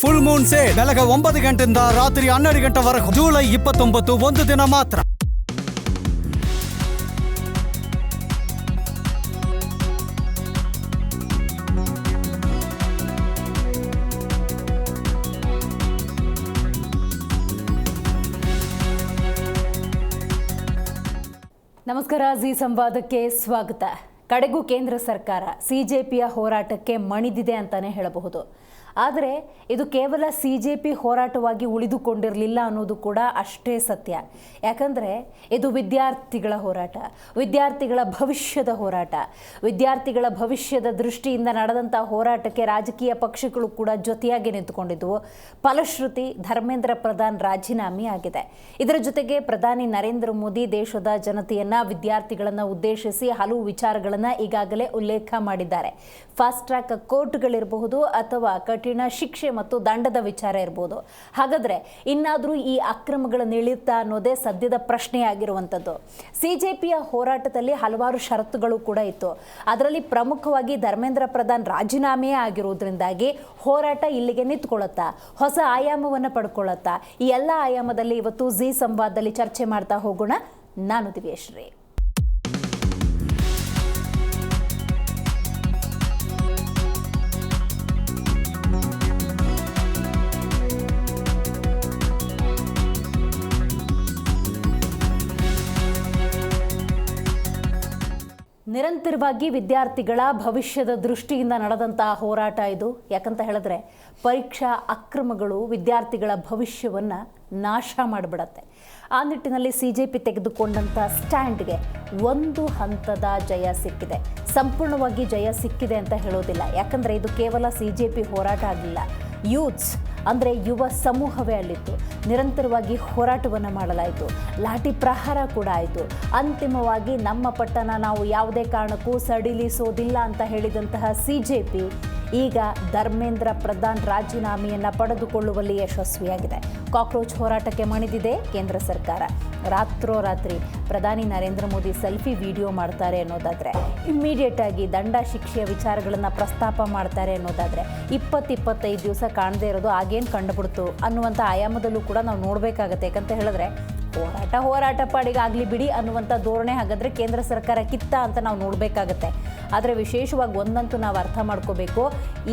Full Moon sale ಬೆಳಗ್ಗೆ 9 ಗಂಟೆಯಿಂದ ರಾತ್ರಿ 12 ಗಂಟೆವರೆಗೂ ಜುಲೈ 29 ಒಂದು ದಿನ ಮಾತ್ರ. ನಮಸ್ಕಾರ, ಜಿ ಸಂವಾದಕ್ಕೆ ಸ್ವಾಗತ. ಕಡೆಗೂ ಕೇಂದ್ರ ಸರ್ಕಾರ ಸಿಜೆಪಿಯ ಹೋರಾಟಕ್ಕೆ ಮಣಿದಿದೆ ಅಂತಾನೆ ಹೇಳಬಹುದು. ಆದರೆ ಇದು ಕೇವಲ ಸಿಜೆಪಿ ಹೋರಾಟವಾಗಿ ಉಳಿದುಕೊಂಡಿರಲಿಲ್ಲ ಅನ್ನೋದು ಕೂಡ ಅಷ್ಟೇ ಸತ್ಯ. ಯಾಕಂದರೆ ಇದು ವಿದ್ಯಾರ್ಥಿಗಳ ಹೋರಾಟ, ವಿದ್ಯಾರ್ಥಿಗಳ ಭವಿಷ್ಯದ ಹೋರಾಟ. ವಿದ್ಯಾರ್ಥಿಗಳ ಭವಿಷ್ಯದ ದೃಷ್ಟಿಯಿಂದ ನಡೆದಂಥ ಹೋರಾಟಕ್ಕೆ ರಾಜಕೀಯ ಪಕ್ಷಗಳು ಕೂಡ ಜೊತೆಯಾಗಿ ನಿಂತುಕೊಂಡಿದ್ದವು. ಫಲಶ್ರುತಿ ಧರ್ಮೇಂದ್ರ ಪ್ರಧಾನ್ ರಾಜೀನಾಮೆ ಆಗಿದೆ. ಇದರ ಜೊತೆಗೆ ಪ್ರಧಾನಿ ನರೇಂದ್ರ ಮೋದಿ ದೇಶದ ಜನತೆಯನ್ನು, ವಿದ್ಯಾರ್ಥಿಗಳನ್ನು ಉದ್ದೇಶಿಸಿ ಹಲವು ವಿಚಾರಗಳನ್ನು ಈಗಾಗಲೇ ಉಲ್ಲೇಖ ಮಾಡಿದ್ದಾರೆ. ಫಾಸ್ಟ್ ಟ್ರ್ಯಾಕ್ ಕೋರ್ಟ್ಗಳಿರಬಹುದು ಅಥವಾ ಕಠಿಣ ಶಿಕ್ಷೆ ಮತ್ತು ದಂಡದ ವಿಚಾರ ಇರಬಹುದು. ಹಾಗಾದ್ರೆ ಇನ್ನಾದರೂ ಈ ಅಕ್ರಮಗಳ ನಿಳಿತ ಅನ್ನೋದೇ ಸದ್ಯದ ಪ್ರಶ್ನೆಯಾಗಿರುವಂಥದ್ದು. ಸಿಜೆಪಿಯ ಹೋರಾಟದಲ್ಲಿ ಹಲವಾರು ಷರತ್ತುಗಳು ಕೂಡ ಇತ್ತು. ಅದರಲ್ಲಿ ಪ್ರಮುಖವಾಗಿ ಧರ್ಮೇಂದ್ರ ಪ್ರಧಾನ್ ರಾಜೀನಾಮೆಯೇ ಆಗಿರುವುದರಿಂದಾಗಿ ಹೋರಾಟ ಇಲ್ಲಿಗೆ ನಿಂತ್ಕೊಳ್ಳುತ್ತಾ, ಹೊಸ ಆಯಾಮವನ್ನು ಪಡ್ಕೊಳ್ಳುತ್ತಾ, ಈ ಎಲ್ಲ ಆಯಾಮದಲ್ಲಿ ಇವತ್ತು ಜಿ ಸಂವಾದದಲ್ಲಿ ಚರ್ಚೆ ಮಾಡ್ತಾ ಹೋಗೋಣ. ನಾನು ದಿವ್ಯಶ್ರೀ. ನಿರಂತರವಾಗಿ ವಿದ್ಯಾರ್ಥಿಗಳ ಭವಿಷ್ಯದ ದೃಷ್ಟಿಯಿಂದ ನಡೆದಂತಹ ಹೋರಾಟ ಇದು. ಯಾಕಂತ ಹೇಳಿದ್ರೆ ಪರೀಕ್ಷಾ ಅಕ್ರಮಗಳು ವಿದ್ಯಾರ್ಥಿಗಳ ಭವಿಷ್ಯವನ್ನು ನಾಶ ಮಾಡಿಬಿಡತ್ತೆ. ಆ ನಿಟ್ಟಿನಲ್ಲಿ ಸಿಜೆಪಿ ತೆಗೆದುಕೊಂಡಂಥ ಸ್ಟ್ಯಾಂಡ್ಗೆ ಒಂದು ಹಂತದ ಜಯ ಸಿಕ್ಕಿದೆ. ಸಂಪೂರ್ಣವಾಗಿ ಜಯ ಸಿಕ್ಕಿದೆ ಅಂತ ಹೇಳೋದಿಲ್ಲ. ಯಾಕಂದರೆ ಇದು ಕೇವಲ ಸಿಜೆಪಿ ಹೋರಾಟ ಆಗಲಿಲ್ಲ. ಯೂತ್ಸ್ ಅಂದರೆ ಯುವ ಸಮೂಹವೇ ಅಲ್ಲಿತ್ತು. ನಿರಂತರವಾಗಿ ಹೋರಾಟವನ್ನು ಮಾಡಲಾಯಿತು. ಲಾಠಿ ಪ್ರಹಾರ ಕೂಡ ಆಯಿತು. ಅಂತಿಮವಾಗಿ ನಮ್ಮ ಪಟ್ಟಣ ನಾವು ಯಾವುದೇ ಕಾರಣಕ್ಕೂ ಸಡಿಲಿಸೋದಿಲ್ಲ ಅಂತ ಹೇಳಿದಂತಹ ಸಿಜೆಪಿ ಈಗ ಧರ್ಮೇಂದ್ರ ಪ್ರಧಾನ್ ರಾಜೀನಾಮೆಯನ್ನು ಪಡೆದುಕೊಳ್ಳುವಲ್ಲಿ ಯಶಸ್ವಿಯಾಗಿದೆ. ಕಾಕ್ರೋಚ್ ಹೋರಾಟಕ್ಕೆ ಮಣಿದಿದೆ ಕೇಂದ್ರ ಸರ್ಕಾರ. ರಾತ್ರೋರಾತ್ರಿ ಪ್ರಧಾನಿ ನರೇಂದ್ರ ಮೋದಿ ಸೆಲ್ಫಿ ವಿಡಿಯೋ ಮಾಡ್ತಾರೆ ಅನ್ನೋದಾದರೆ, ಇಮ್ಮಿಡಿಯೇಟ್ ಆಗಿ ದಂಡ ಶಿಕ್ಷೆಯ ವಿಚಾರಗಳನ್ನು ಪ್ರಸ್ತಾಪ ಮಾಡ್ತಾರೆ ಅನ್ನೋದಾದರೆ, 20-25 ದಿವಸ ಕಾಣದೇ ಇರೋದು ಆಗೇನು ಕಂಡುಬಿಡ್ತು ಅನ್ನುವಂಥ ಆಯಾಮದಲ್ಲೂ ಕೂಡ ನಾವು ನೋಡಬೇಕಾಗತ್ತೆ. ಯಾಕಂತ ಹೇಳಿದ್ರೆ ಹೋರಾಟ ಪಾಡಿಗಾಗಲಿ ಬಿಡಿ ಅನ್ನುವಂಥ ಧೋರಣೆ ಹಾಗಾದರೆ ಕೇಂದ್ರ ಸರ್ಕಾರ ಕಿತ್ತ ಅಂತ ನಾವು ನೋಡಬೇಕಾಗತ್ತೆ. ಆದರೆ ವಿಶೇಷವಾಗಿ ಒಂದಂತೂ ನಾವು ಅರ್ಥ ಮಾಡ್ಕೋಬೇಕು,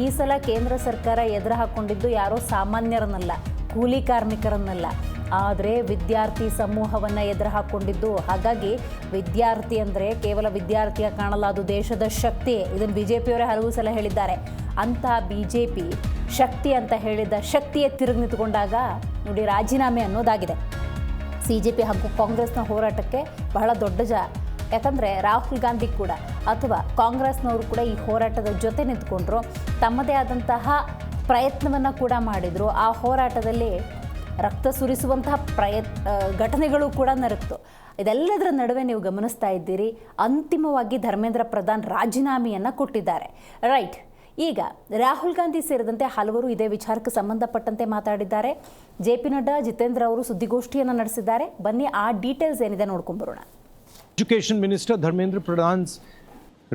ಈ ಸಲ ಕೇಂದ್ರ ಸರ್ಕಾರ ಎದುರು ಹಾಕ್ಕೊಂಡಿದ್ದು ಯಾರೋ ಸಾಮಾನ್ಯರನ್ನಲ್ಲ, ಕೂಲಿ ಕಾರ್ಮಿಕರನ್ನಲ್ಲ, ಆದರೆ ವಿದ್ಯಾರ್ಥಿ ಸಮೂಹವನ್ನು ಎದುರು ಹಾಕ್ಕೊಂಡಿದ್ದು. ಹಾಗಾಗಿ ವಿದ್ಯಾರ್ಥಿ ಅಂದರೆ ಕೇವಲ ವಿದ್ಯಾರ್ಥಿಯ ಕಾಣಲ್ಲ, ಅದು ದೇಶದ ಶಕ್ತಿ. ಇದನ್ನು BJPಯವರೇ ಹಲವು ಸಲ ಹೇಳಿದ್ದಾರೆ. ಅಂತಹ BJP ಶಕ್ತಿ ಅಂತ ಹೇಳಿದ ಶಕ್ತಿಯೇ ತಿರುಗಿ ನಿಂತುಕೊಂಡಾಗ ನೋಡಿ ರಾಜೀನಾಮೆ ಅನ್ನೋದಾಗಿದೆ. ಸಿಜೆಪಿ ಹಾಗೂ ಕಾಂಗ್ರೆಸ್ನ ಹೋರಾಟಕ್ಕೆ ಬಹಳ ದೊಡ್ಡ ಯಾಕಂದರೆ ರಾಹುಲ್ ಗಾಂಧಿ ಕೂಡ ಅಥವಾ ಕಾಂಗ್ರೆಸ್ನವರು ಕೂಡ ಈ ಹೋರಾಟದ ಜೊತೆ ನಿಂತ್ಕೊಂಡ್ರು. ತಮ್ಮದೇ ಆದಂತಹ ಪ್ರಯತ್ನವನ್ನು ಕೂಡ ಮಾಡಿದರು. ಆ ಹೋರಾಟದಲ್ಲಿ ರಕ್ತ ಸುರಿಸುವಂತಹ ಘಟನೆಗಳು ಕೂಡ ನರಕ್ತು. ಇದೆಲ್ಲದರ ನಡುವೆ ನೀವು ಗಮನಿಸ್ತಾ ಇದ್ದೀರಿ, ಅಂತಿಮವಾಗಿ ಧರ್ಮೇಂದ್ರ ಪ್ರಧಾನ್ ರಾಜೀನಾಮೆಯನ್ನು ಕೊಟ್ಟಿದ್ದಾರೆ. ರೈಟ್. ಈಗ ರಾಹುಲ್ ಗಾಂಧಿ ಸೇರಿದಂತೆ ಹಲವರು ಇದೇ ವಿಚಾರಕ್ಕೆ ಸಂಬಂಧಪಟ್ಟಂತೆ ಮಾತಾಡಿದ್ದಾರೆ. JP ನಡ್ಡಾ, ಜಿತೇಂದ್ರ ಅವರು ಸುದ್ದಿಗೋಷ್ಠಿಯನ್ನು ನಡೆಸಿದ್ದಾರೆ. ಬನ್ನಿ ಆ ಡೀಟೇಲ್ಸ್ ಏನಿದೆ ನೋಡ್ಕೊಂಡ್ಬರೋಣ. Education Minister Dharmendra Pradhan's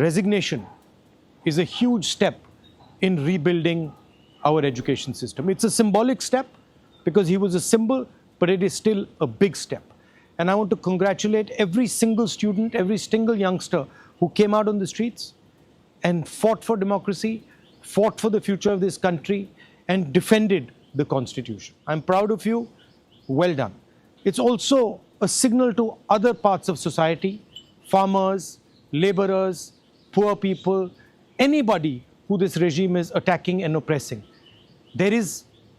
resignation is a huge step in rebuilding our education system. It's a symbolic step because he was a symbol, but it is still a big step. And I want to congratulate every single student, every single youngster who came out on the streets and fought for democracy, fought for the future of this country, and defended the Constitution. I'm proud of you. Well done. It's also a signal to other parts of society, farmers, laborers, poor people, anybody who this regime is attacking and oppressing. There is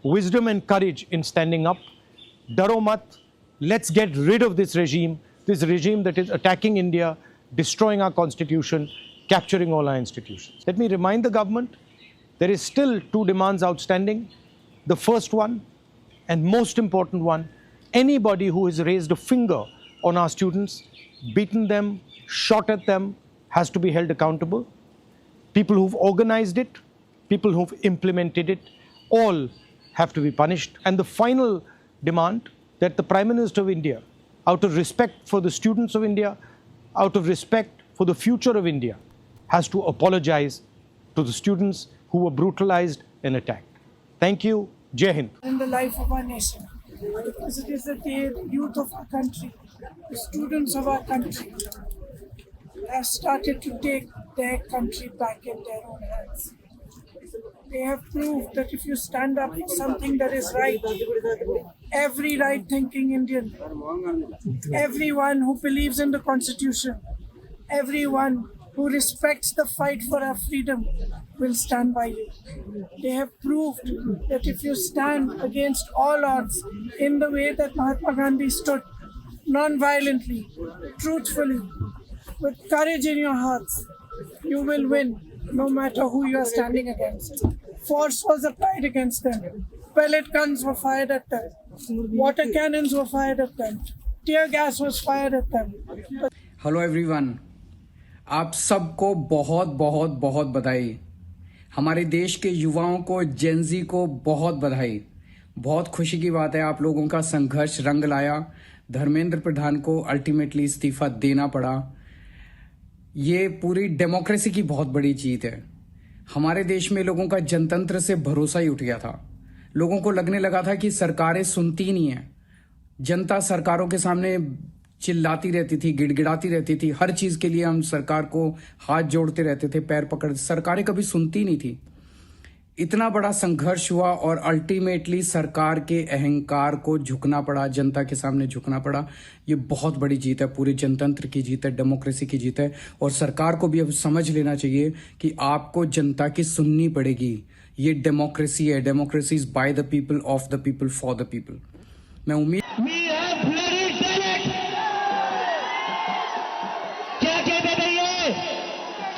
wisdom and courage in standing up. Daro mat. Let's get rid of this regime that is attacking India, destroying our constitution, capturing all our institutions. Let me remind the government, there is still 2 demands outstanding. The first one, and most important one, anybody who has raised a finger on our students, beaten them, shot at them, has to be held accountable. People who've organized it, people who've implemented it, all have to be punished. And the final demand, that the Prime Minister of India, out of respect for the students of India, out of respect for the future of India, has to apologize to the students who were brutalized and attacked. Thank you. Jai Hind. in the life of our nation. Because it is the youth of our country, the students of our country have started to take their country back in their own hands. They have proved that if you stand up for something that is right, every right-thinking Indian, everyone who believes in the Constitution, everyone who respects the fight for our freedom will stand by you. They have proved that if you stand against all odds in the way that Mahatma Gandhi stood, non-violently, truthfully, with courage in your hearts, you will win no matter who you are standing against. Force was applied against them. Pellet guns were fired at them. Water cannons were fired at them. Tear gas was fired at them. Hello everyone, आप सबको बहुत बहुत बहुत बधाई। हमारे देश के युवाओं को, जेनजी को बहुत बधाई। बहुत खुशी की बात है, आप लोगों का संघर्ष रंग लाया। धर्मेंद्र प्रधान को अल्टीमेटली इस्तीफा देना पड़ा। ये पूरी डेमोक्रेसी की बहुत बड़ी जीत है। हमारे देश में लोगों का जनतंत्र से भरोसा ही उठ गया था। लोगों को लगने लगा था कि सरकारें सुनती ही नहीं है। जनता सरकारों के सामने चिल्लाती रहती थी, गिड़गिड़ाती रहती थी। हर चीज के लिए हम सरकार को हाथ जोड़ते रहते थे, पैर पकड़। सरकारें कभी सुनती नहीं थी। इतना बड़ा संघर्ष हुआ और अल्टीमेटली सरकार के अहंकार को झुकना पड़ा, जनता के सामने झुकना पड़ा। ये बहुत बड़ी जीत है, पूरे जनतंत्र की जीत है, डेमोक्रेसी की जीत है। और सरकार को भी अब समझ लेना चाहिए कि आपको जनता की सुननी पड़ेगी। ये डेमोक्रेसी है। Democracy is by the people, of the people, for the people. मैं उम्मीद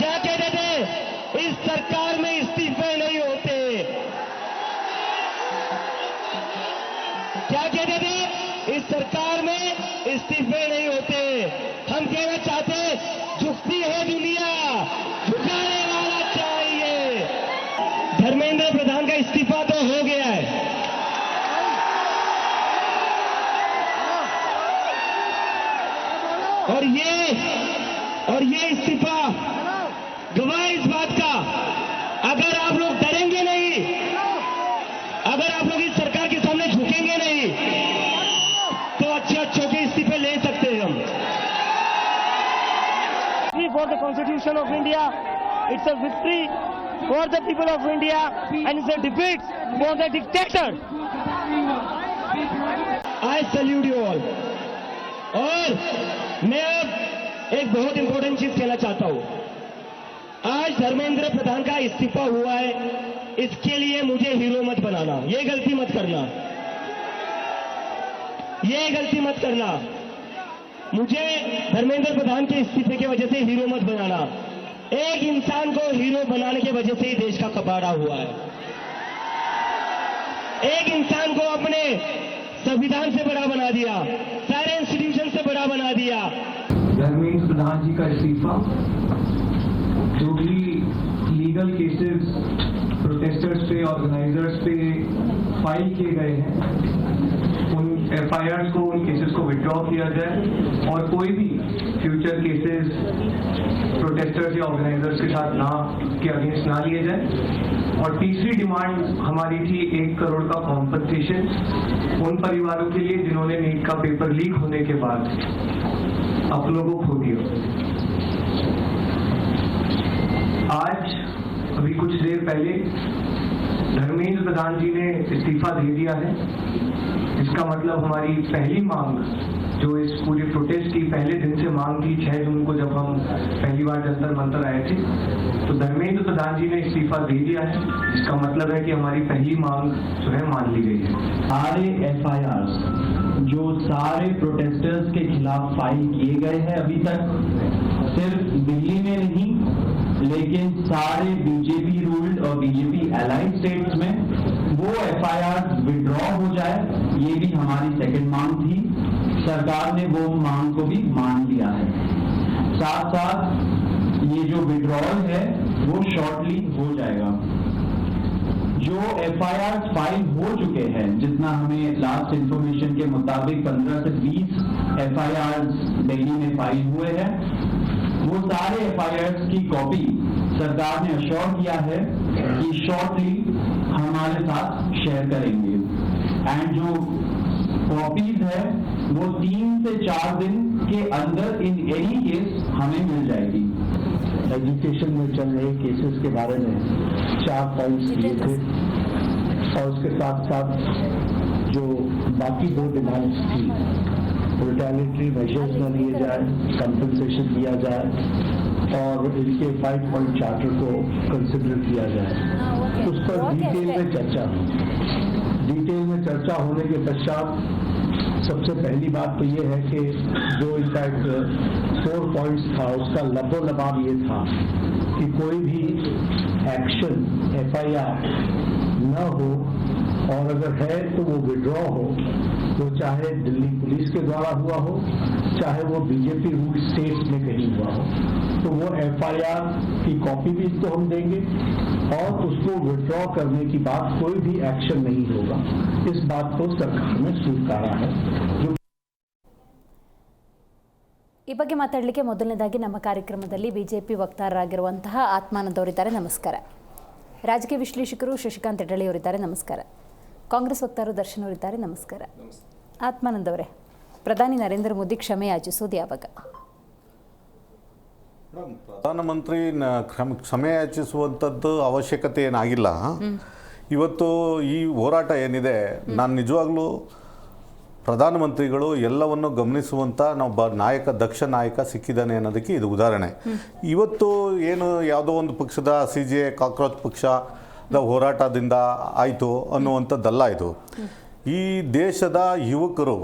क्या कहते थे इस सरकार में इस्तीफे नहीं होते। क्या कहते थे इस सरकार में इस्तीफे नहीं होते। हम कहना चाहते झुकती है दुनिया, झुकाने वाला चाहिए। धर्मेंद्र प्रधान का इस्तीफा तो हो गया है, और ये इस्तीफा गवाह इस बात का, अगर आप लोग डरेंगे नहीं, अगर आप लोग इस सरकार के सामने झुकेंगे नहीं, तो अच्छे के इस्तीफे ले सकते हैं हम। For the constitution of India, it's a victory for the people of India and it's a defeat for the dictator. I salute you all. और मैं अब एक बहुत इंपॉर्टेंट चीज कहना चाहता हूं। आज धर्मेंद्र प्रधान का इस्तीफा हुआ है, इसके लिए मुझे हीरो मत बनाना। ये गलती मत करना, ये गलती मत करना। मुझे धर्मेंद्र प्रधान के इस्तीफे की वजह से हीरो मत बनाना। एक इंसान को हीरो बनाने की वजह से ही देश का कबाड़ा हुआ है। एक इंसान को अपने संविधान से बड़ा बना दिया, सारे इंस्टीट्यूशन से बड़ा बना दिया। धर्मेंद्र प्रधान जी का इस्तीफा, जो भी लीगल केसेस प्रोटेस्टर्स पे, ऑर्गेनाइजर्स पे फाइल किए गए हैं, उन एफआईआर को, उन केसेस को विड्रॉ किया जाए और कोई भी फ्यूचर केसेस प्रोटेस्टर्स या ऑर्गेनाइजर्स के साथ के अगेंस्ट ना लिए जाए। और तीसरी डिमांड हमारी थी 1 करोड़ का कॉम्पनसेशन उन परिवारों के लिए जिन्होंने नीट का पेपर लीक होने के बाद अपनों को खो दिया। आज अभी कुछ देर पहले धर्मेंद्र प्रधान जी ने इस्तीफा दे दिया है। इसका मतलब हमारी पहली मांग, जो इस पूरे प्रोटेस्ट की पहले दिन से मांग थी, 6 जून को जब हम पहली बार जंतर मंतर आए थे, तो धर्मेंद्र प्रधान जी ने इस्तीफा दे दिया है। इसका मतलब है कि हमारी पहली मांग जो है मान ली गई है। सारे एफआईआर जो सारे प्रोटेस्टर्स के खिलाफ फाइल किए गए हैं अभी तक, सिर्फ दिल्ली में नहीं लेकिन सारे बीजेपी रूल्ड और बीजेपी एलाइड स्टेट्स में, वो एफआईआर विड्रॉ हो जाए, ये भी हमारी सेकंड मांग थी। सरकार ने वो मांग को भी मान लिया है। साथ साथ ये जो विड्रॉल है वो शॉर्टली हो जाएगा। जो एफआईआर फाइल हो चुके हैं, जितना हमें लास्ट इंफॉर्मेशन के मुताबिक 15 से 20 एफआईआर दिल्ली में फाइल हुए हैं, वो सारे एफआईआर की कॉपी सरकार ने अश्योर किया है कि शॉर्टली हमारे साथ शेयर करेंगे। एंड जो कॉपीज है वो 3 से 4 दिन के अंदर इन एनी केस हमें मिल जाएगी। एजुकेशन में चल रहे केसेस के बारे में 4 फाइल्स किए थे और उसके साथ साथ जो बाकी 2 डिमांड्स थी, रिटेलिटरी मेजर्स न लिए जाए, कंपनसेशन दिया जाए और इनके 5 पॉइंट चार्टर को कंसिडर किया जाए। उस पर डिटेल में चर्चा होने के पश्चात सबसे पहली बात तो ये है कि जो इनफैक्ट 4 पॉइंट्स था उसका लबोलबाब ये था कि कोई भी एक्शन FIR न हो और अगर है तो वो विड्रॉ हो, वो चाहे दिल्ली पुलिस के द्वारा हुआ हो, चाहे वो बीजेपी रूल स्टेट्स में कहीं हुआ हो, तो वो FIR की कॉपी भी इसको हम देंगे और उसको विड्रॉ करने की बात कोई भी एक्शन नहीं होगा। इस बात को सरकार ने स्वीकारा है। ಈ ಬಗ್ಗೆ ಮಾತಾಡಲಿಕ್ಕೆ ಮೊದಲನೇದಾಗಿ ನಮ್ಮ ಕಾರ್ಯಕ್ರಮದಲ್ಲಿ ಬಿಜೆಪಿ ವಕ್ತಾರರಾಗಿರುವಂತಹ ಆತ್ಮಾನಂದ್ ಅವರಿದ್ದಾರೆ, ನಮಸ್ಕಾರ. ರಾಜಕೀಯ ವಿಶ್ಲೇಷಕರು ಶಶಿಕಾಂತ್ ಹೆಡ್ಡಳ್ಳಿ ಅವರಿದ್ದಾರೆ, ನಮಸ್ಕಾರ. ಕಾಂಗ್ರೆಸ್ ವಕ್ತಾರರು ದರ್ಶನ್ ಅವರಿದ್ದಾರೆ, ನಮಸ್ಕಾರ. ಆತ್ಮಾನಂದ್ ಅವರೇ, ಪ್ರಧಾನಿ ನರೇಂದ್ರ ಮೋದಿ ಕ್ಷಮೆ ಯಾಚಿಸೋದು ಯಾವಾಗ? ಪ್ರಧಾನಮಂತ್ರಿ ಕ್ಷಮೆ ಯಾಚಿಸುವಂಥದ್ದು ಅವಶ್ಯಕತೆ ಏನಾಗಿಲ್ಲ. ಇವತ್ತು ಈ ಹೋರಾಟ ಏನಿದೆ, ನಾನು ನಿಜವಾಗ್ಲೂ ಪ್ರಧಾನಮಂತ್ರಿಗಳು ಎಲ್ಲವನ್ನು ಗಮನಿಸುವಂಥ ನಾಯಕ, ದಕ್ಷ ನಾಯಕ ಸಿಕ್ಕಿದ್ದಾನೆ ಅನ್ನೋದಕ್ಕೆ ಇದು ಉದಾಹರಣೆ. ಇವತ್ತು ಏನು ಯಾವುದೋ ಒಂದು ಪಕ್ಷದ CJA ಕಾಕ್ರೋಚ್ ಪಕ್ಷದ ಹೋರಾಟದಿಂದ ಆಯಿತು ಅನ್ನುವಂಥದ್ದಲ್ಲ ಇದು. ಈ ದೇಶದ ಯುವಕರು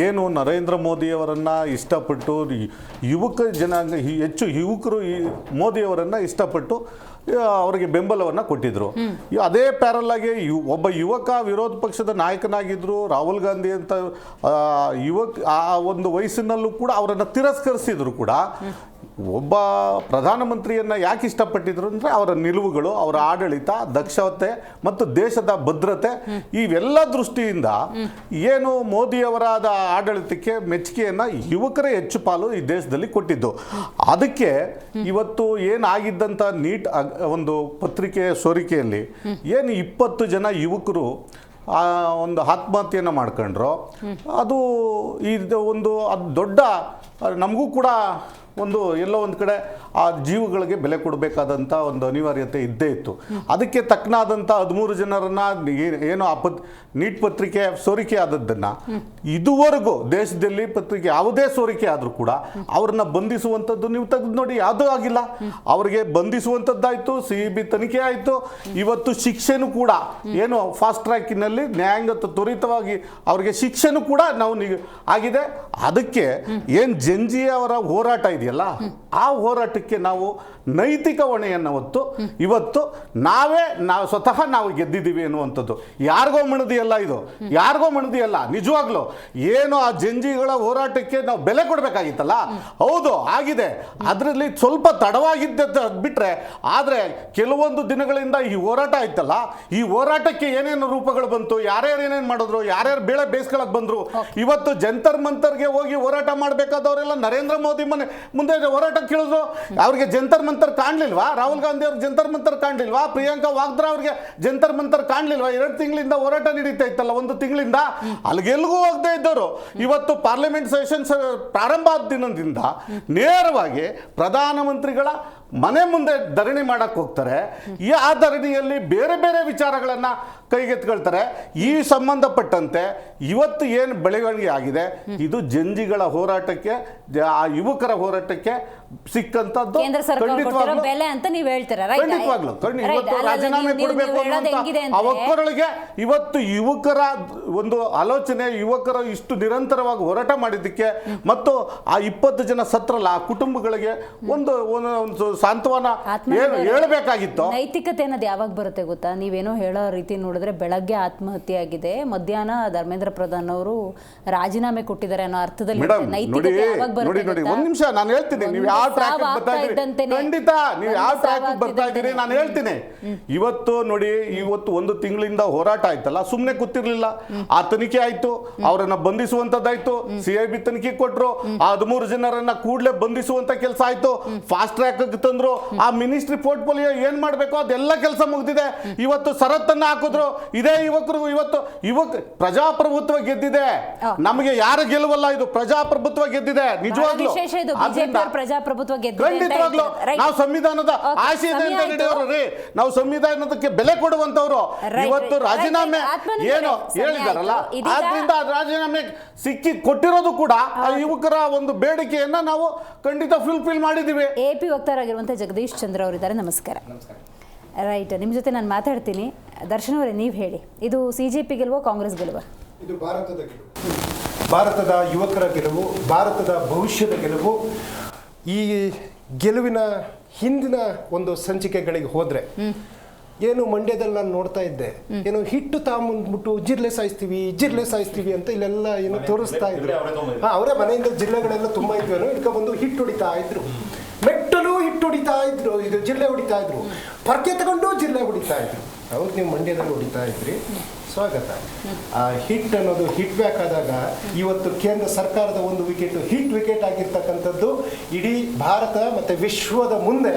ಏನು ನರೇಂದ್ರ ಮೋದಿಯವರನ್ನು ಇಷ್ಟಪಟ್ಟು, ಯುವಕ ಜನಾಂಗ ಹೆಚ್ಚು ಯುವಕರು ಈ ಮೋದಿಯವರನ್ನು ಇಷ್ಟಪಟ್ಟು ಅವರಿಗೆ ಬೆಂಬಲವನ್ನು ಕೊಟ್ಟಿದ್ರು. ಅದೇ ಪ್ಯಾರಲ್ಲಾಗಿ ಒಬ್ಬ ಯುವಕ ವಿರೋಧ ಪಕ್ಷದ ನಾಯಕನಾಗಿದ್ದರು ರಾಹುಲ್ ಗಾಂಧಿ ಅಂತ ಆ ಒಂದು ವಯಸ್ಸಿನಲ್ಲೂ ಕೂಡ ಅವರನ್ನು ತಿರಸ್ಕರಿಸಿದ್ರು ಕೂಡ ಒಬ್ಬ ಪ್ರಧಾನಮಂತ್ರಿಯನ್ನು ಯಾಕೆ ಇಷ್ಟಪಟ್ಟಿದ್ರು ಅಂದರೆ ಅವರ ನಿಲುವುಗಳು, ಅವರ ಆಡಳಿತ ದಕ್ಷತೆ ಮತ್ತು ದೇಶದ ಭದ್ರತೆ, ಇವೆಲ್ಲ ದೃಷ್ಟಿಯಿಂದ ಏನು ಮೋದಿಯವರಾದ ಆಡಳಿತಕ್ಕೆ ಮೆಚ್ಚುಗೆಯನ್ನು ಯುವಕರೇ ಹೆಚ್ಚು ಪಾಲು ಈ ದೇಶದಲ್ಲಿ ಕೊಟ್ಟಿದ್ದು. ಅದಕ್ಕೆ ಇವತ್ತು ಏನಾಗಿದ್ದಂಥ ನೀಟ್ ಒಂದು ಪತ್ರಿಕೆ ಸೋರಿಕೆಯಲ್ಲಿ ಏನು 20 ಜನ ಯುವಕರು ಒಂದು ಆತ್ಮಹತ್ಯೆಯನ್ನು ಮಾಡ್ಕೊಂಡ್ರು, ಅದು ಇದು ಒಂದು ಅದು ದೊಡ್ಡ ನಮಗೂ ಕೂಡ ಒಂದು ಎಲ್ಲೋ ಒಂದು ಕಡೆ ಆ ಜೀವಗಳಿಗೆ ಬೆಲೆ ಕೊಡಬೇಕಾದಂಥ ಒಂದು ಅನಿವಾರ್ಯತೆ ಇದ್ದೇ ಇತ್ತು. ಅದಕ್ಕೆ ತಕ್ಕನಾದಂಥ 13 ಜನರನ್ನು ಏನೋ ನೀಟ್ ಪತ್ರಿಕೆ ಸೋರಿಕೆ ಆದದ್ದನ್ನು ಇದುವರೆಗೂ ದೇಶದಲ್ಲಿ ಪತ್ರಿಕೆ ಯಾವುದೇ ಸೋರಿಕೆ ಆದರೂ ಕೂಡ ಅವ್ರನ್ನ ಬಂಧಿಸುವಂಥದ್ದು ನೀವು ತೆಗೆದು ನೋಡಿ, ಯಾವುದೂ ಆಗಿಲ್ಲ. ಅವ್ರಿಗೆ ಬಂಧಿಸುವಂಥದ್ದಾಯಿತು, CIB ತನಿಖೆ ಆಯಿತು, ಇವತ್ತು ಶಿಕ್ಷೆನೂ ಕೂಡ ಏನು ಫಾಸ್ಟ್ ಟ್ರ್ಯಾಕಿನಲ್ಲಿ ನ್ಯಾಯಾಂಗ ತ್ವರಿತವಾಗಿ ಅವರಿಗೆ ಶಿಕ್ಷೆನೂ ಕೂಡ ನಾವು ಆಗಿದೆ. ಅದಕ್ಕೆ ಏನು ಜಂಜಿ ಅವರ ಹೋರಾಟ ಇದೆಯಲ್ಲ, ಆ ಹೋರಾಟಕ್ಕೆ ನಾವು ನೈತಿಕ ಹೊಣೆಯನ್ನು ಹೊತ್ತು ಇವತ್ತು ನಾವು ಸ್ವತಃ ನಾವು ಗೆದ್ದಿದ್ದೀವಿ ಅನ್ನುವಂಥದ್ದು. ಯಾರಿಗೋ ಮಣದಿಯಲ್ಲ ಇದು, ಯಾರಿಗೋ ಮಣದಿಯಲ್ಲ. ನಿಜವಾಗ್ಲೂ ಏನು ಆ ಜಂಜಿಗಳ ಹೋರಾಟಕ್ಕೆ ನಾವು ಬೆಲೆ ಕೊಡಬೇಕಾಗಿತ್ತಲ್ಲ, ಹೌದು ಆಗಿದೆ. ಅದರಲ್ಲಿ ಸ್ವಲ್ಪ ತಡವಾಗಿದ್ದ ಬಿಟ್ಟರೆ, ಆದರೆ ಕೆಲವೊಂದು ದಿನಗಳಿಂದ ಈ ಹೋರಾಟ ಆಯ್ತಲ್ಲ, ಈ ಹೋರಾಟಕ್ಕೆ ಏನೇನು ರೂಪಗಳು ಬಂತು, ಯಾರ್ಯಾರು ಏನೇನು ಮಾಡಿದ್ರು, ಯಾರ್ಯಾರು ಬೇಳೆ ಬೇಯಿಸ್ಕೊಳಕ್ಕೆ ಬಂದರು. ಇವತ್ತು ಜಂತರ್ ಮಂತರ್ಗೆ ಹೋಗಿ ಹೋರಾಟ ಮಾಡಬೇಕಾದವರೆಲ್ಲ ನರೇಂದ್ರ ಮೋದಿ ಮುಂದೆ ಹೋರಾಟ ಕೇಳಿದ್ರು. ಅವ್ರಿಗೆ ಜಂತರ್ ಮಂತರ್ ಕಾಣಲಿಲ್ವಾ? ರಾಹುಲ್ ಗಾಂಧಿ ಅವ್ರಿಗೆ ಜಂತರ್ ಮಂತರ್ ಕಾಣಲಿಲ್ವಾ? ಪ್ರಿಯಾಂಕಾ ವಾದ್ರಾ ಅವ್ರಿಗೆ ಜಂತರ್ ಮಂತರ್ ಕಾಣಲಿಲ್ವಾ? 2 ತಿಂಗಳಿಂದ ಹೋರಾಟ ನಡೀತಾ ಇತ್ತಲ್ಲ, 1 ತಿಂಗಳಿಂದ ಅಲ್ಲಿಗೆಲ್ಗೂ ಹೋಗದೆ ಇದ್ದವರು ಇವತ್ತು ಪಾರ್ಲಿಮೆಂಟ್ ಸೆಷನ್ಸ್ ಪ್ರಾರಂಭ ಆದ ದಿನದಿಂದ ನೇರವಾಗಿ ಪ್ರಧಾನಮಂತ್ರಿಗಳ ಮನೆ ಮುಂದೆ ಧರಣಿ ಮಾಡಕ್ಕೆ ಹೋಗ್ತಾರೆ. ಆ ಧರಣಿಯಲ್ಲಿ ಬೇರೆ ಬೇರೆ ವಿಚಾರಗಳನ್ನು ಕೈಗೆತ್ಕೊಳ್ತಾರೆ. ಈ ಸಂಬಂಧಪಟ್ಟಂತೆ ಇವತ್ತು ಏನು ಬೆಳವಣಿಗೆ ಆಗಿದೆ, ಇದು ಜಂಜಿಗಳ ಹೋರಾಟಕ್ಕೆ, ಆ ಯುವಕರ ಹೋರಾಟಕ್ಕೆ ಸಿಕ್ಕಂತದ್ದು ಕೇಂದ್ರ ಸರ್ಕಾರ ಬೆಲೆ ಅಂತ ನೀವು ಹೇಳ್ತೀರಾ? ಖಂಡಿತವಾಗ್ಲೂ ಇವತ್ತು ರಾಜೀನಾಮೆ ಕೊಡಬೇಕು ಅನ್ನುವಂಥ ಒಕ್ಕರಳಿಗೆ ಇವತ್ತು ಯುವಕರ ಒಂದು ಆಲೋಚನೆ, ಯುವಕರ ಇಷ್ಟು ನಿರಂತರವಾಗಿ ಹೋರಾಟ ಮಾಡಿದ್ದಕ್ಕೆ ಮತ್ತು ಆ 20 ಜನ ಸತ್ರಲ್ಲ ಆ ಕುಟುಂಬಗಳಿಗೆ ಒಂದು ಸಾಂತ್ವನ ಹೇಳಬೇಕಾಗಿತ್ತು. ನೈತಿಕತೆ ಅನ್ನೋದು ಯಾವಾಗ ಬರುತ್ತೆ ಗೊತ್ತಾ? ನೀವೇನೋ ಹೇಳೋ ರೀತಿ ನೋಡಿದ್ರೆ ಹೇಳಿದ್ರೆ ಬೆಳಗ್ಗೆ ಆತ್ಮಹತ್ಯೆ ಆಗಿದೆ, ಮಧ್ಯಾಹ್ನ ಧರ್ಮೇಂದ್ರ ಪ್ರಧಾನ್ ಅವರು ರಾಜೀನಾಮೆ ಕೊಟ್ಟಿದ್ದಾರೆ ಅನ್ನೋ ಅರ್ಥದಲ್ಲಿ ಮೇಡಮ್ ನೋಡಿ ನೈತಿಕತೆ ಯಾವಾಗ ನೋಡಿ ಬರುತ್ತೆ ನೋಡಿ ಗೊತ್ತಾ? ಒಂದ್ ನಿಮಿಷ ನಾನು ಹೇಳ್ತೀನಿ, ನೀವು ಯಾವ ಟ್ರ್ಯಾಕ್ ಬರ್ತಾ ಇದ್ದೀರಿ ಇದ್ದಂತೆನೆ ಖಂಡಿತ ನೀವು ಯಾವ ಟ್ರ್ಯಾಕ್ ಬರ್ತಾ ಆಗ್ತಿದ್ದಂತೆನೆ. ಇದ್ದೀರಿ ನಾನು ಹೇಳ್ತೀನಿ. ಇವತ್ತು ನೋಡಿ, ಇವತ್ತು ಒಂದು ತಿಂಗಳಿಂದ ಹೋರಾಟ ಆಯ್ತಲ್ಲ, ಸುಮ್ಮನೆ ಕೂತಿರ್ಲಿಲ್ಲ. ಆ ತನಿಖೆ ಆಯ್ತು, ಅವರನ್ನ ಬಂಧಿಸುವಂತದ್ದಾಯ್ತು, CIB ತನಿಖೆ ಕೊಟ್ರು, ಆ 13 ಜನರನ್ನ ಕೂಡಲೇ ಬಂಧಿಸುವಂತ ಕೆಲಸ ಆಯ್ತು, ಫಾಸ್ಟ್ ಟ್ರ್ಯಾಕ್ ತಂದ್ರು, ಆ ಮಿನಿಸ್ಟ್ರಿ ಪೋರ್ಟ್ಫೋಲಿಯೋ ಏನ್ ಮಾಡ್ಬೇಕು ಅದೆಲ್ಲ ಕೆಲಸ ಮುಗ್ದಿದೆ. ಇವತ್ತು ಷರತ್ತನ್ನ ಹಾಕಿದ್ರು, ಇದೇ ಯುವಕರು ಇವತ್ತು ಪ್ರಜಾಪ್ರಭುತ್ವ ಗೆದ್ದಿದೆ. ನಮಗೆ ಯಾರು ಗೆಲುವಲ್ಲ, ಇದು ಪ್ರಜಾಪ್ರಭುತ್ವ ಗೆದ್ದಿದೆ ನಿಜವಾಗ್ಲೂ. ವಿಶೇಷ ಇದು, ಆದ್ರಿಂದ BJP ಪ್ರಜಾಪ್ರಭುತ್ವ ಗೆದ್ದಿದೆ ಅಂತ ಖಂಡಿತವಾಗ್ಲೂ ಹೇಳ್ತಾರೆ. ನಾವು ಸಂವಿಧಾನದ Okay, ಆಶಯದ ಸಮಯ ಆಯ್ತು. ನಡೆಯೋರು ರೀ, ನಾವು ಸಂವಿಧಾನದಕ್ಕೆ ಬೆಲೆ ಕೊಡುವಂತವ್ರು. Right, ಇವತ್ತು right, ರಾಜೀನಾಮೆ right, ಆತ್ಮನಿರ್ಭರ ಏನು ಸಮಯ ಹೇಳಿದಾರಲ್ಲ, ಆಯ್ತು. ಇದೀಗ ಆದ್ರಿಂದ ಆ ರಾಜೀನಾಮೆ ಸಿಕ್ಕಿ ಕೊಟ್ಟಿರೋದು ಕೂಡ ಆ ಯುವಕರ ಒಂದು ಬೇಡಿಕೆಯನ್ನ ನಾವು ಖಂಡಿತ ಫುಲ್ಫಿಲ್ ಮಾಡಿದೀವಿ. AP ವಕ್ತಾರರಾಗಿರುವಂಥ ಜಗದೀಶ್ ಚಂದ್ರ ಅವರಿದ್ದಾರೆ. ನಮಸ್ಕಾರ. ರೈಟ್, ನಿಮ್ಮ ಜೊತೆ ನಾನು ಮಾತಾಡ್ತೀನಿ. ದರ್ಶನ್ ಅವರೇ, ನೀವು ಹೇಳಿ, ಇದು CJP ಗೆಲುವ, ಕಾಂಗ್ರೆಸ್ ಗೆಲುವ? ಇದು ಭಾರತದ ಗೆಲುವು, ಭಾರತದ ಯುವಕರ ಗೆಲುವು, ಭಾರತದ ಭವಿಷ್ಯದ ಗೆಲುವು. ಈ ಗೆಲುವಿನ ಹಿಂದಿನ ಒಂದು ಸಂಚಿಕೆಗಳಿಗೆ ಹೋದರೆ ಏನು ಮಂಡ್ಯದಲ್ಲಿ ನಾನು ನೋಡ್ತಾ ಇದ್ದೆ, ಏನು ಹಿಟ್ಟು ತಾಂಬಿಟ್ಟು ಜಿರ್ಲೆ ಸಾಯಿಸ್ತೀವಿ ಅಂತ ಇಲ್ಲೆಲ್ಲ ಏನು ತೋರಿಸ್ತಾ ಇದ್ರು. ಅವರೇ ಮನೆಯಿಂದ ಜಿಲ್ಲೆಗಳೆಲ್ಲ ತುಂಬ ಇದ್ವೇನೋ ಇಟ್ಕೊಬಂದು ಹಿಟ್ಟು ಹೊಡಿತಾ ಇದ್ರು, ಮೆಟ್ಟಲು ಹಿಟ್ಟು ಹೊಡಿತಾ ಇದ್ರು, ಇದು ಜಿಲ್ಲೆ ಹೊಡಿತಾ ಇದ್ರು, ಪರ್ಕೆ ತಗೊಂಡು ಜಿಲ್ಲೆ ಹೊಡಿತಾ ಇದ್ರು. ಅವ್ರು ನೀವು ಮಂಡ್ಯದಲ್ಲಿ ಹೊಡಿತಾ ಇದ್ರಿ, ಸ್ವಾಗತ. ಆ ಹಿಟ್ ಅನ್ನೋದು ಹಿಟ್ ಬ್ಯಾಕ್ ಆದಾಗ ಇವತ್ತು ಕೇಂದ್ರ ಸರ್ಕಾರದ ಒಂದು ಹಿಟ್ ವಿಕೆಟ್ ಆಗಿರ್ತಕ್ಕಂಥದ್ದು ಇಡೀ ಭಾರತ ಮತ್ತು ವಿಶ್ವದ ಮುಂದೆ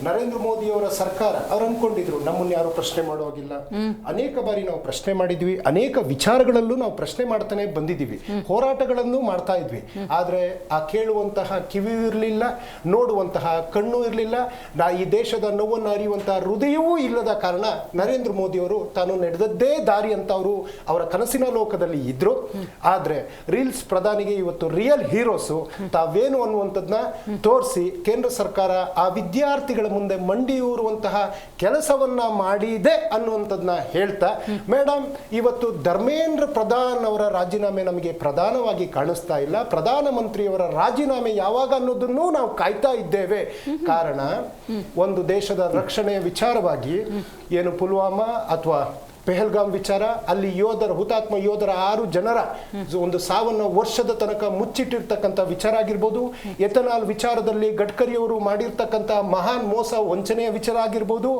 ನರೇಂದ್ರ ಮೋದಿಯವರ ಸರ್ಕಾರ. ಅವ್ರು ಅಂದ್ಕೊಂಡಿದ್ರು ನಮ್ಮನ್ನು ಯಾರು ಪ್ರಶ್ನೆ ಮಾಡುವಾಗಿಲ್ಲ. ಅನೇಕ ಬಾರಿ ನಾವು ಪ್ರಶ್ನೆ ಮಾಡಿದ್ವಿ, ಅನೇಕ ವಿಚಾರಗಳಲ್ಲೂ ನಾವು ಪ್ರಶ್ನೆ ಮಾಡ್ತಾನೆ ಬಂದಿದ್ದೀವಿ, ಹೋರಾಟಗಳನ್ನು ಮಾಡ್ತಾ ಇದ್ವಿ. ಆದರೆ ಆ ಕೇಳುವಂತಹ ಕಿವಿ ಇರಲಿಲ್ಲ, ನೋಡುವಂತಹ ಕಣ್ಣು ಇರಲಿಲ್ಲ, ಈ ದೇಶದ ನೋವನ್ನು ಅರಿಯುವಂತಹ ಹೃದಯವೂ ಇಲ್ಲದ ಕಾರಣ ನರೇಂದ್ರ ಮೋದಿಯವರು ತಾನು ನಡೆದದ್ದೇ ದಾರಿ ಅಂತ ಅವರ ಕನಸಿನ ಲೋಕದಲ್ಲಿ ಇದ್ರು. ಆದ್ರೆ ರೀಲ್ಸ್ ಪ್ರಧಾನಿಗೆ ಇವತ್ತು ರಿಯಲ್ ಹೀರೋಸು ತಾವೇನು ಅನ್ನುವಂಥದ್ದನ್ನ ತೋರಿಸಿ ಕೇಂದ್ರ ಸರ್ಕಾರ ಆ ವಿದ್ಯಾರ್ಥಿಗಳ ಮುಂದೆ ಮಂಡಿಯೂರುವಂತಹ ಕೆಲಸವನ್ನ ಮಾಡಿದೆ ಅನ್ನುವಂಥದ್ದನ್ನ ಹೇಳ್ತಾ, ಮೇಡಮ್ ಇವತ್ತು ಧರ್ಮೇಂದ್ರ ಪ್ರಧಾನ್ ಅವರ ರಾಜೀನಾಮೆ ನಮಗೆ ಪ್ರಧಾನವಾಗಿ ಕಾಣಿಸ್ತಾ ಇಲ್ಲ, ಪ್ರಧಾನಮಂತ್ರಿಯವರ ರಾಜೀನಾಮೆ ಯಾವಾಗ ಅನ್ನೋದನ್ನು ನಾವು ಕಾಯ್ತಾ ಇದ್ದೇವೆ. ಕಾರಣ ಒಂದು ದೇಶದ ರಕ್ಷಣೆಯ ವಿಚಾರವಾಗಿ ಏನು ಪುಲ್ವಾಮಾ ಅಥವಾ ಪೆಹಲ್ಗಾಮ್ ವಿಚಾರ, ಅಲ್ಲಿ ಹುತಾತ್ಮ ಯೋಧರ 6 ಜನರ ಒಂದು ಸಾವನ್ನು ವರ್ಷದ ತನಕ ಮುಚ್ಚಿಟ್ಟಿರ್ತಕ್ಕಂಥ ವಿಚಾರ ಆಗಿರ್ಬೋದು, ಎಥನಾಲ್ ವಿಚಾರದಲ್ಲಿ ಗಡ್ಕರಿಯವರು ಮಾಡಿರ್ತಕ್ಕಂಥ ಮಹಾನ್ ಮೋಸ ವಂಚನೆಯ ವಿಚಾರ ಆಗಿರ್ಬೋದು,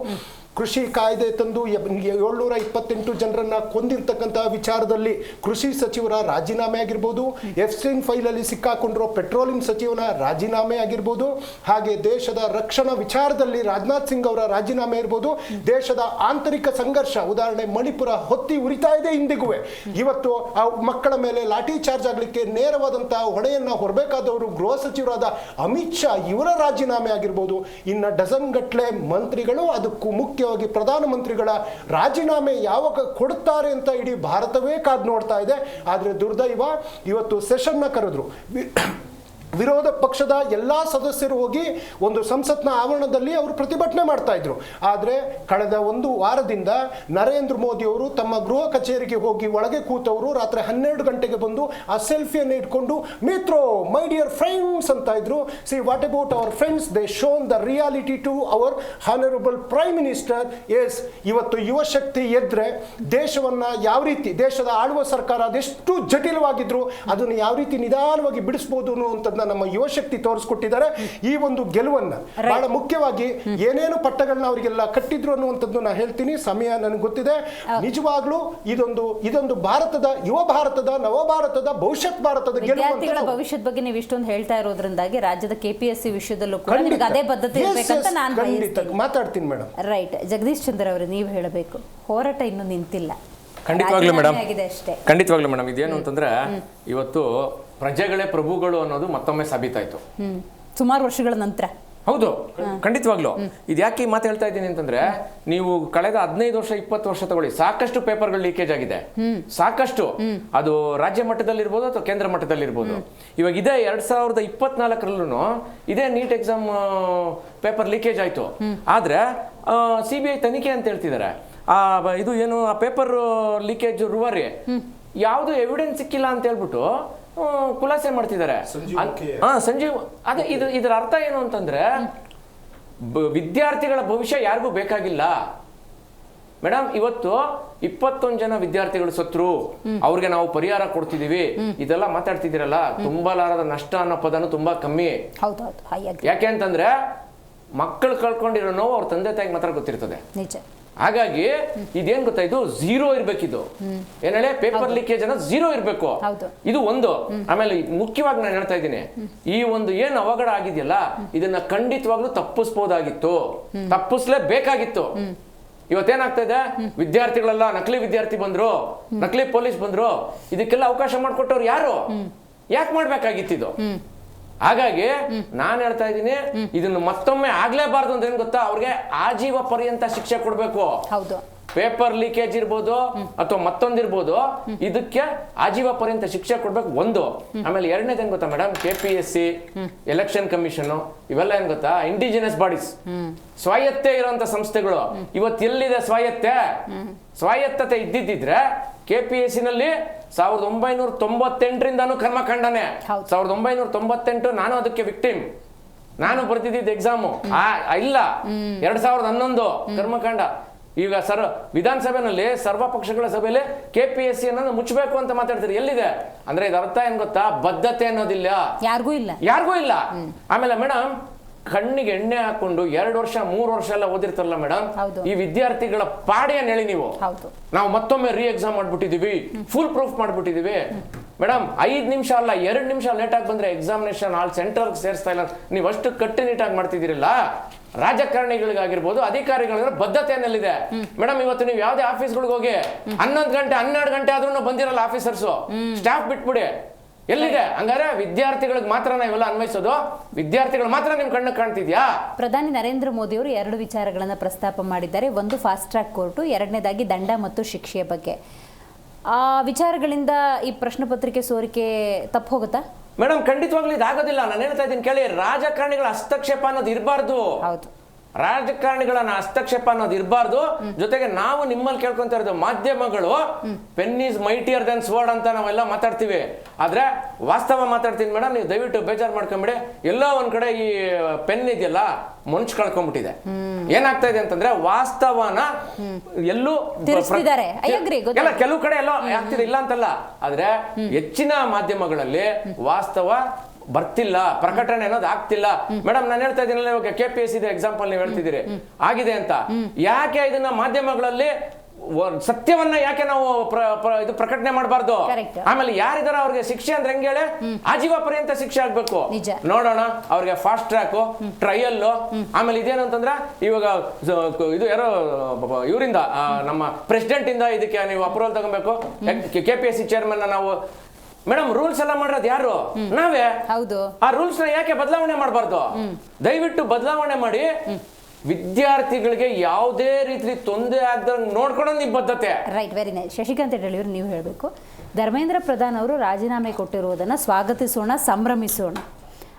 ಕೃಷಿ ಕಾಯ್ದೆ ತಂದು 728 ಜನರನ್ನ ಕೊಂದಿರ್ತಕ್ಕಂತಹ ವಿಚಾರದಲ್ಲಿ ಕೃಷಿ ಸಚಿವರ ರಾಜೀನಾಮೆ ಆಗಿರ್ಬೋದು, ಎಫ್ಸ್ಟೈನ್ ಫೈಲಲ್ಲಿ ಸಿಕ್ಕಾಕೊಂಡಿರೋ ಪೆಟ್ರೋಲಿಯಂ ಸಚಿವನ ರಾಜೀನಾಮೆ ಆಗಿರ್ಬೋದು, ಹಾಗೆ ದೇಶದ ರಕ್ಷಣಾ ವಿಚಾರದಲ್ಲಿ ರಾಜನಾಥ್ ಸಿಂಗ್ ಅವರ ರಾಜೀನಾಮೆ ಇರ್ಬೋದು, ದೇಶದ ಆಂತರಿಕ ಸಂಘರ್ಷ ಉದಾಹರಣೆ ಮಣಿಪುರ ಹೊತ್ತಿ ಉರಿತಾ ಇದೆ ಇಂದಿಗೂ. ಇವತ್ತು ಆ ಮಕ್ಕಳ ಮೇಲೆ ಲಾಠಿ ಚಾರ್ಜ್ ಆಗಲಿಕ್ಕೆ ನೇರವಾದಂತಹ ಹೊಣೆಯನ್ನ ಹೊರಬೇಕಾದವರು ಗೃಹ ಸಚಿವರಾದ ಅಮಿತ್ ಶಾ ಇವರ ರಾಜೀನಾಮೆ ಆಗಿರ್ಬೋದು. ಇನ್ನು ಡಜನ್ ಗಟ್ಟಲೆ ಮಂತ್ರಿಗಳು, ಅದಕ್ಕೂ ಮುಖ್ಯವಾಗಿ ಪ್ರಧಾನಮಂತ್ರಿಗಳ ರಾಜೀನಾಮೆ ಯಾವಾಗ ಕೊಡುತ್ತಾರೆ ಅಂತ ಇಡೀ ಭಾರತವೇ ಕಾದು ನೋಡ್ತಾ ಇದೆ. ಆದರೆ ದುರ್ದೈವ ಇವತ್ತು ಸೆಷನ್ನ ಕರೆದ್ರು, ವಿರೋಧ ಪಕ್ಷದ ಎಲ್ಲ ಸದಸ್ಯರು ಹೋಗಿ ಒಂದು ಸಂಸತ್ನ ಆವರಣದಲ್ಲಿ ಅವರು ಪ್ರತಿಭಟನೆ ಮಾಡ್ತಾ ಇದ್ರು. ಆದರೆ ಕಳೆದ ಒಂದು ವಾರದಿಂದ ನರೇಂದ್ರ ಮೋದಿ ಅವರು ತಮ್ಮ ಗೃಹ ಕಚೇರಿಗೆ ಹೋಗಿ ಒಳಗೆ ಕೂತವರು ರಾತ್ರಿ 12 ಗಂಟೆಗೆ ಬಂದು ಆ ಸೆಲ್ಫಿಯನ್ನು ಇಟ್ಕೊಂಡು ಮಿತ್ರೋ ಮೈ ಡಿಯರ್ ಫ್ರೆಂಡ್ಸ್ ಅಂತ ಇದ್ರು. See what about our friends, they shown the reality to our honourable prime minister. Yes, ಇವತ್ತು ಯುವ ಶಕ್ತಿ ಎದ್ರೆ ದೇಶವನ್ನ ಯಾವ ರೀತಿ, ದೇಶದ ಆಳುವ ಸರ್ಕಾರ ಅದೆಷ್ಟು ಜಟಿಲವಾಗಿದ್ರು ಅದನ್ನು ಯಾವ ರೀತಿ ನಿಧಾನವಾಗಿ ಬಿಡಿಸಬಹುದು ಅನ್ನುವಂಥದ್ದು ನಮ್ಮ ಯುವ ಶಕ್ತಿ ತೋರಿಸ್ಕೊಟ್ಟಿದ್ದಾರೆ. ಈ ಒಂದು ಗೆಲುವನ್ನ ಬಹಳ ಮುಖ್ಯವಾಗಿ ಏನೇನು ಪಟ್ಟಗಳನ್ನ ಅವರಿಗೆಲ್ಲ ಕಟ್ಟಿದ್ರು ಅನ್ನುವಂಥದ್ದು ನಾನು ಹೇಳ್ತೀನಿ, ಸಮಯ ನನಗೆ ಗೊತ್ತಿದೆ. ನಿಜವಾಗ್ಲೂ ಇದೊಂದು ಭಾರತದ ಯುವ ಭಾರತದ ನವ ಭಾರತದ ಭವಿಷ್ಯತ್ ಭಾರತದ ವಿದ್ಯಾರ್ಥಿಗಳ ಭವಿಷ್ಯದ ಬಗ್ಗೆ ನೀವು ಇಷ್ಟೊಂದು ಹೇಳ್ತಾ ಇರೋದ್ರಿಂದಾಗಿ ರಾಜ್ಯದ KPSC ವಿಷಯದಲ್ಲೂ ಕೂಡ ನಿಮಗೆ ಅದೇ ಬದ್ಧತೆ ಇರಬೇಕಂತ ನಾನು ಮಾತಾಡ್ತೀನಿ ಮೇಡಮ್. ರೈಟ್, ಜಗದೀಶ್ ಚಂದ್ರ ಅವರು ನೀವು ಹೇಳಬೇಕು, ಹೋರಾಟ ಇನ್ನೂ ನಿಂತಿಲ್ಲ. ಖಂಡಿತವಾಗ್ಲೂ ಮೇಡಮ್, ಖಂಡಿತವಾಗ್ಲೂ ಮೇಡಮ್. ಇದೇನು ಅಂತಂದ್ರೆ ಇವತ್ತು ಪ್ರಜೆಗಳೇ ಪ್ರಭುಗಳು ಅನ್ನೋದು ಮತ್ತೊಮ್ಮೆ ಸಾಬೀತಾಯ್ತು ಸುಮಾರು ವರ್ಷಗಳ ನಂತರ. ಹೌದು, ಖಂಡಿತವಾಗ್ಲೂ. ಇದು ಯಾಕೆ ಈ ಮಾತು ಹೇಳ್ತಾ ಇದ್ದೀನಿ ಅಂತಂದ್ರೆ, ನೀವು ಕಳೆದ 15 ವರ್ಷ 20 ವರ್ಷ ತಗೊಳ್ಳಿ, ಸಾಕಷ್ಟು ಪೇಪರ್ಗಳು ಲೀಕೇಜ್ ಆಗಿದೆ, ಸಾಕಷ್ಟು. ಅದು ರಾಜ್ಯ ಮಟ್ಟದಲ್ಲಿ ಇರ್ಬೋದು ಅಥವಾ ಕೇಂದ್ರ ಮಟ್ಟದಲ್ಲಿ ಇರ್ಬೋದು. ಇವಾಗ ಇದೇ 2024ರಲ್ಲೂ ಇದೇ ನೀಟ್ ಎಕ್ಸಾಮ್ ಪೇಪರ್ ಲೀಕೇಜ್ ಆಯ್ತು. ಆದ್ರೆ CBI ತನಿಖೆ ಅಂತ ಹೇಳ್ತಿದ್ದಾರೆ. ಇದು ಏನು ಆ ಪೇಪರ್ ಲೀಕೇಜ್ ರೂವಾರಿ ಯಾವುದು ಎವಿಡೆನ್ಸ್ ಸಿಕ್ಕಿಲ್ಲ ಅಂತ ಹೇಳ್ಬಿಟ್ಟು ಖುಲಾಸೆ ಮಾಡ್ತಿದ್ದಾರೆ. ಸಂಜೀವ್, ಅದೇ ಇದರ ಅರ್ಥ ಏನು ಅಂತಂದ್ರೆ ವಿದ್ಯಾರ್ಥಿಗಳ ಭವಿಷ್ಯ ಯಾರಿಗೂ ಬೇಕಾಗಿಲ್ಲ. ಮೇಡಮ್ ಇವತ್ತು 21 ಜನ ವಿದ್ಯಾರ್ಥಿಗಳು ಸತ್ರು, ಅವ್ರಿಗೆ ನಾವು ಪರಿಹಾರ ಕೊಡ್ತಿದೀವಿ, ಇದೆಲ್ಲ ಮಾತಾಡ್ತಿದ್ದೀರಲ್ಲ, ತುಂಬಲಾರದ ನಷ್ಟ ಅನ್ನೋ ಪದನು ತುಂಬಾ ಕಮ್ಮಿ. ಹೌದೌದು, ಯಾಕೆ ಅಂತಂದ್ರೆ ಮಕ್ಕಳು ಕಳ್ಕೊಂಡಿರೋ ನೋವು ಅವ್ರ ತಂದೆ ತಾಯಿಗೆ ಮಾತ್ರ ಗೊತ್ತಿರ್ತದೆ. ನಿಜ. ಹಾಗಾಗಿ ಇದೇನ್ ಗೊತ್ತಾ, ಇದು ಝೀರೋ ಇರ್ಬೇಕಿದು. ಏನ್ ಹೇಳಿ, ಪೇಪರ್ ಲೀಕೇಜ್ ಅನ್ನೋ ಝೀರೋ ಇರ್ಬೇಕು. ಇದು ಒಂದು. ಆಮೇಲೆ ಮುಖ್ಯವಾಗಿ ನಾನು ಹೇಳ್ತಾ ಇದ್ದೀನಿ, ಈ ಒಂದು ಏನ್ ಅವಘಡ ಆಗಿದೆಯಲ್ಲ, ಇದನ್ನ ಖಂಡಿತವಾಗ್ಲೂ ತಪ್ಪಿಸ್ಬೋದಾಗಿತ್ತು, ತಪ್ಪಿಸ್ಲೇಬೇಕಾಗಿತ್ತು. ಇವತ್ತೇನಾಗ್ತಾ ಇದೆ, ವಿದ್ಯಾರ್ಥಿಗಳೆಲ್ಲ ನಕಲಿ ವಿದ್ಯಾರ್ಥಿ ಬಂದ್ರು, ನಕಲಿ ಪೊಲೀಸ್ ಬಂದ್ರು, ಇದಕ್ಕೆಲ್ಲ ಅವಕಾಶ ಮಾಡಿಕೊಟ್ಟವ್ರು ಯಾರು? ಯಾಕೆ ಮಾಡ್ಬೇಕಾಗಿತ್ತಿದು? ಹಾಗಾಗಿ ನಾನು ಹೇಳ್ತಾ ಇದ್ದೀನಿ, ಇದನ್ನು ಮತ್ತೊಮ್ಮೆ ಆಗ್ಲೇಬಾರ್ದು ಅಂತ ಏನ್ ಗೊತ್ತಾ, ಅವ್ರಿಗೆ ಆಜೀವ ಪರ್ಯಂತ ಶಿಕ್ಷೆ ಕೊಡ್ಬೇಕು. ಪೇಪರ್ ಲೀಕೇಜ್ ಇರ್ಬೋದು ಅಥವಾ ಮತ್ತೊಂದಿರ್ಬೋದು, ಇದಕ್ಕೆ ಆಜೀವ ಪರ್ಯಂತ ಶಿಕ್ಷೆ ಕೊಡ್ಬೇಕು ಒಂದು. ಆಮೇಲೆ ಎರಡನೇದು ಏನ್ ಗೊತ್ತಾ ಮೇಡಮ್, KPSC, ಎಲೆಕ್ಷನ್ ಕಮಿಷನ್, ಇವೆಲ್ಲ ಏನ್ ಗೊತ್ತಾ, ಇಂಡಿಜಿನಸ್ ಬಾಡೀಸ್, ಸ್ವಾಯತ್ತೆ ಇರುವಂತ ಸಂಸ್ಥೆಗಳು. ಇವತ್ತು ಎಲ್ಲಿದೆ ಸ್ವಾಯತ್ತತೆ ಇದ್ದಿದ್ರೆ KPSC ನಲ್ಲಿ 1998ರಿಂದಾನು ಕರ್ಮಕಾಂಡನೆ. 1998 ನಾನು ಅದಕ್ಕೆ ವಿಕ್ಟಿಮ್, ನಾನು ಬರ್ತಿದ್ದಿದ್ದ ಎಕ್ಸಾಮು. ಇಲ್ಲ 2011 ಕರ್ಮಕಾಂಡ. ಈಗ ವಿಧಾನಸಭೆನಲ್ಲಿ ಸರ್ವ ಪಕ್ಷಗಳ ಸಭೆಯಲ್ಲಿ KPSC ಅನ್ನೋದು ಮುಚ್ಚಬೇಕು ಅಂತ ಮಾತಾಡ್ತಾರೆ. ಎಲ್ಲಿದೆ ಅಂದ್ರೆ ಇದರ ಅರ್ಥ ಏನ್ ಗೊತ್ತಾ, ಬದ್ಧತೆ ಅನ್ನೋದಿಲ್ಲ, ಯಾರಿಗೂ ಇಲ್ಲ. ಆಮೇಲೆ ಮೇಡಮ್, ಕಣ್ಣಿಗೆ ಎಣ್ಣೆ ಹಾಕೊಂಡು 2 ವರ್ಷ 3 ವರ್ಷ ಎಲ್ಲ ಓದಿರ್ತಾರಲ್ಲ ಮೇಡಮ್, ಈ ವಿದ್ಯಾರ್ಥಿಗಳ ಪಾಡಿಯನ್ ಹೇಳಿ ನೀವು. ನಾವು ಮತ್ತೊಮ್ಮೆ ರೀ ಎಕ್ಸಾಮ್ ಮಾಡ್ಬಿಟ್ಟಿದೀವಿ, ಫುಲ್ ಪ್ರೂಫ್ ಮಾಡ್ಬಿಟ್ಟಿದೀವಿ ಮೇಡಮ್. 5 ನಿಮಿಷ ಅಲ್ಲ 2 ನಿಮಿಷ ಲೇಟ್ ಆಗಿ ಬಂದ್ರೆ ಎಕ್ಸಾಮಿನೇಷನ್ ಹಾಲ್ ಸೆಂಟರ್ ಸೇರಿಸ್ತಾ ಇಲ್ಲ. ನೀವು ಅಷ್ಟು ಕಟ್ಟುನಿಟ್ಟಾಗಿ ಮಾಡ್ತಿದ್ದೀರಲ್ಲ. ರಾಜಕಾರಣಿಗಳಿಗಾಗಿರ್ಬೋದು, ಅಧಿಕಾರಿಗಳಿಗಾಗಿರೋ ಬದ್ಧತೆಯಲ್ಲಿದೆ ಮೇಡಮ್. ಇವತ್ತು ನೀವು ಯಾವ್ದೇ ಆಫೀಸ್ಗಳಿಗೆ ಹೋಗಿ 11 ಗಂಟೆ 12 ಗಂಟೆ ಆದ್ರೂ ಬಂದಿರಲ್ಲ ಆಫೀಸರ್ಸು, ಸ್ಟಾಫ್ ಬಿಟ್ಬಿಡಿ. ಎಲ್ಲಿದೆ? ಹಂಗಾರೆ ವಿದ್ಯಾರ್ಥಿಗಳಿಗೆ ಮಾತ್ರ ಇವೆಲ್ಲ ಅನ್ವಯಿಸೋದು? ವಿದ್ಯಾರ್ಥಿಗಳು ಮಾತ್ರ ನಿಮ್ ಕಣ್ಣು ಕಾಣ್ತಿದ್ಯಾ? ಪ್ರಧಾನಿ ನರೇಂದ್ರ ಮೋದಿ ಅವರು 2 ವಿಚಾರಗಳನ್ನ ಪ್ರಸ್ತಾಪ ಮಾಡಿದ್ದಾರೆ. ಒಂದು ಫಾಸ್ಟ್ ಟ್ರ್ಯಾಕ್ ಕೋರ್ಟು, ಎರಡನೇದಾಗಿ ದಂಡ ಮತ್ತು ಶಿಕ್ಷೆಯ ಬಗ್ಗೆ. ಆ ವಿಚಾರಗಳಿಂದ ಈ ಪ್ರಶ್ನೆ ಪತ್ರಿಕೆ ಸೋರಿಕೆ ತಪ್ಪು ಹೋಗುತ್ತಾ ಮೇಡಮ್? ಖಂಡಿತವಾಗ್ಲೂ ಇದಾಗೋದಿಲ್ಲ. ನಾನು ಹೇಳ್ತಾ ಇದ್ದೀನಿ ಕೇಳಿ, ರಾಜಕಾರಣಿಗಳ ಹಸ್ತಕ್ಷೇಪ ಅನ್ನೋದು ಇರಬಾರ್ದು. ರಾಜಕಾರಣಿಗಳನ್ನ ಹಸ್ತಕ್ಷೇಪ ಅನ್ನೋದು ಇರಬಾರ್ದು. ಜೊತೆಗೆ ನಾವು ನಿಮ್ಮಲ್ಲಿ ಕೇಳ್ಕೊಂತ ಇರೋದು, ಮಾಧ್ಯಮಗಳು pen is mightier than sword ಅಂತ ನಾವೆಲ್ಲ ಮಾತಾಡ್ತೀವಿ, ಆದ್ರೆ ವಾಸ್ತವ ಮಾತಾಡ್ತೀನಿ ಮೇಡಮ್. ನೀವು ದಯವಿಟ್ಟು ಬೇಜಾರು ಮಾಡ್ಕೊಂಬಿಡಿ. ಎಲ್ಲೋ ಒಂದ್ ಕಡೆ ಈ ಪೆನ್ ಇದೆಯಲ್ಲ ಮೊಂಚ್ ಕಳ್ಕೊಂಡ್ಬಿಟ್ಟಿದೆ. ಏನಾಗ್ತಾ ಇದೆ ಅಂತಂದ್ರೆ, ವಾಸ್ತವನ ಎಲ್ಲೂ ಕೆಲವು ಕಡೆ ಎಲ್ಲೋ ಆಗ್ತಿದೆ, ಇಲ್ಲ ಅಂತಲ್ಲ, ಆದ್ರೆ ಹೆಚ್ಚಿನ ಮಾಧ್ಯಮಗಳಲ್ಲಿ ವಾಸ್ತವ ಬರ್ತಿಲ್ಲ, ಪ್ರಕಟಣೆ ಅನ್ನೋದು ಆಗ್ತಿಲ್ಲ ಮೇಡಮ್. ನಾನು ಹೇಳ್ತಾ ಇದ್ದೀನಲ್ಲ, ಇವಾಗ KPSC ಎಕ್ಸಾಂಪಲ್ ನೀವು ಹೇಳ್ತಿದ್ದೀರಿ ಆಗಿದೆ ಅಂತ. ಯಾಕೆ ಇದನ್ನ ಮಾಧ್ಯಮಗಳಲ್ಲಿ ಸತ್ಯವನ್ನ ಯಾಕೆ ನಾವು ಇದು ಪ್ರಕಟಣೆ ಮಾಡಬಾರ್ದು? ಆಮೇಲೆ ಯಾರಿದಾರ ಅವ್ರಿಗೆ ಶಿಕ್ಷೆ ಅಂದ್ರೆ ಹೆಂಗ್ ಹೇಳಿ, ಆಜೀವ ಪರ್ಯಂತ ಶಿಕ್ಷೆ ಆಗ್ಬೇಕು. ನೋಡೋಣ ಅವ್ರಿಗೆ ಫಾಸ್ಟ್ ಟ್ರ್ಯಾಕ್, ಟ್ರಯಲ್. ಆಮೇಲೆ ಇದೇನು ಅಂತಂದ್ರೆ, ಇವಾಗ ಇದು ಯಾರೋ ಇವರಿಂದ ನಮ್ಮ ಪ್ರೆಸಿಡೆಂಟ್ ಇಂದ ಇದಕ್ಕೆ ನೀವು ಅಪ್ರೂವಲ್ ತಗೋಬೇಕು. KPSC ಚೇರ್ಮನ್ ನಾವು ಮೇಡಮ್ ರೂಲ್ಸ್ ಎಲ್ಲ ಮಾಡೋದು ಯಾರು? ನಾವೇ. ಆ ರೂಲ್ಸ್ ನ ಯಾಕೆ ಬದಲಾವಣೆ ಮಾಡಬಾರ್ದು? ದಯವಿಟ್ಟು ಬದಲಾವಣೆ ಮಾಡಿ. ವಿದ್ಯಾರ್ಥಿಗಳಿಗೆ ಯಾವುದೇ ರೀತಿ ತೊಂದರೆ ಆಗದಂಗೆ ನೋಡ್ಕೊಳ್ಳೋ ನಿಬದ್ಧತೆ. Right, very nice. Shashikanth Reddy ನೀವು ಹೇಳಬೇಕು, ಧರ್ಮೇಂದ್ರ ಪ್ರಧಾನ್ ಅವರು ರಾಜೀನಾಮೆ ಕೊಟ್ಟಿರುವುದನ್ನು ಸ್ವಾಗತಿಸೋಣ, ಸಂಭ್ರಮಿಸೋಣ.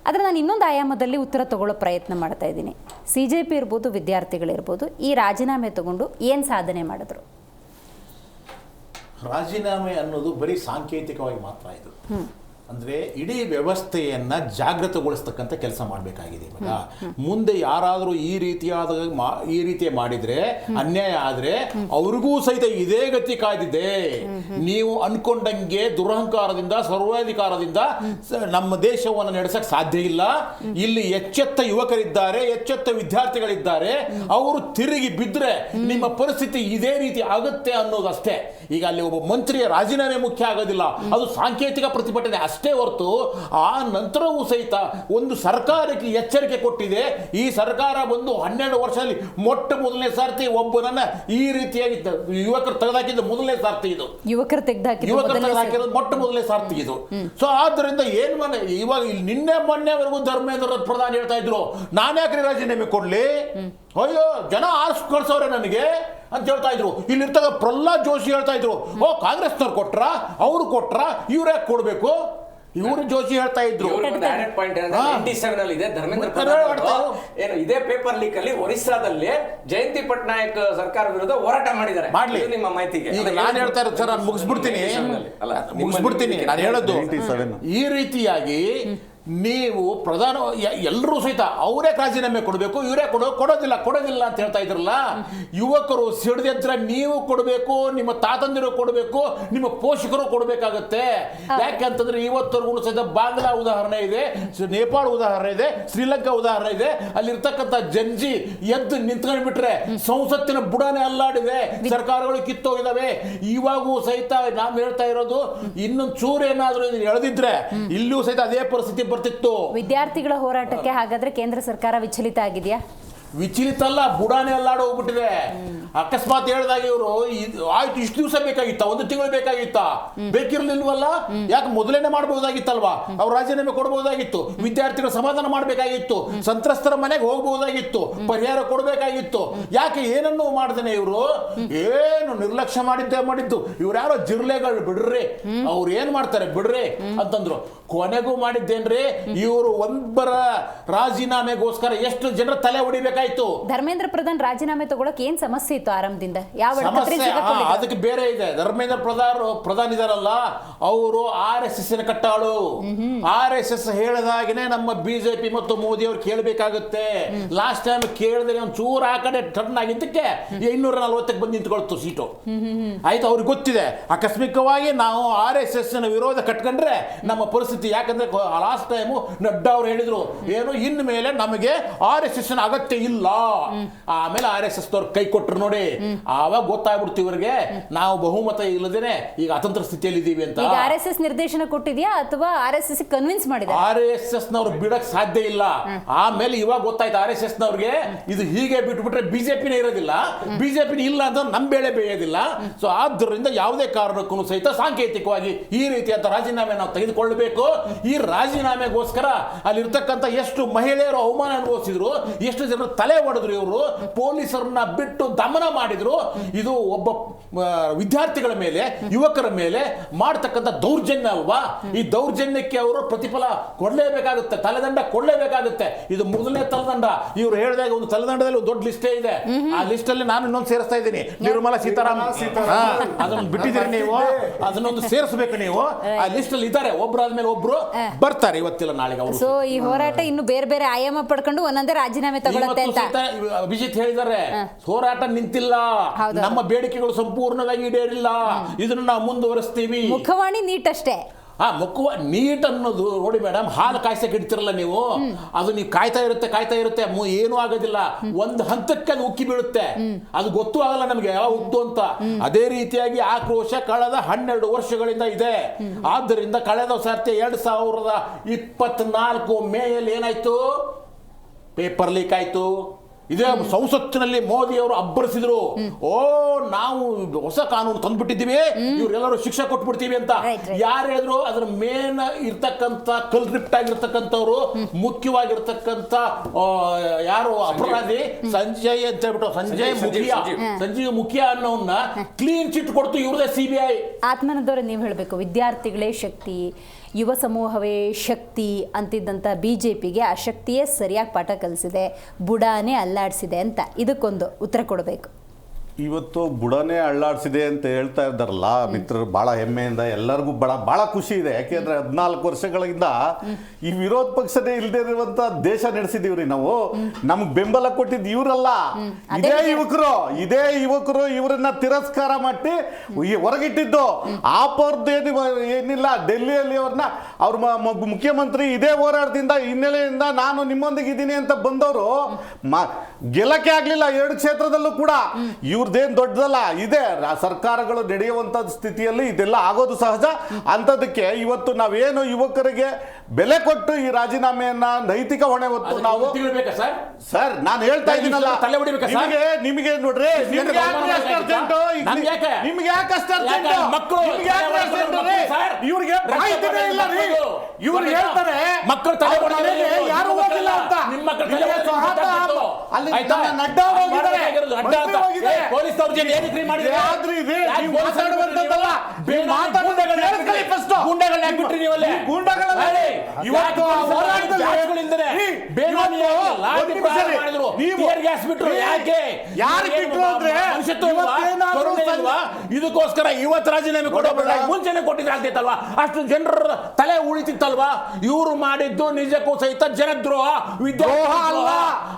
ಆದರೆ ನಾನು ಇನ್ನೊಂದು ಆಯಾಮದಲ್ಲಿ ಉತ್ತರ ತಗೊಳ್ಳೋ ಪ್ರಯತ್ನ ಮಾಡ್ತಾ ಇದ್ದೀನಿ. CJP ಇರ್ಬೋದು, ವಿದ್ಯಾರ್ಥಿಗಳಿರ್ಬೋದು, ಈ ರಾಜೀನಾಮೆ ತಗೊಂಡು ಏನು ಸಾಧನೆ ಮಾಡಿದ್ರು? ರಾಜೀನಾಮೆ ಅನ್ನೋದು ಬರೀ ಸಾಂಕೇತಿಕವಾಗಿ ಮಾತ್ರ ಇದು. ಅಂದರೆ ಇಡೀ ವ್ಯವಸ್ಥೆಯನ್ನು ಜಾಗೃತಗೊಳಿಸ್ತಕ್ಕಂಥ ಕೆಲಸ ಮಾಡಬೇಕಾಗಿದೆ. ಇವಾಗ ಮುಂದೆ ಯಾರಾದರೂ ಈ ರೀತಿಯ ಮಾಡಿದರೆ, ಅನ್ಯಾಯ ಆದರೆ ಅವ್ರಿಗೂ ಸಹಿತ ಇದೇ ಗತಿ ಕಾಯ್ದಿದೆ. ನೀವು ಅನ್ಕೊಂಡಂಗೆ ದುರಹಂಕಾರದಿಂದ, ಸರ್ವಾಧಿಕಾರದಿಂದ ನಮ್ಮ ದೇಶವನ್ನು ನಡೆಸಕ್ಕೆ ಸಾಧ್ಯ ಇಲ್ಲ. ಇಲ್ಲಿ ಎಚ್ಚೆತ್ತ ಯುವಕರಿದ್ದಾರೆ, ಎಚ್ಚೆತ್ತ ವಿದ್ಯಾರ್ಥಿಗಳಿದ್ದಾರೆ. ಅವರು ತಿರುಗಿ ಬಿದ್ದರೆ ನಿಮ್ಮ ಪರಿಸ್ಥಿತಿ ಇದೇ ರೀತಿ ಆಗುತ್ತೆ ಅನ್ನೋದಷ್ಟೇ. ಈಗ ಅಲ್ಲಿ ಒಬ್ಬ ಮಂತ್ರಿಯ ರಾಜೀನಾಮೆ ಮುಖ್ಯ ಆಗೋದಿಲ್ಲ, ಅದು ಸಾಂಕೇತಿಕ ಪ್ರತಿಭಟನೆ ಅಷ್ಟೇ ಹೊರತು ಆ ನಂತರವೂ ಸಹಿತ ಒಂದು ಸರ್ಕಾರಕ್ಕೆ ಎಚ್ಚರಿಕೆ ಕೊಟ್ಟಿದೆ. ಈ ಸರ್ಕಾರ ಬಂದು 12 ವರ್ಷದಲ್ಲಿ ಮೊಟ್ಟ ಮೊದಲನೇ ಸಾರ್ತಿ ಒಬ್ಬನನ್ನ ಈ ರೀತಿಯಾಗಿ ಯುವಕರು ತೆಗೆದಾಕಿದ್ದು ಮೊದಲನೇ ಸಾರ್ತಿ ಇದು. ಯುವಕರು ತೆಗೆದಾಕಿರೋದು ಮೊಟ್ಟ ಮೊದಲನೇ ಸಾರ್ತಿ ಇದು. ಸೊ ಆದ್ದರಿಂದ ಏನ್ ಇವಾಗ ಇಲ್ಲಿ ನಿನ್ನೆ ಮೊನ್ನೆವರೆಗೂ ಧರ್ಮೇಂದ್ರ ಪ್ರಧಾನ್ ಹೇಳ್ತಾ ಇದ್ರು, ನಾನ್ಯಾಕ್ರಿ ರಾಜೀನಾಮೆ ಕೊಡ್ಲಿ, ಅಯ್ಯೋ ಜನ ಆರ್ಸ್ ಕಳ್ಸವ್ರೆ ನನಗೆ ಅಂತ ಹೇಳ್ತಾ ಇದ್ರು. ಇಲ್ಲಿರ್ತಕ್ಕ ಪ್ರಹ್ಲಾದ್ ಜೋಶಿ ಹೇಳ್ತಾ ಇದ್ರು, ಕಾಂಗ್ರೆಸ್ನವ್ರು ಕೊಟ್ರ, ಅವ್ರು ಕೊಟ್ರ, ಇವ್ರು ಯಾಕೆ ಕೊಡ್ಬೇಕು? ಇವರು ಜೋಶಿ ಹೇಳ್ತಾ ಇದ್ರು. ಧರ್ಮೇಂದ್ರ ಏನು ಇದೇ ಪೇಪರ್ ಲೀಕ್ ಅಲ್ಲಿ ಒರಿಸ್ಸಾದಲ್ಲಿ ಜಯಂತಿ ಪಟ್ನಾಯಕ್ ಸರ್ಕಾರ ವಿರುದ್ಧ ಹೋರಾಟ ಮಾಡಿದ್ದಾರೆ. ಮಾಡ್ಲಿ, ನಿಮ್ಮ ಮಾಹಿತಿಗೆ ಈಗ ನಾನು ಹೇಳ್ತಾ ಇರೋದು ಸರ್, ನಾನು ಮುಗಿಸ್ಬಿಡ್ತೀನಿ. ನಾನು ಹೇಳೋದು ಈ ರೀತಿಯಾಗಿ ನೀವು ಪ್ರಧಾನ ಎಲ್ಲರೂ ಸಹಿತ ಅವರೇ ರಾಜೀನಾಮೆ ಕೊಡಬೇಕು, ಇವರೇ ಕೊಡೋದಿಲ್ಲ ಅಂತ ಹೇಳ್ತಾ ಇದ್ರಲ್ಲ. ಯುವಕರು ಸಿಡಿದ್ರೆ ನೀವು ಕೊಡಬೇಕು, ನಿಮ್ಮ ತಾತಂದಿರು ಕೊಡಬೇಕು, ನಿಮ್ಮ ಪೋಷಕರು ಕೊಡಬೇಕಾಗತ್ತೆ. ಯಾಕೆಂತಂದ್ರೆ ಇವತ್ತವರೆಗೂ ಸಹಿತ ಬಾಂಗ್ಲಾ ಉದಾಹರಣೆ ಇದೆ, ನೇಪಾಳ ಉದಾಹರಣೆ ಇದೆ, ಶ್ರೀಲಂಕಾ ಉದಾಹರಣೆ ಇದೆ. ಅಲ್ಲಿರ್ತಕ್ಕಂಥ ಜಂಜಿ ಎದ್ದು ನಿಂತ್ಕೊಂಡು ಬಿಟ್ರೆ ಸಂಸತ್ತಿನ ಬುಡಾನೆ ಅಲ್ಲಾಡಿದೆ, ಸರ್ಕಾರಗಳು ಕಿತ್ತೋಗಿದಾವೆ. ಇವಾಗೂ ಸಹಿತ ನಾನು ಹೇಳ್ತಾ ಇರೋದು, ಇನ್ನೊಂದು ಚೂರು ಏನಾದರೂ ಎಳೆದಿದ್ರೆ ಇಲ್ಲೂ ಸಹಿತ ಅದೇ ಪರಿಸ್ಥಿತಿ ಬರ್ತಿತ್ತು. ವಿದ್ಯಾರ್ಥಿಗಳ ಹೋರಾಟಕ್ಕೆ ಹಾಗಾದ್ರೆ ಕೇಂದ್ರ ಸರ್ಕಾರ ವಿಚಲಿತ ಆಗಿದೆಯಾ? ವಿಚಲಿತ ಅಲ್ಲ, ಬುಡಾನೆ ಅಲ್ಲಾಡಿ ಹೋಗ್ಬಿಟ್ಟಿದೆ. ಅಕಸ್ಮಾತ್ ಹೇಳಿದಾಗ ಇವರು ಆಯ್ತು ಇಷ್ಟು ದಿವಸ ಬೇಕಾಗಿತ್ತ, ಒಂದು ತಿಂಗಳು ಬೇಕಾಗಿತ್ತ, ಬೇಕಿರ್ಲಿಲ್ವಲ್ಲ, ಯಾಕೆ ಮೊದಲೇನೆ ಮಾಡಬಹುದಾಗಿತ್ತಲ್ವಾ? ಅವ್ರು ರಾಜೀನಾಮೆ ಕೊಡಬಹುದಾಗಿತ್ತು, ವಿದ್ಯಾರ್ಥಿಗಳ ಸಮಾಧಾನ ಮಾಡಬೇಕಾಗಿತ್ತು, ಸಂತ್ರಸ್ತರ ಮನೆಗೆ ಹೋಗಬಹುದಾಗಿತ್ತು, ಪರಿಹಾರ ಕೊಡಬೇಕಾಗಿತ್ತು. ಯಾಕೆ ಏನನ್ನೂ ಮಾಡ್ದೇನೆ ಇವರು ಏನು ನಿರ್ಲಕ್ಷ್ಯ ಮಾಡಿದ್ದು. ಇವ್ರು ಯಾರೋ ಜಿರ್ಲೆಗಳು ಬಿಡ್ರಿ, ಅವ್ರು ಏನ್ ಮಾಡ್ತಾರೆ ಬಿಡ್ರಿ ಅಂತಂದ್ರು. ಕೊನೆಗೂ ಮಾಡಿದ್ದೇನ್ರಿ, ಇವರು ಒಂದರ ರಾಜೀನಾಮೆಗೋಸ್ಕರ ಎಷ್ಟು ಜನರ ತಲೆ ಹೊಡಿಬೇಕಾಯ್ತು. ಧರ್ಮೇಂದ್ರ ಪ್ರಧಾನ್ ರಾಜೀನಾಮೆ ತಗೊಳಕ್ ಏನ್ ಸಮಸ್ಯೆ ಇತ್ತು ಆರಂಭದಿಂದ? ಯಾವ ಅದಕ್ಕೆ ಬೇರೆ ಇದೆ. ಧರ್ಮೇಂದ್ರ ಪ್ರಧಾನ್ ಇದಾರಲ್ಲ, ಅವರು RSS ಕಟ್ಟಾಳು. RSS ಹೇಳಿದಾಗನೇ ನಮ್ಮ ಬಿಜೆಪಿ ಮತ್ತು ಮೋದಿ ಅವರು ಕೇಳಬೇಕಾಗುತ್ತೆ. ಲಾಸ್ಟ್ ಟೈಮ್ ಕೇಳಿದ್ರೆ ಒಂದು ಚೂರು ಆ ಕಡೆ ಟರ್ನ್ ಆಗಿದ್ದಕ್ಕೆ 240ಕ್ಕೆ ಬಂದು ನಿಂತ್ಕೊಳ್ತು ಸೀಟು. ಆಯ್ತು, ಅವ್ರಿಗೆ ಗೊತ್ತಿದೆ ಆಕಸ್ಮಿಕವಾಗಿ ನಾವು RSS ವಿರೋಧ ಕಟ್ಕೊಂಡ್ರೆ ನಮ್ಮ ಪರಿಸ್ಥಿತಿ. ಯಾಕಂದ್ರೆ ಲಾಸ್ಟ್ ಟೈಮು ನಡ್ಡಾ ಅವರು ಹೇಳಿದ್ರು ಏನು, ಇನ್ನು ಮೇಲೆ ನಮಗೆ RSS ಅಗತ್ಯ ಇಲ್ಲ. ಆಮೇಲೆ RSS ದವ್ರು ಕೈ ಕೊಟ್ಟರು ನೋಡಿ, ಆವಾಗ ಗೊತ್ತಾಗ್ಬಿಡ್ತು ಇವರಿಗೆ ನಾವು ಬಹುಮತ ಇಲ್ಲದೇನೆ ಈಗ ಅತಂತ್ರ ಸ್ಥಿತಿಯಲ್ಲಿ ಇದೀವಿ ಅಂತ. RSS ನಿರ್ದೇಶನ ಕೊಟ್ಟಿದ್ಯಾ ಅಥವಾ RSS ಕನ್ವಿನ್ಸ್ ಮಾಡಿದೆ? RSS ನವ್ರು ಬಿಡಕ್ ಸಾಧ್ಯ ಇಲ್ಲ. ಆಮೇಲೆ ಇವಾಗ ಗೊತ್ತಾಯ್ತು RSS ನವ್ರಿಗೆ, ಇದು ಹೀಗೆ ಬಿಟ್ಬಿಟ್ರೆ ಬಿಜೆಪಿನೇ ಇರೋದಿಲ್ಲ, ಬಿಜೆಪಿನೇ ಇಲ್ಲ ಅಂತ ನಮ್ಮ ಬೇಳೆ ಬೇಯೋದಿಲ್ಲ. ಸೊ ಆದ್ದರಿಂದ ಯಾವುದೇ ಕಾರಣಕ್ಕೂ ಸಹಿತ ಸಾಂಕೇತಿಕವಾಗಿ ಈ ರೀತಿಯಾದ ರಾಜೀನಾಮೆ ನಾವು ತೆಗೆದುಕೊಳ್ಳಬೇಕು. ಈ ರಾಜೀನಾಮೆಗೋಸ್ಕರ ಅಲ್ಲಿರ್ತಕ್ಕಂಥ ಎಷ್ಟು ಮಹಿಳೆಯರು ಅವಮಾನ ಅನುಭವಿಸಿದ್ರು, ಎಷ್ಟು ಜನರು ತಲೆ ಹೊಡೆದ್ರು, ಇವರು ಪೊಲೀಸರನ್ನ ಬಿಟ್ಟು ದಮನ ಮಾಡಿದ್ರು. ಇದು ಒಬ್ಬ ವಿದ್ಯಾರ್ಥಿಗಳ ಮೇಲೆ, ಯುವಕರ ಮೇಲೆ ಮಾಡ್ತಕ್ಕಂಥ ದೌರ್ಜನ್ಯ ಅಲ್ವಾ? ಈ ದೌರ್ಜನ್ಯಕ್ಕೆ ಅವರು ಪ್ರತಿಫಲ ಕೊಡಲೇಬೇಕಾಗುತ್ತೆ, ತಲೆದಂಡ ಕೊಡಲೇಬೇಕಾಗುತ್ತೆ. ಇದು ಮೊದಲನೇ ತಲೆದಂಡ. ಇವರು ಹೇಳಿದಾಗ ಒಂದು ತಲೆದಂಡದಲ್ಲಿ ಒಂದು ದೊಡ್ಡ ಲಿಸ್ಟೇ ಇದೆ. ಆ ಲಿಸ್ಟ್ ಅಲ್ಲಿ ನಾನು ಇನ್ನೊಂದು ಸೇರಿಸ್ತಾ ಇದ್ದೀನಿ, ನಿರ್ಮಲಾ ಸೀತಾರಾಮನ್. ಅದನ್ನು ಬಿಟ್ಟಿದ್ದೀರಿ ನೀವು, ಅದನ್ನೊಂದು ಸೇರಿಸಬೇಕು ನೀವು. ಆ ಲಿಸ್ಟ್ ಅಲ್ಲಿ ಇದ್ದಾರೆ, ಒಬ್ಬರಾದ್ಮೇಲೆ ಒಬ್ರು ಬರ್ತಾರೆ, ಇವತ್ತಿಲ್ಲ ನಾಳೆಗೆ ಅವರು. ಸೊ ಈ ಹೋರಾಟ ಇನ್ನು ಬೇರೆ ಬೇರೆ ಆಯಾಮ ಪಡ್ಕೊಂಡು ಒಂದೊಂದೇ ರಾಜೀನಾಮೆ ತಗೊಳುತ್ತೆ ಅಂತ ಅಭಿಜಿತ್ ಹೇಳಿದ್ದಾರೆ. ಹೋರಾಟ ನಿಂತಿಲ್ಲ, ನಮ್ಮ ಬೇಡಿಕೆಗಳು ಸಂಪೂರ್ಣವಾಗಿ ಈಡೇರಿಲ್ಲ, ಇದನ್ನು ನಾವು ಮುಂದುವರಿಸ್ತೀವಿ. ಮುಖವಾಣಿ ನೀಟ್ ಅಷ್ಟೇ. ನೀಟ್ ಅನ್ನೋದು ನೋಡಿ ಮೇಡಮ್, ಹಾಲು ಕಾಯ್ಸಕ್ಕೆ ಇಡ್ತಿರಲ್ಲ ನೀವು, ಅದು ನೀವು ಕಾಯ್ತಾ ಇರುತ್ತೆ ಏನೂ ಆಗೋದಿಲ್ಲ. ಒಂದು ಹಂತಕ್ಕೆ ಅದು ಉಕ್ಕಿ ಬೀಳುತ್ತೆ, ಅದು ಗೊತ್ತೂ ಆಗಲ್ಲ ನಮಗೆ ಯಾವ ಉಕ್ತು ಅಂತ. ಅದೇ ರೀತಿಯಾಗಿ ಆಕ್ರೋಶ ಕಳೆದ 12 ವರ್ಷಗಳಿಂದ ಇದೆ. ಆದ್ದರಿಂದ ಕಳೆದ ಸರ್ತಿ 2024 ಮೇಯಲ್ಲಿ ಏನಾಯ್ತು, ಪೇಪರ್ ಲೀಕ್ ಆಯ್ತು. ಇದೇ ಸಂಸತ್ತಿನಲ್ಲಿ ಮೋದಿ ಅವರು ಅಬ್ಬರಿಸಿದ್ರು, ನಾವು ಹೊಸ ಕಾನೂನು ತಂದ್ಬಿಟ್ಟಿದ್ದೀವಿ, ಇವರೆಲ್ಲರೂ ಶಿಕ್ಷೆ ಕೊಟ್ಬಿಡ್ತೀವಿ ಅಂತ. ಯಾರು ಹೇಳಿದ್ರು? ಅದ್ರ ಮೇನ್ ಇರ್ತಕ್ಕಂಥ ಕಲ್ರಿಪ್ಟ್ ಆಗಿರ್ತಕ್ಕಂಥವ್ರು, ಮುಖ್ಯವಾಗಿರ್ತಕ್ಕಂಥ ಯಾರು ಅಪರಾಧಿ ಸಂಜಯ್ ಅಂತ ಹೇಳ್ಬಿಟ್ಟು, ಸಂಜೀವ್ ಮುಖಿಯಾ ಅನ್ನೋನ್ನ ಕ್ಲೀನ್ ಚಿಟ್ ಕೊಡ್ತು ಇವ್ರದೇ CBI. ಆತ್ಮನದವ್ರೆ ನೀವು ಹೇಳಬೇಕು, ವಿದ್ಯಾರ್ಥಿಗಳೇ ಶಕ್ತಿ, ಯುವ ಸಮೂಹವೇ ಶಕ್ತಿ ಅಂತಿದ್ದಂಥ BJPಗೆ ಆ ಶಕ್ತಿಯೇ ಸರಿಯಾಗಿ ಪಾಠ ಕಲಿಸಿದೆ, ಬುಡಾನೇ ಅಲ್ಲಾಡಿಸಿದೆ ಅಂತ. ಇದಕ್ಕೊಂದು ಉತ್ತರ ಕೊಡಬೇಕು. ಇವತ್ತು ಬುಡನೇ ಅಳ್ಳಾಡಿಸಿದೆ ಅಂತ ಹೇಳ್ತಾ ಇದ್ದಾರಲ್ಲ ಮಿತ್ರರು, ಭಾಳ ಹೆಮ್ಮೆಯಿಂದ ಎಲ್ಲರಿಗೂ ಭಾಳ ಖುಷಿ ಇದೆ. ಯಾಕೆಂದ್ರೆ 14 ವರ್ಷಗಳಿಂದ ಈ ವಿರೋಧ ಪಕ್ಷನೇ ಇಲ್ಲದೆ ಇರುವಂತ ದೇಶ ನಡೆಸಿದೀವ್ರಿ ನಾವು. ನಮ್ಗೆ ಬೆಂಬಲ ಕೊಟ್ಟಿದ್ದು ಇವರಲ್ಲ, ಇದೇ ಯುವಕರು ಇವರನ್ನ ತಿರಸ್ಕಾರ ಮಾಡಿ ಹೊರಗಿಟ್ಟಿದ್ದು. ಏನಿಲ್ಲ, ಡೆಲ್ಲಿಯಲ್ಲಿ ಅವ್ರ ಮುಖ್ಯಮಂತ್ರಿ ಇದೇ ಹೋರಾಟದಿಂದ ಹಿನ್ನೆಲೆಯಿಂದ ನಾನು ನಿಮ್ಮೊಂದಿಗೆ ಇದ್ದೀನಿ ಅಂತ ಬಂದವರು ಗೆಲ್ಲಕ್ಕೆ ಆಗ್ಲಿಲ್ಲ 2 ಕ್ಷೇತ್ರದಲ್ಲೂ ಕೂಡ. ಇವ್ರದ್ದೇನು ದೊಡ್ಡದಲ್ಲ, ಇದೆ ಸರ್ಕಾರಗಳು ನಡೆಯುವಂತ ಸ್ಥಿತಿಯಲ್ಲಿ ಇದೆಲ್ಲ ಆಗೋದು ಸಹಜ. ಅಂತದಕ್ಕೆ ಇವತ್ತು ನಾವೇನು ಯುವಕರಿಗೆ ಬೆಲೆ ಕೊಟ್ಟು ಈ ರಾಜೀನಾಮೆಯನ್ನ ನೈತಿಕ ಹೊಣೆ ಹೊತ್ತು ನಾವು ಸರ್ ನಾನು ಹೇಳ್ತಾ ಇದ್ದೀನಲ್ಲ, ನಿಮಗೆ ನೋಡ್ರಿ, ನಿಮ್ಗೆ ಯಾಕೆ ಅಷ್ಟು ಅರ್ಜೆಂಟ್? ಇವ್ರಿಗೆ ಮಾಹಿತಿನೇ ಇಲ್ಲ ರೀ. ಇವ್ರು ಹೇಳ್ತಾರೆ ಯಾರು ಹೋಗಿಲ್ಲ ಅಂತ. ಅಲ್ಲಿ ನಡ್ಡಾ ಹೋಗಿದ್ದಾರೆ, ಪೊಲೀಸ್ ಇದಕ್ಕೋಸ್ಕರ ಇವತ್ತು ರಾಜೀನಾಮೆ ಕೊಡೋಲ್ಲ, ಮುಂಚೆನೆ ಕೊಟ್ಟಿದ್ರೆ ಆಗ್ತೈತಲ್ವಾ? ಅಷ್ಟು ಜನರ ತಲೆ ಉಳಿತಿತ್ತಲ್ವಾ? ಇವರು ಮಾಡಿದ್ದು ನಿಜಕ್ಕೂ ಸಹಿತ ಜನದ್ರೋಹ, ವಿದ್ರೋಹ ಅಲ್ಲ.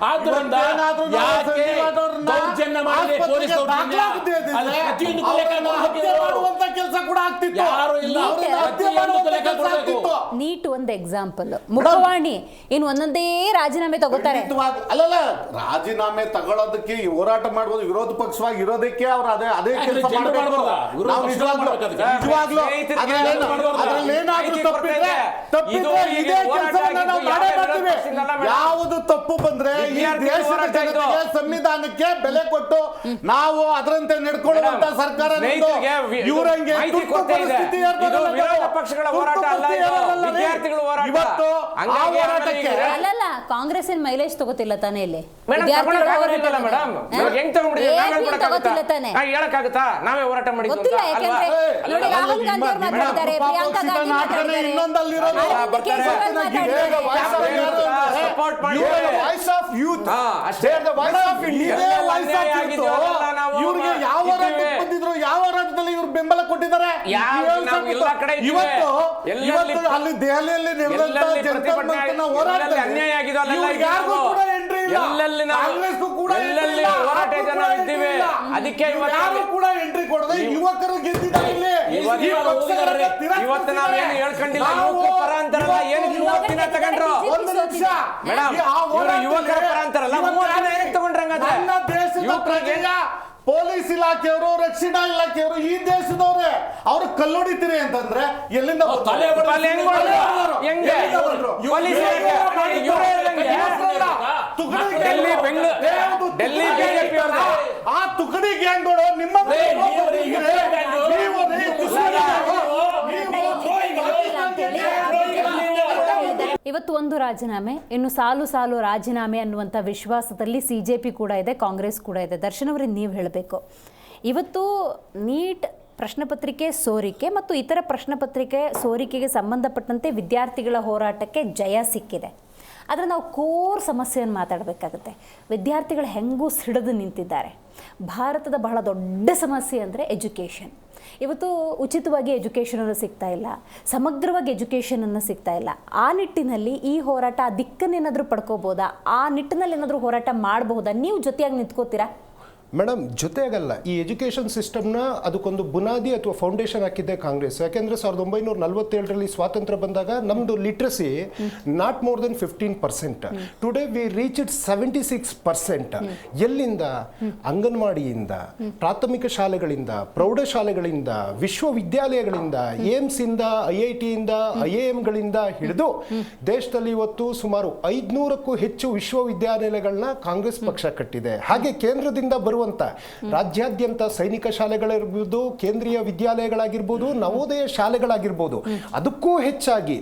ಆದ್ರಿಂದ ಯಾಕೆ ದೌರ್ಜನ್ಯ ಮಾಡಿ ಪೊಲೀಸ್ ಕೆಲಸ ಕೂಡ ಆಗ್ತಿತ್ತು. ಯಾರು ಇಲ್ಲ, ನೀಟ್ ಒಂದು ಎಕ್ಸಾಂಪಲ್. ಮುಖವಾಣಿ ಇನ್ನು ಒಂದೊಂದೇ ರಾಜೀನಾಮೆ ತಗೋತಾರೆ. ಅಲ್ಲಲ್ಲ, ರಾಜೀನಾಮೆ ತಗೊಳ್ಳೋದಕ್ಕೆ ಹೋರಾಟ ಮಾಡ್ಬೋದು, ವಿರೋಧ ಪಕ್ಷವಾಗಿ ಇರೋದಕ್ಕೆ ಅವ್ರು ಅದೇ ಕೆಲಸ ಮಾಡಬೇಕು. ನಾವು ನಿಜವಾಗ್ಲೂ ಅದ್ರಲ್ಲೇನಾದ್ರೂ ತಪ್ಪಿದ್ರೆ ಇದೇ ಕೆಲಸವನ್ನ ನಾವು ಮಾಡೇ ಮಾಡ್ತೀವಿ. ಯಾವುದು ತಪ್ಪು ಬಂದ್ರೆ ಈ ದೇಶದ ಜನತೆಗೆ, ಸಂವಿಧಾನಕ್ಕೆ ಬೆಲೆ ಕೊಟ್ಟು ನಾವು ಅದರಂತೆ ನಡ್ಕೊಳ್ಳುವಂತ ಸರ್ಕಾರ ಇವರಂಗೆ ಪರಿಸ್ಥಿತಿ ಇವತ್ತು ಆ ಹೋರಾಟಕ್ಕೆ ಅಲ್ಲಲ್ಲ, ಕಾಂಗ್ರೆಸ್ ಏನ್ ಮೈಲೇಜ್ ತಗೋತಿಲ್ಲ ತಾನೇ ಇಲ್ಲಿ? ಹೇಳಕ್ಕಾಗುತ್ತಾ ನಾವೇ ಹೋರಾಟ ಮಾಡಿದ್ವಿ? ರಾಹುಲ್ ಗಾಂಧಿ ಅವರು ಮಾತಾಡಿದ್ದಾರೆ, ಪ್ರಿಯಾಂಕಾ ಗಾಂಧಿ ಮಾತಾಡಿದ್ದಾರೆ. ಯಾವ ರಾಜ್ಯಕ್ಕೆ ಬಂದಿದ್ರು, ಯಾವ ರಾಜ್ಯದಲ್ಲಿ ಇವ್ರು ಬೆಂಬಲ ಕೊಟ್ಟಿದ್ದಾರೆ? ಇವತ್ತು ಅಲ್ಲಿ ದೆಹಲಿಯಲ್ಲಿ ಅನ್ಯಾಯ ಆಗಿದೋ ಅದಕ್ಕೆ ಕೂಡ ಎಂಟ್ರಿ ಕೊಡದೆ ಯುವಕರು ಗೆದ್ದಿದ್ದಾರೆ. ಇವತ್ತು ನಾವೇನು ಹೇಳ್ಕೊಂಡಿಲ್ಲ, ಪರ ಅಂತಾರಲ್ಲ, ಏನು ಮೂವತ್ತಿನ ತಗೊಂಡ್ರು? ಮೇಡಮ್, ಯುವಕರ ಪರ ಅಂತಾರಲ್ಲ, ಮೂವತ್ತಿನ ಏನಕ್ಕೆ ತಗೊಂಡ್ರಂಗಾದ್ರೆ? ದೇಶದ ಪ್ರಜೆಯ ಪೊಲೀಸ್ ಇಲಾಖೆಯವರು, ರಕ್ಷಣಾ ಇಲಾಖೆಯವರು, ಈ ದೇಶದವ್ರೆ ಅವ್ರು ಕಲ್ಲೊಡಿತೀರಿ ಅಂತಂದ್ರೆ ಎಲ್ಲಿಂದ ಆ ತುಕಡಿ ಗ್ಯಾಂಗ್ಗಳು ನಿಮ್ಮ ಇವತ್ತು ಒಂದು ರಾಜೀನಾಮೆ, ಇನ್ನು ಸಾಲು ಸಾಲು ರಾಜೀನಾಮೆ ಅನ್ನುವಂಥ ವಿಶ್ವಾಸದಲ್ಲಿ CJP ಕೂಡ ಇದೆ, ಕಾಂಗ್ರೆಸ್ ಕೂಡ ಇದೆ. ದರ್ಶನ್ ಅವರೇ, ನೀವು ಹೇಳಬೇಕು, ಇವತ್ತು ನೀಟ್ ಪ್ರಶ್ನೆಪತ್ರಿಕೆ ಸೋರಿಕೆ ಮತ್ತು ಇತರ ಪ್ರಶ್ನೆಪತ್ರಿಕೆ ಸೋರಿಕೆಗೆ ಸಂಬಂಧಪಟ್ಟಂತೆ ವಿದ್ಯಾರ್ಥಿಗಳ ಹೋರಾಟಕ್ಕೆ ಜಯ ಸಿಕ್ಕಿದೆ. ಆದರೆ ನಾವು ಕೋರ್ ಸಮಸ್ಯೆಯನ್ನು ಮಾತಾಡಬೇಕಾಗುತ್ತೆ. ವಿದ್ಯಾರ್ಥಿಗಳು ಹೆಂಗೂ ಸಿಡಿದು ನಿಂತಿದ್ದಾರೆ. ಭಾರತದ ಬಹಳ ದೊಡ್ಡ ಸಮಸ್ಯೆ ಅಂದರೆ ಎಜುಕೇಷನ್. ಇವತ್ತು ಉಚಿತವಾಗಿ ಎಜುಕೇಷನನ್ನು ಸಿಗ್ತಾ ಇಲ್ಲ, ಸಮಗ್ರವಾಗಿ ಎಜುಕೇಷನನ್ನು ಸಿಗ್ತಾ ಇಲ್ಲ. ಆ ನಿಟ್ಟಿನಲ್ಲಿ ಈ ಹೋರಾಟ ಆ ದಿಕ್ಕನ್ನೇನಾದರೂ ಪಡ್ಕೋಬೋದಾ? ಆ ನಿಟ್ಟಿನಲ್ಲಿ ಏನಾದರೂ ಹೋರಾಟ ಮಾಡಬಹುದಾ? ನೀವು ಜೊತೆಯಾಗಿ ನಿಂತ್ಕೋತೀರಾ? ಮೇಡಮ್, ಜೊತೆಯಾಗಲ್ಲ. ಈ ಎಜುಕೇಷನ್ ಸಿಸ್ಟಮ್ನ ಅದಕ್ಕೊಂದು ಬುನಾದಿ ಅಥವಾ ಫೌಂಡೇಶನ್ ಹಾಕಿದ್ದೆ ಕಾಂಗ್ರೆಸ್. ಯಾಕೆಂದರೆ 1947ರಲ್ಲಿ ಸ್ವಾತಂತ್ರ್ಯ ಬಂದಾಗ ನಮ್ಮದು literacy not more than 15%. Today we reach it 76%. ಎಲ್ಲಿಂದ? ಅಂಗನವಾಡಿಯಿಂದ, ಪ್ರಾಥಮಿಕ ಶಾಲೆಗಳಿಂದ, ಪ್ರೌಢಶಾಲೆಗಳಿಂದ, ವಿಶ್ವವಿದ್ಯಾಲಯಗಳಿಂದ, ಏಮ್ಸಿಂದ, IITಯಿಂದ, IIMಗಳಿಂದ ಹಿಡಿದು ದೇಶದಲ್ಲಿ ಇವತ್ತು ಸುಮಾರು 500ಕ್ಕೂ ಹೆಚ್ಚು ವಿಶ್ವವಿದ್ಯಾಲಯಗಳನ್ನ ಕಾಂಗ್ರೆಸ್ ಪಕ್ಷ ಕಟ್ಟಿದೆ. ಹಾಗೆ ಕೇಂದ್ರದಿಂದ ಬರುವಂತ ರಾಜ್ಯಾದ್ಯಂತ ಸೈನಿಕ ಶಾಲೆಗಳಿರ್ಬೋದು, ಕೇಂದ್ರೀಯ ವಿದ್ಯಾಲಯಗಳಾಗಿರ್ಬೋದು, ನವೋದಯ ಶಾಲೆಗಳಾಗಿರ್ಬೋದು, ಅದಕ್ಕೂ ಹೆಚ್ಚಾಗಿ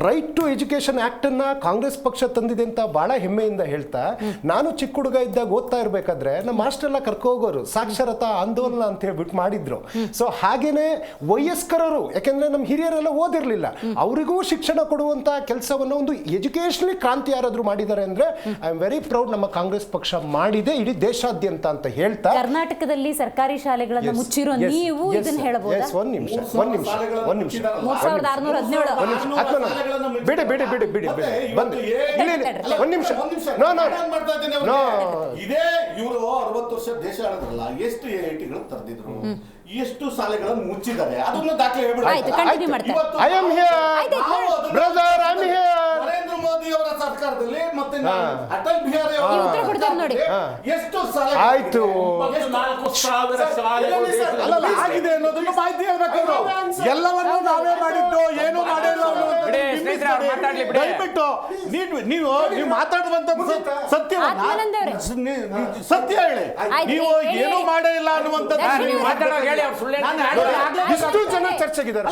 ರೈಟ್ ಟು ಎಜುಕೇಶನ್ ಆಕ್ಟ್ ಅನ್ನ ಕಾಂಗ್ರೆಸ್ ಪಕ್ಷ ತಂದಿದೆ ಅಂತ ಬಹಳ ಹೆಮ್ಮೆಯಿಂದ ಹೇಳ್ತಾ, ನಾನು ಚಿಕ್ಕ ಹುಡುಗ ಇದ್ದಾಗ ಓದ್ತಾ ಇರಬೇಕಾದ್ರೆ ನಮ್ಮ ಮಾಸ್ಟರ್ ಎಲ್ಲ ಕರ್ಕೋಗೋರು ಸಾಕ್ಷರತಾ ಆಂದೋಲನ ಅಂತ ಹೇಳ್ಬಿಟ್ಟು ಮಾಡಿದ್ರು. ಸೊ ಹಾಗೇನೆ ವಯಸ್ಕರರು, ಯಾಕೆಂದ್ರೆ ನಮ್ಮ ಹಿರಿಯರೆಲ್ಲ ಓದಿರ್ಲಿಲ್ಲ, ಅವರಿಗೂ ಶಿಕ್ಷಣ ಕೊಡುವಂತ ಕೆಲಸವನ್ನು ಒಂದು ಎಜುಕೇಶನಲಿ ಕ್ರಾಂತಿ ಯಾರಾದ್ರೂ ಮಾಡಿದ್ದಾರೆ ಅಂದ್ರೆ ಐ ಆಮ್ ವೆರಿ ಪ್ರೌಡ್, ನಮ್ಮ ಕಾಂಗ್ರೆಸ್ ಪಕ್ಷ ಮಾಡಿದೆ ಇಡೀ ದೇಶಾದ್ಯಂತ ಅಂತ ಹೇಳ್ತಾ. ಕರ್ನಾಟಕದಲ್ಲಿ ಸರ್ಕಾರಿ ಶಾಲೆಗಳನ್ನು ಮುಚ್ಚಿರೋ ನೀವು ಇದನ್ನ ಹೇಳಬಹುದಾ? ಒಂದ್ ನಿಮಿಷ 3617 ಬಿಡಿ ಬಂದು ಒಂದ್ ನಿಮಿಷ. ಇದೇ ಇವರು 60 ವರ್ಷ ದೇಶ ಆಡೋದ್ರಲ್ಲ, ಎಷ್ಟು IITಗಳು ತರ್ದಿದ್ರು, ಎಷ್ಟು ಶಾಲೆಗಳನ್ನು ಮುಚ್ಚಿದ್ದಾರೆ, ಅದನ್ನ ದಾಖಲೆ ನರೇಂದ್ರ ಮೋದಿ ಅವರ ಸರ್ಕಾರದಲ್ಲಿ ಮತ್ತೆ ಅಟಲ್ ಬಿಹಾರಿ ಎಷ್ಟು ಆಯ್ತು ಆಗಿದೆ ಅನ್ನೋದನ್ನು ಮಾಹಿತಿ ಹೇಳ್ಬೇಕು. ಎಲ್ಲವನ್ನೂ ನಾವೇ ಮಾಡಿದ್ದು, ಏನು ಮಾಡಿಲ್ಲ ದಯವಿಟ್ಟು ನೀವು ಮಾತಾಡುವಂತ ಸತ್ಯ ಹೇಳಿ. ನೀವು ಏನು ಮಾಡೇ ಇಲ್ಲ ಅನ್ನುವಂಥದ್ದು ಇಷ್ಟು ಜನ ಚರ್ಚೆಗಿದ್ದಾರೆ.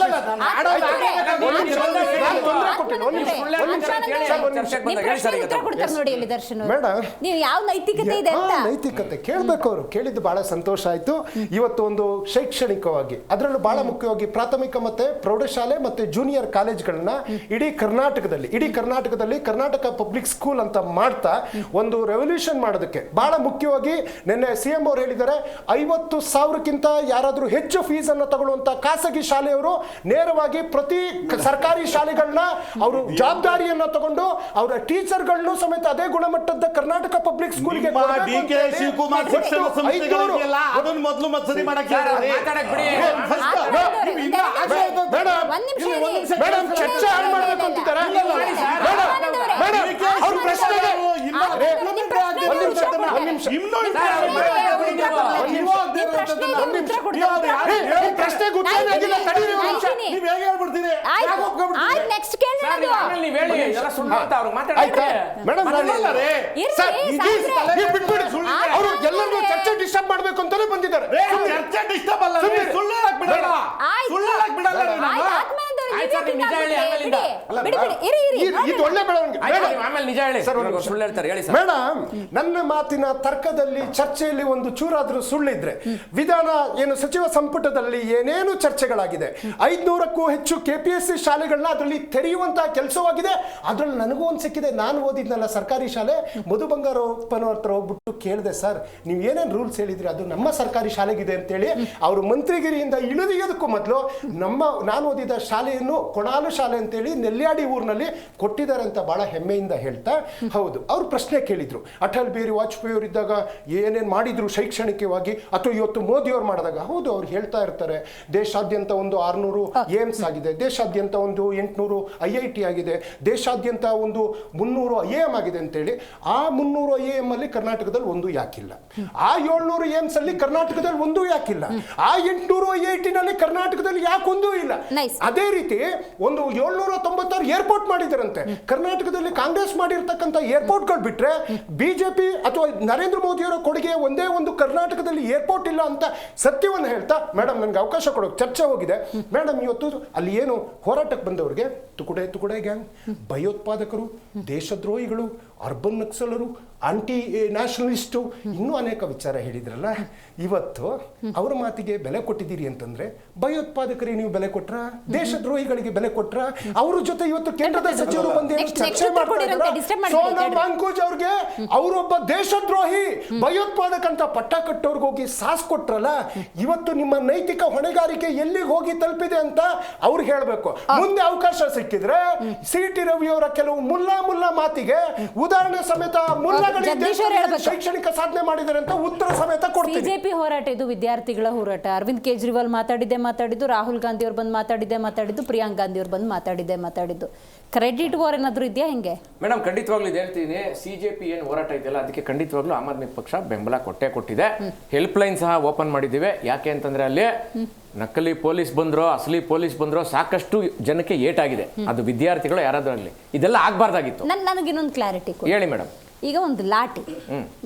ನೈತಿಕತೆ ಕೇಳಬೇಕು. ಅವರು ಕೇಳಿದ್ದು ಬಹಳ ಸಂತೋಷ ಆಯ್ತು. ಇವತ್ತು ಒಂದು ಶೈಕ್ಷಣಿಕವಾಗಿ, ಅದರಲ್ಲೂ ಬಹಳ ಮುಖ್ಯವಾಗಿ ಪ್ರಾಥಮಿಕ ಮತ್ತೆ ಪ್ರೌಢಶಾಲೆ ಮತ್ತೆ ಜೂನಿಯರ್ ಕಾಲೇಜ್ಗಳನ್ನ ಇಡೀ ಕರ್ನಾಟಕದಲ್ಲಿ ಕರ್ನಾಟಕ ಪಬ್ಲಿಕ್ ಸ್ಕೂಲ್ ಅಂತ ಮಾಡ್ತಾ ಒಂದು ರೆವಲ್ಯೂಷನ್ ಮಾಡೋದಕ್ಕೆ ಬಹಳ ಮುಖ್ಯವಾಗಿ ನಿನ್ನೆ CM ಅವರು ಹೇಳಿದ್ದಾರೆ 50,000ಕ್ಕಿಂತ ಯಾರಾದರೂ ಹೆಚ್ಚು ಫೀಸ್ ಅನ್ನು ತಗೊಳ್ಳುವಂತ ಖಾಸಗಿ ಶಾಲೆಯವರು ನೇರವಾಗಿ ಪ್ರತಿ ಸರ್ಕಾರಿ ಶಾಲೆಗಳನ್ನ ಅವರು ಜವಾಬ್ದಾರಿಯನ್ನ ತಗೊಂಡು ಅವರ ಟೀಚರ್ಗಳನ್ನು ಸಮೇತ ಅದೇ ಗುಣಮಟ್ಟದ ಕರ್ನಾಟಕ ಪಬ್ಲಿಕ್ ಸ್ಕೂಲ್ಗೆ ಮೊದಲು ಮತ್ಸರಿ ಮಾಡಕ್ಕೆ ಚರ್ಚೆ ಮಾಡಬೇಕು ಅಂತಿದ್ದಾರೆ. ಎಲ್ಲರೂ ಚರ್ಚೆ ಡಿಸ್ಟರ್ಬ್ ಮಾಡಬೇಕು ಅಂತಾನೆ ಬಂದಿದ್ದಾರೆ. ಮೇಡಮ್, ನನ್ನ ಮಾತಿನ ತರ್ಕದಲ್ಲಿ ಚರ್ಚೆಯಲ್ಲಿ ಒಂದು ಚೂರಾದ್ರೂ ಸುಳ್ಳಿದ್ರೆ ವಿಧಾನ ಏನು ಸಚಿವ ಸಂಪುಟದಲ್ಲಿ ಏನೇನು ಚರ್ಚೆಗಳಾಗಿದೆ, 500ಕ್ಕೂ ಹೆಚ್ಚು KPSC ಶಾಲೆಗಳನ್ನ ಅದರಲ್ಲಿ ತೆರೆಯುವಂತಹ ಕೆಲಸವಾಗಿದೆ. ಅದ್ರಲ್ಲಿ ನನಗೂ ಒಂದು ಸಿಕ್ಕಿದೆ. ನಾನು ಓದಿದ್ನಲ್ಲ ಸರ್ಕಾರಿ ಶಾಲೆ, ಮಧು ಬಂಗಾರಪ್ಪನ ಹತ್ರ ಹೋಗ್ಬಿಟ್ಟು ಕೇಳಿದೆ, ಸರ್ ನೀವು ಏನೇನು ರೂಲ್ಸ್ ಹೇಳಿದ್ರಿ ಅದು ನಮ್ಮ ಸರ್ಕಾರಿ ಶಾಲೆಗಿದೆ ಅಂತೇಳಿ. ಅವರು ಮಂತ್ರಿಗಿರಿಯಿಂದ ಇಳಿಯೋದಕ್ಕೂ ಮೊದಲು ನಾನು ಓದಿದ ಶಾಲೆಯನ್ನು ಕೊಣಾಲು ಶಾಲೆ ಅಂತೇಳಿ ನೆಲ್ಯಾಡಿ ಊರಿನಲ್ಲಿ ಕೊಟ್ಟಿದ್ದಾರೆ ಅಂತ ಬಹಳ ಹೆಮ್ಮೆಯಿಂದ ಹೇಳ್ತಾ, ಹೌದು ಅವ್ರು ಪ್ರಶ್ನೆ ಕೇಳಿದ್ರು, ಅಟಲ್ ಬಿಹಾರಿ ವಾಜಪೇಯಿ ಅವರಿದ್ದಾಗ ಏನೇನು ಮಾಡಿದ್ರು ಶೈಕ್ಷಣಿಕವಾಗಿ, ಅಥವಾ ಇವತ್ತು ಮೋದಿ ಅವ್ರು ಮಾಡಿದಾಗ. ಹೌದು, ಅವ್ರು ಹೇಳ್ತಾ ಇರ್ತಾರೆ ದೇಶಾದ್ಯಂತ ಒಂದು 600 ಏಮ್ಸ್ ಆಗಿದೆ, ದೇಶಾದ್ಯಂತ ಒಂದು 800 IIT ಆಗಿದೆ, ದೇಶಾದ್ಯಂತ ಒಂದು 300 IIM ಆಗಿದೆ ಅಂತೇಳಿ. ಆ 300 IIM ಅಲ್ಲಿ ಕರ್ನಾಟಕದಲ್ಲಿ ಒಂದು ಯಾಕಿಲ್ಲ? ಆ 700 ಏಮ್ಸ್ ಅಲ್ಲಿ ಕರ್ನಾಟಕದಲ್ಲಿ ಒಂದು ಯಾಕಿಲ್ಲ? ಆ 800 IIT ನಲ್ಲಿ ಕರ್ನಾಟಕದಲ್ಲಿ ಯಾಕೊಂದೂ ಇಲ್ಲ? ಅದೇ ರೀತಿ ಒಂದು 796 ಏರ್ಪೋರ್ಟ್ ಮಾಡಿದಾರಂತೆ. ಕರ್ನಾಟಕದಲ್ಲಿ ಕಾಂಗ್ರೆಸ್ ಮಾಡಿರ್ತಕ್ಕಂಥ ಏರ್ಪೋರ್ಟ್ಗಳು ಬಿಟ್ರೆ ಬಿಜೆಪಿ ಅಥವಾ ನರೇಂದ್ರ ಮೋದಿಯವರ ಕೊಡುಗೆ ಒಂದೇ ಒಂದು ಕರ್ನಾಟಕದಲ್ಲಿ ಏರ್ಪೋರ್ಟ್ ಇಲ್ಲ ಅಂತ ಸತ್ಯವನ್ನು ಹೇಳ್ತಾ, ಮೇಡಮ್ ನನಗೆ ಅವಕಾಶ ಕೊಡೋಕೆ ಚರ್ಚೆ ಹೋಗಿದೆ. ಮೇಡಮ್, ಇವತ್ತು ಅಲ್ಲಿ ಏನು ಹೋರಾಟಕ್ಕೆ ಬಂದವರಿಗೆ ತುಕುಡೆ ಗ್ಯಾಂಗ್, ಭಯೋತ್ಪಾದಕರು, ದೇಶದ್ರೋಹಿಗಳು, ಅರ್ಬನ್ ನಕ್ಸಲರು, ಆಂಟಿ ನ್ಯಾಷನಲಿಸ್ಟು, ಇನ್ನೂ ಅನೇಕ ವಿಚಾರ ಹೇಳಿದ್ರಲ್ಲ. ಇವತ್ತು ಅವರ ಮಾತಿಗೆ ಬೆಲೆ ಕೊಟ್ಟಿದ್ದೀರಿ ಅಂತಂದ್ರೆ ಭಯೋತ್ಪಾದಕರಿಗೆ ನೀವು ಬೆಲೆ ಕೊಟ್ರ, ದೇಶದ್ರೋಹಿಗಳಿಗೆ ಬೆಲೆ ಕೊಟ್ರ? ಅವ್ರ ಜೊತೆ ಇವತ್ತು ಕೇಂದ್ರದ ಸಚಿವರು ಬಂದು ಚರ್ಚೆ ಮಾಡ್ತಾರೆ. ಸೋನಮ್ ವಾಂಗ್ಚುಕ್ ಅವ್ರಿಗೆ ಅವರೊಬ್ಬ ದೇಶದ್ರೋಹಿ ಭಯೋತ್ಪಾದಕ ಅಂತ ಪಟ್ಟ ಕಟ್ಟೋರ್ಗೆ ಹೋಗಿ ಸಾಸ್ ಕೊಟ್ರಲ್ಲ. ಇವತ್ತು ನಿಮ್ಮ ನೈತಿಕ ಹೊಣೆಗಾರಿಕೆ ಎಲ್ಲಿಗೆ ಹೋಗಿ ತಲುಪಿದೆ ಅಂತ ಅವ್ರು ಹೇಳ್ಬೇಕು. ಮುಂದೆ ಅವಕಾಶ ಸಿಕ್ಕಿದ್ರೆ CT ರವಿ ಅವರ ಕೆಲವು ಮುಲ್ಲಾ ಮಾತಿಗೆ ಉದಾಹರಣೆ ಸಮೇತ ಶೈಕ್ಷಣಿಕ ಸಾಧನೆ ಮಾಡಿದ್ದಾರೆ ಅಂತ ಉತ್ತರ ಸಮೇತ ಕೊಡ್ತೀವಿ. ಬಿಜೆಪಿ ಹೋರಾಟ ಇದು ವಿದ್ಯಾರ್ಥಿಗಳ ಹೋರಾಟ. ಅರವಿಂದ್ ಕೇಜ್ರಿವಾಲ್ ಮಾತಾಡಿದ್ದು, ರಾಹುಲ್ ಗಾಂಧಿ ಅವ್ರು ಬಂದು ಮಾತಾಡಿದ್ದು, ಪ್ರಿಯಾಂಕ್ ಗಾಂಧಿ ಅವ್ರು ಬಂದು ಮಾತಾಡಿದ್ದು. ಕ್ರೆಡಿಟ್ ವಾರ್ ಏನಾದ್ರು ಇದೆಯಾ ಹೆಂಗೆ? ಮೇಡಮ್, ಖಂಡಿತವಾಗ್ಲೂ ಇದು ಹೇಳ್ತೀನಿ. CJP ಏನು ಹೋರಾಟ ಇದೆಯಲ್ಲ ಅದಕ್ಕೆ ಖಂಡಿತವಾಗ್ಲೂ ಆಮ್ ಆದ್ಮಿ ಪಕ್ಷ ಬೆಂಬಲ ಕೊಟ್ಟಿದೆ. ಹೆಲ್ಪ್ ಲೈನ್ ಸಹ ಓಪನ್ ಮಾಡಿದ್ದೀವಿ. ಯಾಕೆ ಅಂತಂದ್ರೆ ಅಲ್ಲಿ ನಕಲಿ ಪೊಲೀಸ್ ಬಂದ್ರೋ ಅಸಲಿ ಪೊಲೀಸ್ ಬಂದ್ರೋ ಸಾಕಷ್ಟು ಜನಕ್ಕೆ ಏಟಾಗಿದೆ. ಅದು ವಿದ್ಯಾರ್ಥಿಗಳು ಯಾರಾದ್ರೂ ಆಗಲಿ, ಇದೆಲ್ಲ ಆಗ್ಬಾರ್ದಾಗಿತ್ತು. ನನಗಿನ್ನೊಂದು ಕ್ಲಾರಿಟಿ ಹೇಳಿ ಮೇಡಮ್. ಈಗ ಒಂದು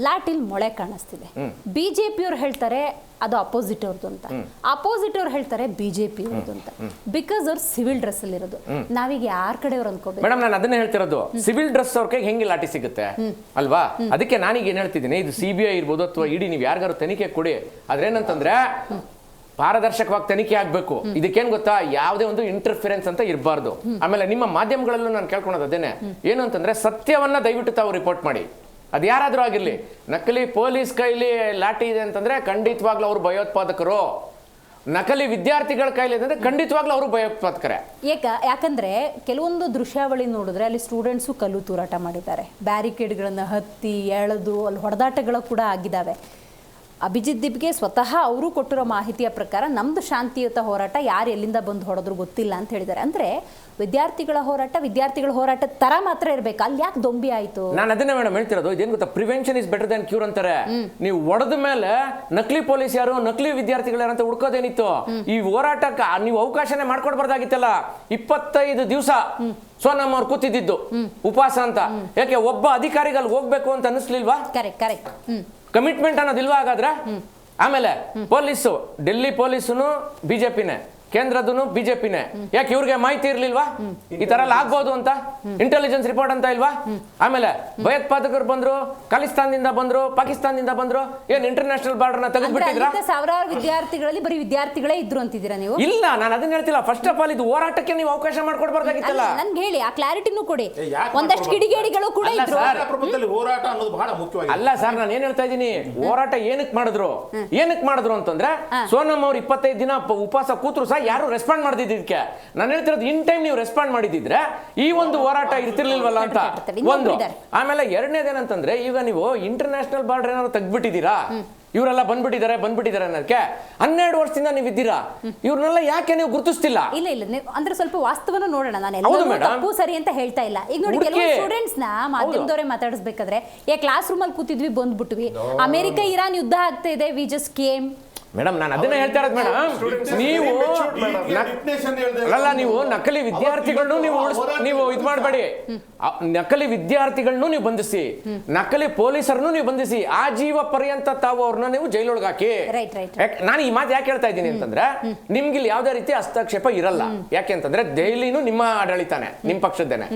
ಲಾಟಿಲ್ ಮೊಳೆ ಕಾಣಿಸ್ತಿದೆ. ಬಿಜೆಪಿ ಅವ್ರು ಹೇಳ್ತಾರೆ ಅದು ಅಪೋಸಿಟ್ ಅವ್ರದ್ದು ಅಂತ, ಅಪೋಸಿಟ್ ಅವ್ರು ಹೇಳ್ತಾರೆ ಬಿಜೆಪಿ ಅವ್ರದ್ದು ಅಂತ. ಬಿಕಾಸ್ ಅವ್ರು ಸಿವಿಲ್ ಡ್ರೆಸ್ ಅಲ್ಲಿ ಇರೋದು. ನಾವೀಗ ಯಾರ ಕಡೆಯವ್ರು ಅನ್ಕೋಬೇಕು? ಮೇಡಮ್, ನಾನು ಅದನ್ನೇ ಹೇಳ್ತಿರೋದು. ಸಿವಿಲ್ ಡ್ರೆಸ್ ಅವ್ರ ಕೈಗೆ ಹೆಂಗೆ ಲಾಠಿ ಸಿಗುತ್ತೆ ಅಲ್ವಾ? ಅದಕ್ಕೆ ನಾನೀಗ ಏನ್ ಹೇಳ್ತಿದ್ದೀನಿ, ಇದು CBI ಇರ್ಬೋದು ಅಥವಾ ಇಡಿ, ನೀವು ಯಾರಿಗಾರು ತನಿಖೆ ಕೊಡಿ. ಆದ್ರೇನಂತಂದ್ರೆ ಪಾರದರ್ಶಕವಾಗಿ ತನಿಖೆ ಆಗ್ಬೇಕು. ಇದಕ್ಕೇನ್ ಗೊತ್ತಾ, ಯಾವುದೇ ಒಂದು ಇಂಟರ್ಫಿರೆನ್ಸ್ ಅಂತ ಇರಬಾರ್ದು. ಆಮೇಲೆ ನಿಮ್ಮ ಮಾಧ್ಯಮಗಳಲ್ಲೂ ನಾನು ಕೇಳ್ಕೊಳೋದು ಅದೇನೆ, ಏನು ಅಂತಂದ್ರೆ ಸತ್ಯವನ್ನ ದಯವಿಟ್ಟು ತಾವು ರಿಪೋರ್ಟ್ ಮಾಡಿ. ಅದು ಯಾರಾದ್ರೂ ಆಗಿರ್ಲಿ. ನಕಲಿ ಪೊಲೀಸ್ ಕೈಲಿ ಲಾಠಿ ಇದೆ ಅಂತಂದ್ರೆ ಖಂಡಿತವಾಗ್ಲೂ ಅವರು ಭಯೋತ್ಪಾದಕರು. ನಕಲಿ ವಿದ್ಯಾರ್ಥಿಗಳ ಕೈಲಿ ಅಂದ್ರೆ ಖಂಡಿತವಾಗ್ಲೂ ಅವರು ಭಯೋತ್ಪಾದಕರೇ. ಯಾಕಂದ್ರೆ ಕೆಲವೊಂದು ದೃಶ್ಯಾವಳಿ ನೋಡಿದ್ರೆ ಅಲ್ಲಿ ಸ್ಟೂಡೆಂಟ್ಸು ಕಲ್ಲು ತೂರಾಟ ಮಾಡಿದ್ದಾರೆ, ಬ್ಯಾರಿಕೇಡ್ಗಳನ್ನ ಹತ್ತಿ ಎಳೆದು ಅಲ್ಲಿ ಹೊಡೆದಾಟಗಳು ಕೂಡ ಆಗಿದ್ದಾವೆ. ಅಭಿಜಿತ್ ದಿಬ್ಗೆ ಸ್ವತಃ ಅವರು ಕೊಟ್ಟಿರೋ ಮಾಹಿತಿಯ ಪ್ರಕಾರ ನಮ್ದು ಶಾಂತಿಯುತ ಹೋರಾಟ, ಯಾರು ಎಲ್ಲಿಂದ ಬಂದು ಹೊಡೆದ್ರು ಗೊತ್ತಿಲ್ಲ ಅಂತ ಹೇಳಿದ್ದಾರೆ. ಅಂದ್ರೆ ವಿದ್ಯಾರ್ಥಿಗಳ ಹೋರಾಟ ತರ ಮಾತ್ರ ಇರ್ಬೇಕು. ಅಲ್ಲಿ ಯಾಕೆ ದೊಂಬಿ ಆಯ್ತು? ನಾನು ಅದನ್ನೇ ಮೇಡಮ್ ಹೇಳ್ತಿರೋದು. ಇದೇನು ಗೊತ್ತಾ, prevention is better than cure ಅಂತಾರೆ. ನೀವು ಹೊಡೆದ ಮೇಲೆ ನಕಲಿ ಪೊಲೀಸ್ ಯಾರು, ನಕಲಿ ವಿದ್ಯಾರ್ಥಿಗಳು ಯಾರು ಅಂತ ಹುಡ್ಕೋದೇನಿತ್ತು? ಈ ಹೋರಾಟಕ್ಕೆ ನೀವು ಅವಕಾಶನೇ ಮಾಡ್ಕೊಡ್ಬಾರ್ದಾಗಿತ್ತಲ್ಲ. 25 ದಿವಸ ಸೋನಮ್ ಅವ್ರು ಕೂತಿದ್ದು ಉಪವಾಸ ಅಂತ. ಯಾಕೆ ಒಬ್ಬ ಅಧಿಕಾರಿಗೆ ಅಲ್ಲಿ ಹೋಗ್ಬೇಕು ಅಂತ ಅನಿಸ್ಲಿಲ್ವಾ? ಕರೆಕ್ಟ್. ಕಮಿಟ್ಮೆಂಟ್ ಅನ್ನೋದಿಲ್ವಾ ಹಾಗಾದ್ರೆ? ಆಮೇಲೆ ಪೊಲೀಸು, ಡೆಲ್ಲಿ ಪೊಲೀಸು ಬಿಜೆಪಿನೇ, ಕೇಂದ್ರದೂ ಬಿಜೆಪಿನೇ. ಯಾಕೆ ಇವ್ರಿಗೆ ಮಾಹಿತಿ ಇರ್ಲಿಲ್ವಾ ಈ ತರ ಎಲ್ಲ ಆಗ್ಬೋದು ಅಂತ? ಇಂಟೆಲಿಜೆನ್ಸ್ ರಿಪೋರ್ಟ್ ಅಂತ ಇಲ್ವಾ? ಆಮೇಲೆ ಭಯೋತ್ಪಾದಕರು ಬಂದ್ರು, ಖಲಿಸ್ತಾನದಿಂದ ಬಂದ್ರು, ಪಾಕಿಸ್ತಾನದಿಂದ ಬಂದ್ರು, ಏನ್ ಇಂಟರ್ನ್ಯಾಷನಲ್ ಬಾರ್ಡರ್ ನ ತೆಗೆದ್ಬಿಟ್ಟಿದ್ರ? ಸಾವಿರಾರು ವಿದ್ಯಾರ್ಥಿಗಳಲ್ಲಿ ಬರೀ ವಿದ್ಯಾರ್ಥಿಗಳೇ ಇದ್ರು ಅಂತಿದ್ದೀರಾ ನೀವು? ಇಲ್ಲ, ನಾನು ಅದನ್ನ ಹೇಳ್ತಿಲ್ಲ. ಫಸ್ಟ್ ಆಫ್ ಆಲ್ ಇದು ಹೋರಾಟಕ್ಕೆ ನೀವು ಅವಕಾಶ ಮಾಡ್ಕೊಡ್ಬಾರ್ದಾಗಿತ್ತಲ್ಲ. ನನ್ಗೆ ಹೇಳಿ, ಆ ಕ್ಲಾರಿಟಿನೂ ಕೊಡಿ. ಒಂದಷ್ಟು ಕಿಡಿಗೇಡಿಗಳು ಕೂಡ ಇದ್ರು. ಹೋರಾಟ ಅನ್ನೋದು ಬಹಳ ಮುಖ್ಯವಾಗಿ ಅಲ್ಲ ಸರ್, ನಾನು ಏನ್ ಹೇಳ್ತಾ ಇದ್ದೀನಿ, ಹೋರಾಟ ಏನಕ್ಕೆ ಮಾಡಿದ್ರು ಅಂತಂದ್ರೆ ಸೋನಮ್ ಅವ್ರು 25 ದಿನ ಉಪವಾಸ ಕೂತ್ರು ಸಹ ಯಾರು ರೆಸ್ಪಾಂಡ್ ಮಾಡ್ದಿದ್ದಕ್ಕೆ. ನಾನು ಹೇಳ್ತಿರೋದು ಇನ್ ಟೈಮ್ ನೀವು ರೆಸ್ಪಾಂಡ್ ಮಾಡಿದಿದ್ರೆ ಈ ಒಂದು ಹೋರಾಟ ಇರ್ತಿರ್ಲಿಲ್ವಲ್ಲ ಅಂತ ಒಂದು. ಆಮೇಲೆ ಎರಡನೇದೇನಂತಂದ್ರೆ, ಈಗ ನೀವು ಇಂಟರ್ನ್ಯಾಷನಲ್ ಬಾರ್ಡರ್ ಏನಾದ್ರು ತೆಗ್ದ್ಬಿಟ್ಟಿದ್ದೀರಾ, ಇವರೆಲ್ಲ ಬಂದ್ಬಿಟ್ಟಿದ್ದಾರೆ ಅನ್ನೋದಕ್ಕೆ 12 ವರ್ಷದಿಂದ ನೀವು ಇದ್ದೀರಾ, ಇವ್ರನ್ನೆಲ್ಲ ಯಾಕೆ ನೀವು ಗುರುತಿಸ್ತಿಲ್ಲ? ಇಲ್ಲ ಅಂದ್ರೆ ಸ್ವಲ್ಪ ವಾಸ್ತವನ ನೋಡೋಣ. ನಾನು ತಪ್ಪು ಸರಿ ಅಂತ ಹೇಳ್ತಾ ಇಲ್ಲ. ಈಗ ನೋಡಿ, ಕೆಲವು ಸ್ಟೂಡೆಂಟ್ಸ್ ನ ಮಾಧ್ಯಮದವರೇ ಮಾತಾಡಿಸ್ಬೇಕಾದ್ರೆ ಕ್ಲಾಸ್ ರೂಮ್ ಅಲ್ಲಿ ಕೂತಿದ್ವಿ, ಬಂದ್ಬಿಟ್ವಿ, ಅಮೆರಿಕ ಇರಾನ್ ಯುದ್ಧ ಆಗ್ತಾ ಇದೆ, ವಿ ಜಸ್ಟ್ ಕೇಮ್. ಮೇಡಮ್, ನಾನು ಅದನ್ನ ಹೇಳ್ತಾ ಇರೋದು ಮೇಡಮ್, ನೀವು ನಕಲಿ ವಿದ್ಯಾರ್ಥಿಗಳನ್ನು ನೀವು ಇದು ಮಾಡಬೇಡಿ. ನಕಲಿ ವಿದ್ಯಾರ್ಥಿಗಳನ್ನು ನೀವು ಬಂಧಿಸಿ, ನಕಲಿ ಪೊಲೀಸರನ್ನು ನೀವು ಬಂಧಿಸಿ, ಆಜೀವ ಪರ್ಯಂತ ತಾವು ಅವ್ರನ್ನ ನೀವು ಜೈಲೊಳಗೆ ಹಾಕಿ. ನಾನು ಈ ಮಾತು ಯಾಕೆ ಹೇಳ್ತಾ ಇದ್ದೀನಿ ಅಂತಂದ್ರೆ, ನಿಮ್ಗೆ ಇಲ್ಲಿ ಯಾವ್ದೇ ರೀತಿ ಹಸ್ತಕ್ಷೇಪ ಇರಲ್ಲ. ಯಾಕೆ ಅಂತಂದ್ರೆ ದೆಹಲಿನೂ ನಿಮ್ಮ ಆಡಳಿತಾನೆ, ನಿಮ್ಮ ಪಕ್ಷದ್ದೇನೆ,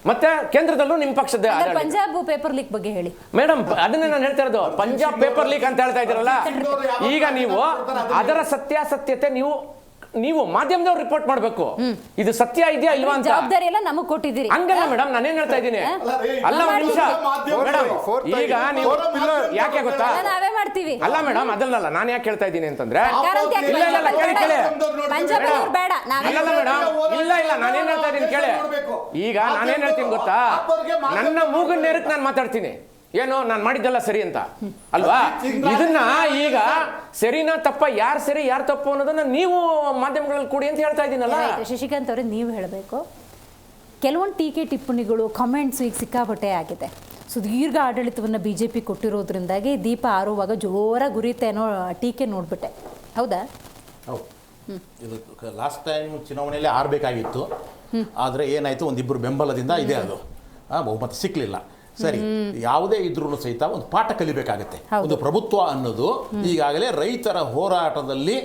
ಮತ್ತೆ ಕೇಂದ್ರದಲ್ಲೂ ನಿಮ್ಮ ಪಕ್ಷದ. ಪಂಜಾಬ್ ಪೇಪರ್ ಲೀಕ್ ಬಗ್ಗೆ ಹೇಳಿ ಮೇಡಮ್. ಅದನ್ನೇ ನಾನು ಹೇಳ್ತಾ ಇರೋದು, ಪಂಜಾಬ್ ಪೇಪರ್ ಲೀಕ್ ಅಂತ ಹೇಳ್ತಾ ಇದ್ದೀರಲ್ಲ, ಈಗ ನೀವು ಅದರ ಸತ್ಯಾಸತ್ಯತೆ ನೀವು ಮಾಧ್ಯಮದವ್ರು ರಿಪೋರ್ಟ್ ಮಾಡಬೇಕು. ಇದು ಸತ್ಯ ಇದೆಯಾ ಇಲ್ವಾ ಅಂತ. ಜವಾಬ್ದಾರಿ ಎಲ್ಲ ನಮಗೆ ಕೊಟ್ಟಿದ್ದೀರಿ. ಹಂಗಲ್ಲ ಮೇಡಮ್, ನಾನೇನ್ ಹೇಳ್ತಾ ಇದ್ದೀನಿ, ಅಲ್ಲ ಒಂದ್ ನಿಮಿಷ ಮೇಡಮ್, ಈಗ ನೀವು ಯಾಕೆ ಗೊತ್ತಾ, ನಾವೇ ಮಾಡ್ತೀವಿ. ಅಲ್ಲ ಮೇಡಮ್, ಅದಲ್ಲ ನಾನು ಯಾಕೆ ಹೇಳ್ತಾ ಇದ್ದೀನಿ ಅಂತಂದ್ರೆ, ಇಲ್ಲ ನಾನೇನ್ ಹೇಳ್ತಾ ಇದ್ದೀನಿ ಕೇಳಿ. ಈಗ ನಾನೇನ್ ಹೇಳ್ತೀನಿ ಗೊತ್ತಾ, ನನ್ನ ಮೂಗನ್ ನೇರಕ್ಕೆ ನಾನು ಮಾತಾಡ್ತೀನಿ, ಏನು ನಾನು ಮಾಡಿದ್ದೆಲ್ಲ ಸರಿ ಅಂತ ಅಲ್ವಾ? ಇದನ್ನ ಈಗ ಸರಿನಾ ತಪ್ಪ, ಯಾರು ಸರಿ ಯಾರು ತಪ್ಪು ಅನ್ನೋದನ್ನ ನೀವು ಮಾಧ್ಯಮಗಳಲ್ಲಿ ಕೂಡಿ ಅಂತ ಹೇಳ್ತಾ ಇದ್ದೀನಲ್ಲ. ಶಶಿಕಾಂತ್ ಅವರೇ, ನೀವು ಹೇಳಬೇಕು. ಕೆಲವೊಂದು ಟೀಕೆ ಟಿಪ್ಪಣಿಗಳು, ಕಮೆಂಟ್ಸ್ ಈಗ ಸಿಕ್ಕಾಪಟ್ಟೆ ಆಗಿದೆ. ಸುದೀರ್ಘ ಆಡಳಿತವನ್ನು BJP ಕೊಟ್ಟಿರೋದ್ರಿಂದಾಗಿ ದೀಪ ಆರುವಾಗ ಜೋರಾಗಿ ಗುರಿತೆ ಅನ್ನೋ ಟೀಕೆ ನೋಡ್ಬಿಟ್ಟೆ, ಹೌದಾ? ಹೌದು, ಇದು ಲಾಸ್ಟ್ ಟೈಮ್ ಚುನಾವಣೆಯಲ್ಲಿ ಆರಬೇಕಾಗಿತ್ತು, ಆದರೆ ಏನಾಯಿತು, ಒಂದಿಬ್ಬರು ಬೆಂಬಲದಿಂದ ಇದೆ ಅದು ಬಹುಮತ ಸಿಕ್ಕಲಿಲ್ಲ. ಸರಿ, ಯಾವುದೇ ಇದ್ರೂ ಸಹಿತ ಒಂದು ಪಾಠ ಕಲಿಬೇಕಾಗತ್ತೆ. ಒಂದು ಪ್ರಭುತ್ವ ಅನ್ನೋದು ಈಗಾಗಲೇ ರೈತರ ಹೋರಾಟದಲ್ಲಿ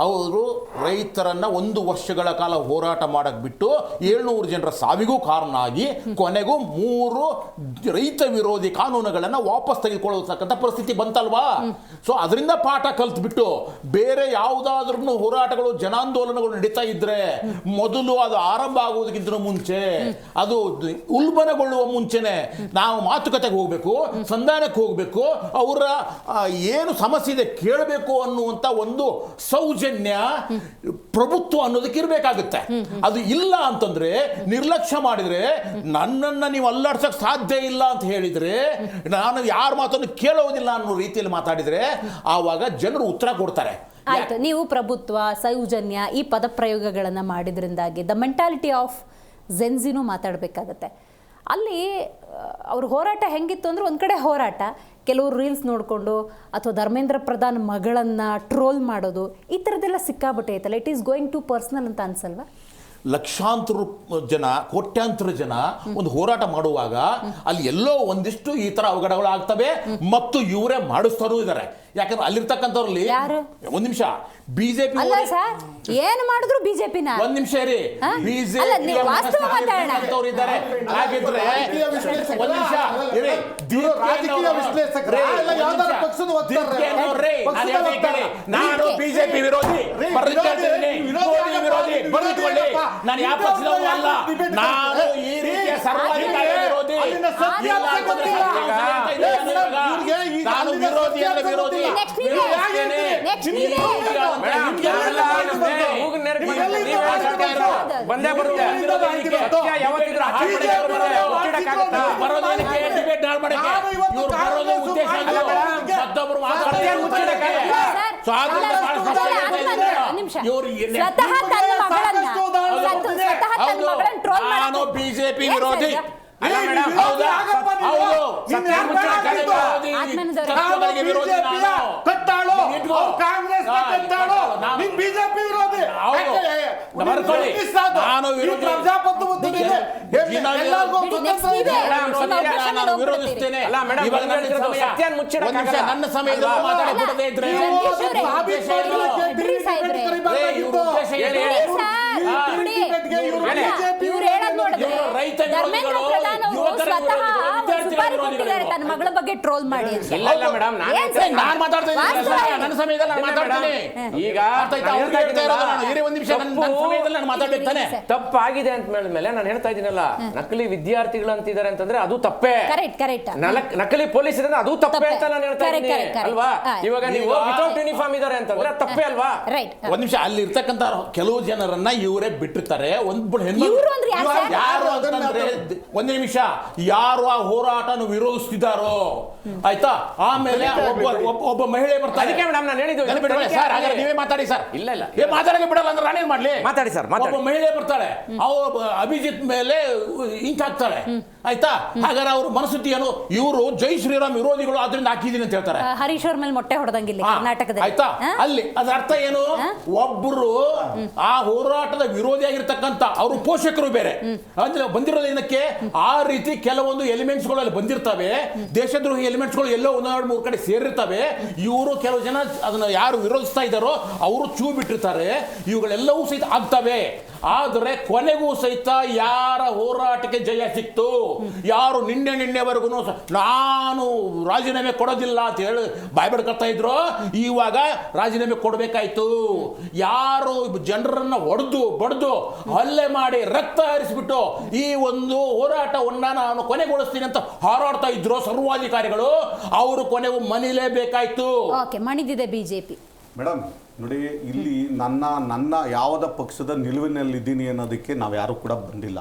ಅವರು ರೈತರನ್ನ 1 ವರ್ಷಗಳ ಕಾಲ ಹೋರಾಟ ಮಾಡಕ್ ಬಿಟ್ಟು 700 ಜನರ ಸಾವಿಗೂ ಕಾರಣ ಆಗಿ ಕೊನೆಗೂ 3 ರೈತ ವಿರೋಧಿ ಕಾನೂನುಗಳನ್ನ ವಾಪಸ್ ತೆಗೆದುಕೊಳ್ಳತಕ್ಕಂಥ ಪರಿಸ್ಥಿತಿ ಬಂತಲ್ವಾ? ಸೊ ಅದರಿಂದ ಪಾಠ ಕಲ್ತ್ಬಿಟ್ಟು ಬೇರೆ ಯಾವುದಾದ್ರೂ ಹೋರಾಟಗಳು, ಜನಾಂದೋಲನಗಳು ನಡೀತಾ ಇದ್ರೆ ಮೊದಲು ಅದು ಆರಂಭ ಆಗುವುದಕ್ಕಿಂತ ಮುಂಚೆ, ಅದು ಉಲ್ಬಣಗೊಳ್ಳುವ ಮುಂಚೆನೆ ನಾವು ಮಾತುಕತೆಗೆ ಹೋಗಬೇಕು, ಸಂಧಾನಕ್ಕೆ ಹೋಗಬೇಕು, ಅವರ ಏನು ಸಮಸ್ಯೆ ಇದೆ ಕೇಳಬೇಕು ಅನ್ನುವಂಥ ಒಂದು ಸೌಜನ್ಯ ಪ್ರಭುತ್ವ ಅನ್ನೋದಕ್ಕೆ ಇರಬೇಕಾಗುತ್ತೆ. ಅದು ಇಲ್ಲ ಅಂತಂದ್ರೆ, ನಿರ್ಲಕ್ಷ್ಯ ಮಾಡಿದ್ರೆ, ನನ್ನನ್ನು ನೀವು ಅಲ್ಲಾಡ್ಸಕ್ಕೆ ಸಾಧ್ಯ ಇಲ್ಲ ಅಂತ ಹೇಳಿದ್ರೆ, ನಾನು ಯಾರ ಮಾತನ್ನು ಕೇಳೋದಿಲ್ಲ ಅನ್ನೋ ರೀತಿಯಲ್ಲಿ ಮಾತಾಡಿದ್ರೆ ಆವಾಗ ಜನರು ಉತ್ತರ ಕೊಡ್ತಾರೆ. ಆಯ್ತು, ನೀವು ಪ್ರಭುತ್ವ, ಸೌಜನ್ಯ ಈ ಪದ ಪ್ರಯೋಗಗಳನ್ನು ಮಾಡಿದ್ರಿಂದಾಗಿ ದ ಮೆಂಟಾಲಿಟಿ ಆಫ್ ಜೆನ್ಸಿನೂ ಮಾತಾಡಬೇಕಾಗತ್ತೆ. ಅಲ್ಲಿ ಅವ್ರ ಹೋರಾಟ ಹೆಂಗಿತ್ತು ಅಂದರೆ, ಒಂದು ಕಡೆ ಹೋರಾಟ, ಕೆಲವರು ರೀಲ್ಸ್ ನೋಡಿಕೊಂಡು ಅಥವಾ ಧರ್ಮೇಂದ್ರ ಪ್ರಧಾನ್ ಮಗಳನ್ನು ಟ್ರೋಲ್ ಮಾಡೋದು, ಈ ಥರದ್ದೆಲ್ಲ ಸಿಕ್ಕಾಬಟ್ಟೆ ಐತಲ್ಲ. It is going to personal ಅಂತ ಅನ್ಸಲ್ವಾ? ಲಕ್ಷಾಂತರ ಜನ, ಕೋಟ್ಯಾಂತರ ಜನ ಒಂದು ಹೋರಾಟ ಮಾಡುವಾಗ ಅಲ್ಲಿ ಎಲ್ಲೋ ಒಂದಿಷ್ಟು ಈ ತರ ಅವಘಡಗಳು ಆಗ್ತವೆ ಮತ್ತು ಇವರೇ ಮಾಡಿಸ್ತಾರೂ ಇದ್ದಾರೆ. ಯಾಕಂದ್ರೆ ಅಲ್ಲಿರ್ತಕ್ಕಂಥವ್ರಲ್ಲಿ ಒಂದ್ ನಿಮಿಷ ಬಿಜೆಪಿ ಏನು ಮಾಡಿದ್ರು ಬಿಜೆಪಿನ ಒಂದ್ ನಿಮಿಷ ರೀ, ಬಿಜೆಪಿ ಇದ್ದಾರೆ. ಹಾಗಿದ್ರೆ ಒಂದ್ ನಿಮಿಷ ನಾನು ಬಿಜೆಪಿ ವಿರೋಧಿ, ಮೋದಿ ವಿರೋಧಿ, ಬರೆದುಕೊಳ್ಳಿ. ನಾನು ಯಾವ ಪಕ್ಷದವೂ ಅಲ್ಲ, ನಾನು ಈ ರೀತಿಯ ಸರ್ವಾಧಿಕಾರಿ ವಿರೋಧಿ, ನಾನು ವಿರೋಧಿ ಅಲ್ಲ, ವಿರೋಧಿ ಬಂದೇ ಬರುತ್ತೆ. ಡಿಬೇಟ್ ನಾನು ಬಿಜೆಪಿ ವಿರೋಧಿ. ನಾನು ವಿರೋಧಿಸ್ತೇನೆ. ಅಲ್ಲ ಮೇಡಮ್, ಇವಾಗ ನನ್ನ ಸಮಯ ಸತ್ಯನ ಮುಚ್ಚಿಡಕ್ಕಾಗಲ್ಲ. ಒಂದು ನಿಮಿಷ, ನನ್ನ ಸಮಯದಲ್ಲಿ ಮಾತಾಡಬಿಡದೆ ಇದ್ರೆ ತನ್ನ ಮಗಳ ಬಗ್ಗೆ ಟ್ರೋಲ್ ಮಾಡಿ. ಇಲ್ಲ ಮೇಡಮ್, ನಾನು ಮಾತಾಡ್ತಾ ಇದ್ದೀನಿ, ನನ್ನ ಸಮಯದಲ್ಲಿ ನಾನು ಮಾತಾಡ್ತೀನಿ. ಈಗ ಒಂದು ನಿಮಿಷ, ನನ್ನ ಸಮಯದಲ್ಲಿ ನಾನು ಮಾತಾಡ್ಬೇಕು ತಾನೆ. ತಪ್ಪಾಗಿದೆ ಅಂತ ಮೇಲೆ ನಾನು ಹೇಳ್ತಾ ಇದ್ದೀನಲ್ಲ, ನಕಲಿ ವಿದ್ಯಾರ್ಥಿಗಳು ಅಂತಿದ್ದಾರೆ ಅಂತಂದ್ರೆ ಅದು ತಪ್ಪೇ. ನಕಲಿ ಪೊಲೀಸ್ ಇದ್ರೆ ಅದು ತಪ್ಪೇ ಅಂತ ನಾನು ಹೇಳ್ತಾ ಇದ್ದೀನಿ ಅಲ್ವಾ. ಇವಾಗ ನೀವು ವಿತೌಟ್ ಯೂನಿಫಾರ್ಮ್ ಇದಾರೆ ಅಂತಂದ್ರೆ ತಪ್ಪೇ ಅಲ್ವಾ. ಒಂದ್ ನಿಮಿಷ, ಅಲ್ಲಿ ಇರ್ತಕ್ಕಂತ ಕೆಲವು ಜನರನ್ನ ಇವರೇ ಬಿಟ್ಟಿರ್ತಾರೆ. ಒಂದ್ಬಿಟ್ಟು ಹೆಣ್ಣು ಯಾರು ಅಂತಂದ್ರೆ, ಒಂದ್ ನಿಮಿಷ, ಯಾರು ಆ ಹೋರಾಟನ ವಿರೋಧಿಸ್ತಿದ್ದಾರೋ ಆಯ್ತಾ, ಆಮೇಲೆ ಒಬ್ಬ ಮಹಿಳೆ ಬರ್ತಾರೆ. ಅದಕ್ಕೆ ಮೇಡಮ್ ನಾನು ಹೇಳಿದ್ದು ಸರ್, ಹಾಗಾದ್ರೆ ನೀವೇ ಮಾತಾಡಿ ಸರ್. ಇಲ್ಲ ಮಾತಾಡಕ್ಕೆ ಬಿಡಲ್ಲ ಅಂದ್ರೆ ನಾನೇನ್ ಮಾಡ್ಲಿ? ಮಾತಾಡಿ ಸರ್. ಒಬ್ಬ ಮಹಿಳೆ ಬರ್ತಾಳೆ, ಅಭಿಜಿತ್ ಮೇಲೆ ಇಂಕ್ ಹಾಕ್ತಾಳೆ ಆಯ್ತಾ. ಹಾಗಾದ್ರೆ ಅವ್ರ ಮನಸ್ಥಿತಿ ಏನು? ಇವರು ಜೈ ಶ್ರೀರಾಮ್ ವಿರೋಧಿಗಳು ಆದ್ರಿಂದ ಹಾಕಿದೀನಿ ಅಂತ ಹೇಳ್ತಾರೆ. ಹರೀಶ್ ಅವ್ರ ಮೇಲೆ ಮೊಟ್ಟೆ ಹೊಡೆದಂಗಿಲ್ಲ ಕರ್ನಾಟಕದಲ್ಲಿ ಆಯ್ತಾ. ಅಲ್ಲಿ ಅದ್ರ ಅರ್ಥ ಏನು? ಒಬ್ಬರು ಆ ಹೋರಾಟದ ವಿರೋಧಿಯಾಗಿರ್ತಕ್ಕಂಥ ಅವರು ಪೋಷಕರು ಬೇರೆ ಅಂದ್ರೆ ಬಂದಿರೋದು ಏನಕ್ಕೆ, ಆ ರೀತಿ ಕೆಲವೊಂದು ಎಲಿಮೆಂಟ್ಸ್ ಗಳು ಅಲ್ಲಿ ಬಂದಿರ್ತವೆ, ದೇಶದ್ರೋಹಿ ಎಲಿಮೆಂಟ್ಸ್ ಗಳು ಎಲ್ಲೋ ಒಂದೆರಡು ಮೂರು ಕಡೆ ಸೇರಿರ್ತವೆ. ಇವರು ಕೆಲವು ಜನ ಅದನ್ನ ಯಾರು ವಿರೋಧಿಸ್ತಾ ಇದ್ದಾರೋ ಅವರು ಚೂ ಬಿಟ್ಟಿರ್ತಾರೆ. ಇವುಗಳೆಲ್ಲವೂ ಸಹಿತ ಆಗ್ತವೆ. ಆದರೆ ಕೊನೆಗೂ ಸಹಿತ ಯಾರ ಹೋರಾಟಕ್ಕೆ ಜಯ ಸಿಕ್ತು, ಯಾರು ನಿನ್ನೆವರೆಗೂ ನಾನು ರಾಜೀನಾಮೆ ಕೊಡೋದಿಲ್ಲ ಅಂತ ಹೇಳಿ ಬಾಯ್ಬಿಡ್ಕೊಳ್ತಾ ಇದ್ರು, ಇವಾಗ ರಾಜೀನಾಮೆ ಕೊಡಬೇಕಾಯ್ತು. ಯಾರು ಜನರನ್ನ ಬಡ್ದು ಹಲ್ಲೆ ಮಾಡಿ ರಕ್ತ ಹರಿಸಿಬಿಟ್ಟು ಈ ಒಂದು ಹೋರಾಟವನ್ನ ನಾನು ಕೊನೆಗೊಳಿಸ್ತೀನಿ ಅಂತ ಹಾರಾಡ್ತಾ ಇದ್ರು ಸರ್ವಾಧಿಕಾರಿಗಳು, ಅವರು ಕೊನೆಗೂ ಮನಿಲೇಬೇಕಾಯ್ತು. ಮಣಿದಿದೆ ಬಿಜೆಪಿ. ಮೇಡಮ್ ನೋಡಿ, ಇಲ್ಲಿ ನನ್ನ ಯಾವುದ ಪಕ್ಷದ ನಿಲುವಿನಲ್ಲಿದ್ದೀನಿ ಅನ್ನೋದಕ್ಕೆ ನಾವು ಯಾರು ಕೂಡ ಬಂದಿಲ್ಲ.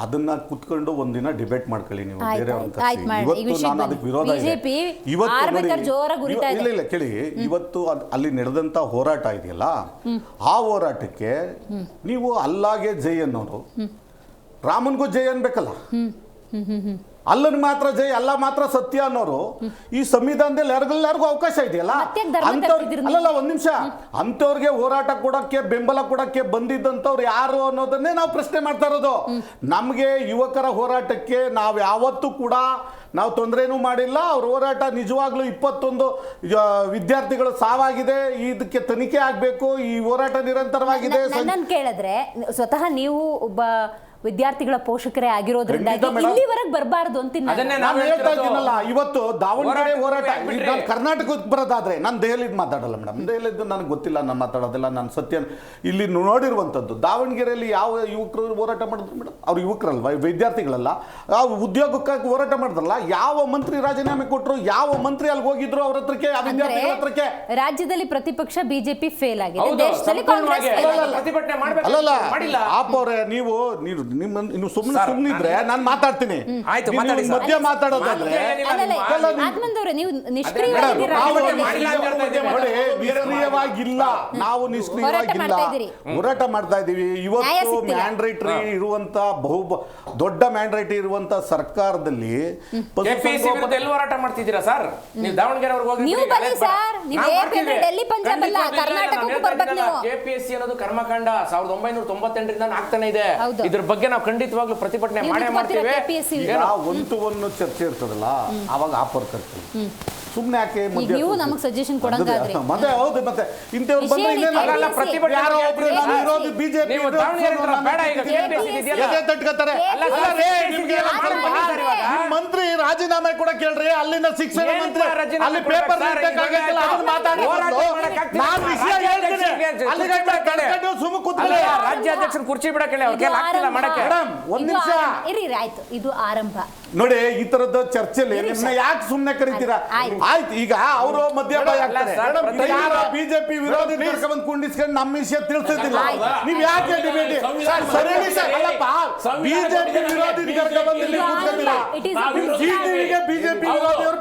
ಅದನ್ನ ಕುತ್ಕೊಂಡು ಒಂದಿನ ಡಿಬೇಟ್ ಮಾಡ್ಕೊಳ್ಳಿ ನೀವು ಬೇರೆಯವ್ರ. ಇವತ್ತು ನಾನು ಅದಕ್ಕೆ ವಿರೋಧ ಇದೆ. ಇವತ್ತು ಇಲ್ಲ ಕೇಳಿ, ಇವತ್ತು ಅಲ್ಲಿ ನಡೆದಂತ ಹೋರಾಟ ಇದೆಯಲ್ಲ, ಆ ಹೋರಾಟಕ್ಕೆ ನೀವು ಅಲ್ಲಾಗೆ ಜೈ ಅನ್ನೋರು, ರಾಮನ್ಗೂ ಜೈ ಅನ್ಬೇಕಲ್ಲ. ಅಲ್ಲನ್ ಮಾತ್ರ ಜೈ, ಅಲ್ಲ ಮಾತ್ರ ಸತ್ಯ ಅನ್ನೋರು ಈ ಸಂವಿಧಾನದಲ್ಲಿ ಯಾರಿಗೆಲ್ಲರಿಗೂ ಅವಕಾಶ ಇದೆಯಲ್ಲ. ಅಲ್ಲಲ್ಲ, ಒಂದ್ ನಿಮಿಷ, ಅಂತವ್ರಿಗೆ ಹೋರಾಟ ಕೊಡಕ್ಕೆ ಬೆಂಬಲ ಕೊಡಕ್ಕೆ ಬಂದಿದ್ದಂಥವ್ರು ಯಾರು ಅನ್ನೋದನ್ನೇ ನಾವು ಪ್ರಶ್ನೆ ಮಾಡ್ತಾ ಇರೋದು. ನಮ್ಗೆ ಯುವಕರ ಹೋರಾಟಕ್ಕೆ ನಾವು ಯಾವತ್ತೂ ಕೂಡ ನಾವು ತೊಂದರೆನೂ ಮಾಡಿಲ್ಲ. ಅವ್ರ ಹೋರಾಟ ನಿಜವಾಗ್ಲೂ 21 ವಿದ್ಯಾರ್ಥಿಗಳು ಸಾವಾಗಿದೆ, ಇದಕ್ಕೆ ತನಿಖೆ ಆಗ್ಬೇಕು, ಈ ಹೋರಾಟ ನಿರಂತರವಾಗಿದೆ. ನನ್ನನ್ನು ಕೇಳಿದ್ರೆ ಸ್ವತಃ ನೀವು ಒಬ್ಬ ವಿದ್ಯಾರ್ಥಿಗಳ ಪೋಷಕರೇ ಆಗಿರೋದ್ರಿಂದಾಗಿ ಇಲ್ಲಿವರೆಗೆ ಬರಬಾರದು ಅಂತ ನಾನು ಹೇಳ್ತಾ ಇದ್ದೀನಲ್ಲ. ಇವತ್ತು ದಾವಣಗೆರೆ ಹೋರಾಟ ಕರ್ನಾಟಕಕ್ಕೆ ಬರೋದಾದ್ರೆ ನಾನು ದೆಹಲಿದ್ ಮಾತಾಡಲ್ಲ ಮೇಡಮ್. ದೆಹಲಿದ್ದು ನನಗೆ ಗೊತ್ತಿಲ್ಲ, ನಾನು ಮಾತಾಡೋದಿಲ್ಲ. ನಾನು ಸತ್ಯ ಇಲ್ಲಿ ನೋಡಿರುವಂಥದ್ದು. ದಾವಣಗೆರೆಯಲ್ಲಿ ಯಾವ ಯುವಕರು ಹೋರಾಟ ಮಾಡಿದ್ರು ಮೇಡಮ್? ಅವ್ರು ಯುವಕರಲ್ವಾ, ವಿದ್ಯಾರ್ಥಿಗಳಲ್ಲ. ವಿದ್ಯೋಗಕ್ಕಾಗಿ ಹೋರಾಟ ಮಾಡಿದ್ರಲ್ಲ, ಯಾವ ಮಂತ್ರಿ ರಾಜೀನಾಮೆ ಕೊಟ್ಟರು, ಯಾವ ಮಂತ್ರಿ ಅಲ್ಲಿ ಹೋಗಿದ್ರು ಅವ್ರ ಹತ್ರಕ್ಕೆ, ಆ ವಿದ್ಯಾರ್ಥಿಗಳ ಹತ್ರಕ್ಕೆ? ರಾಜ್ಯದಲ್ಲಿ ಪ್ರತಿಪಕ್ಷ ಬಿಜೆಪಿ ಫೇಲ್ ಆಗಿದೆ, ದೇಶದಲ್ಲಿ ಕಾಂಗ್ರೆಸ್ ಅಲ್ಲಲ್ಲ. ಆಪ್ ಅವರೇ, ನೀವು ಸುಮ್ಮನಿದ್ರೆ ನಾನು ಮಾತಾಡ್ತೀನಿ. ಮಧ್ಯ ಮಾತಾಡೋದಾದ್ರೆ ನೀವು ನಿಷ್ಕ್ರಿಯವಾಗಿಲ್ಲ, ನಾವು ನಿಷ್ಕ್ರಿಯವಾಗಿಲ್ಲ, ಹೋರಾಟ ಮಾಡ್ತಾ ಇದೀವಿ. ಇವತ್ತು ಮ್ಯಾಂಡೇಟರಿ ಇರುವಂತ ದೊಡ್ಡ ಮ್ಯಾಂಡೇಟರಿ ಇರುವಂತ ಸರ್ಕಾರದಲ್ಲಿ ಹೋರಾಟ ಮಾಡ್ತಿದ್ದೀರಾ ಸರ್? ನೀವು ದಾವಣಗೆರೆ ಕೆಪಿಎಸ್ಸಿ ಅನ್ನೋದು ಕರ್ಮಕಾಂಡ 1998ರಿಂದ ಆಗ್ತಾನೆ ಇದೆ. ಇದ್ರ ಬಗ್ಗೆ ನಾವು ಖಂಡಿತವಾಗ್ಲೂ ಪ್ರತಿಭಟನೆ ಮಾಡೇ ಮಾಡ್ತೀವಿ. ಒಂದು ಚರ್ಚೆ ಇರ್ತದಲ್ಲ, ಅವಾಗ ಆಫರ್ ಕರ್ತೀವಿ. ಸುಮ್ಮನೆ ಯಾಕೆ ನೀವು ನಮಗೆ ಸಜೆಷನ್ ಕೊಡಂಗಾದ್ರೆ ಮತ್ತೆ ಹೌದು, ಮತ್ತೆ ಇಂಥವ್ರು ಬಂದ್ರೆ ಇನ್ನೇನಲ್ಲ, ಪ್ರತಿಭಟನೆ ಯಾರೋ ಒಬ್ರು ನಾನು ವಿರೋಧಿ ಬಿಜೆಪಿ ತಟ್ಕೋತಾರೆ. ಮಂತ್ರಿ ರಾಜೀನಾಮೆ ಕೂಡ ಕೇಳ್ರಿ, ಅಲ್ಲಿನ ಶಿಕ್ಷಣ ಮಂತ್ರಿ ಅಲ್ಲಿ ಪೇಪರ್ ರಾಜ್ಯಾಧ್ಯಕ್ಷರು ಕುರ್ಚಿ ಬಿಡಕ್ಕೆ ಒಂದ್ ನಿಮಿಷ ಆಯ್ತು. ಇದು ಆರಂಭ ನೋಡಿ. ಈ ತರದ ಚರ್ಚೆಲಿ ನಿಮ್ಮನ್ನ ಯಾಕೆ ಸುಮ್ನೆ ಕರೀತೀರಾ? ಆಯ್ತು, ಈಗ ಅವರು ಮಧ್ಯಪಾಯ ಬಿಜೆಪಿ ವಿರೋಧಿ ಬಂದು ಕುಂಡಿಸ್ಕೊಂಡು ನಮ್ಮ ವಿಷಯ ತಿಳಿಸೋದಿಲ್ಲ. ನೀವ್ ಯಾಕೆ ಡಿಬೇಟ್ ಬಿಜೆಪಿ ವಿರೋಧಿ ಬಿಜೆಪಿ ವಿರೋಧಿಯವರು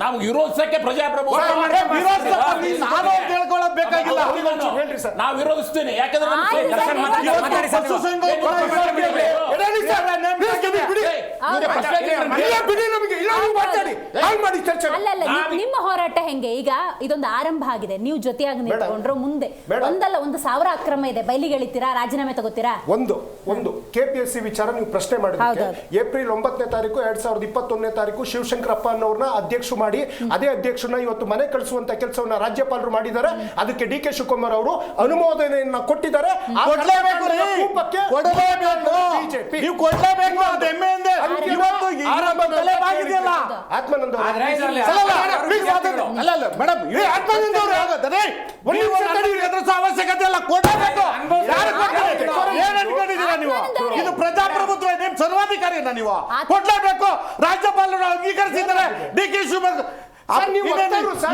ನಾವು ವಿರೋಧಿಸಕ್ಕೆ ಪ್ರಜಾಪ್ರಭುತ್ವ ನಾನು ಹೇಳ್ಕೊಳ್ಳೋದು ಬೇಕಾಗಿಲ್ಲ. ನಾವು ವಿರೋಧಿಸ್ತೀನಿ, ಯಾಕಂದ್ರೆ ಬಿಡಿ ನಮಗೆ, ಇಲ್ಲ ನೀವು ಮಾತಾಡಿ, ಹಾಳು ಮಾಡಿ ಚರ್ಚೆ. ಅಲ್ಲಲ್ಲ, ನಿಮ್ಮ ಹೋರಾಟ ಹೆಂಗೆ? ಈಗ ಇದೊಂದು ಆರಂಭ ಆಗಿದೆ, ನೀವು ಜೊತೆಯಾಗಿ ನಿಂತ್ಕೊಂಡ್ರು, ಮುಂದೆ ಒಂದಲ್ಲ 1,000 ಅಕ್ರಮ ಇದೆ, ಬಯಲಿಗೆ ಎಳಿತೀರಾ, ರಾಜೀನಾಮೆ ತಗೋತೀರಾ? ಒಂದು KPSC ವಿಚಾರ ನೀವು ಪ್ರಶ್ನೆ ಮಾಡಿದ್ರೆ ಏಪ್ರಿಲ್ 9ನೇ ತಾರೀಕು 2021ನೇ ತಾರೀಕು ಶಿವಶಂಕರಪ್ಪ ಅನ್ನೋರ್ನ ಅಧ್ಯಕ್ಷರು ಮಾಡಿ, ಅದೇ ಅಧ್ಯಕ್ಷರನ್ನ ಇವತ್ತು ಮನೆ ಕಳಿಸುವಂತ ಕೆಲಸವನ್ನ ರಾಜ್ಯಪಾಲರು ಮಾಡಿದ್ದಾರೆ. ಅದಕ್ಕೆ DK ಶಿವಕುಮಾರ್ ಅವರು ಅನುಮೋದನೆಯನ್ನ ಕೊಟ್ಟಿದ್ದಾರೆ. ಆತ್ಮಾನಂದ ಅವಶ್ಯಕತೆ ಇಲ್ಲ, ಕೊಡಬೇಕು. ಇದು ಪ್ರಜಾಪ್ರಭುತ್ವ, ನಿಮ್ ಸರ್ವಾಧಿಕಾರಿನ ನೀವು ಕೊಡ್ಲೇಬೇಕು. ರಾಜ್ಯಪಾಲರು ಅಂಗೀಕರಿಸಿದ್ದಾರೆ. DK ಶಿವಕುಮಾರ್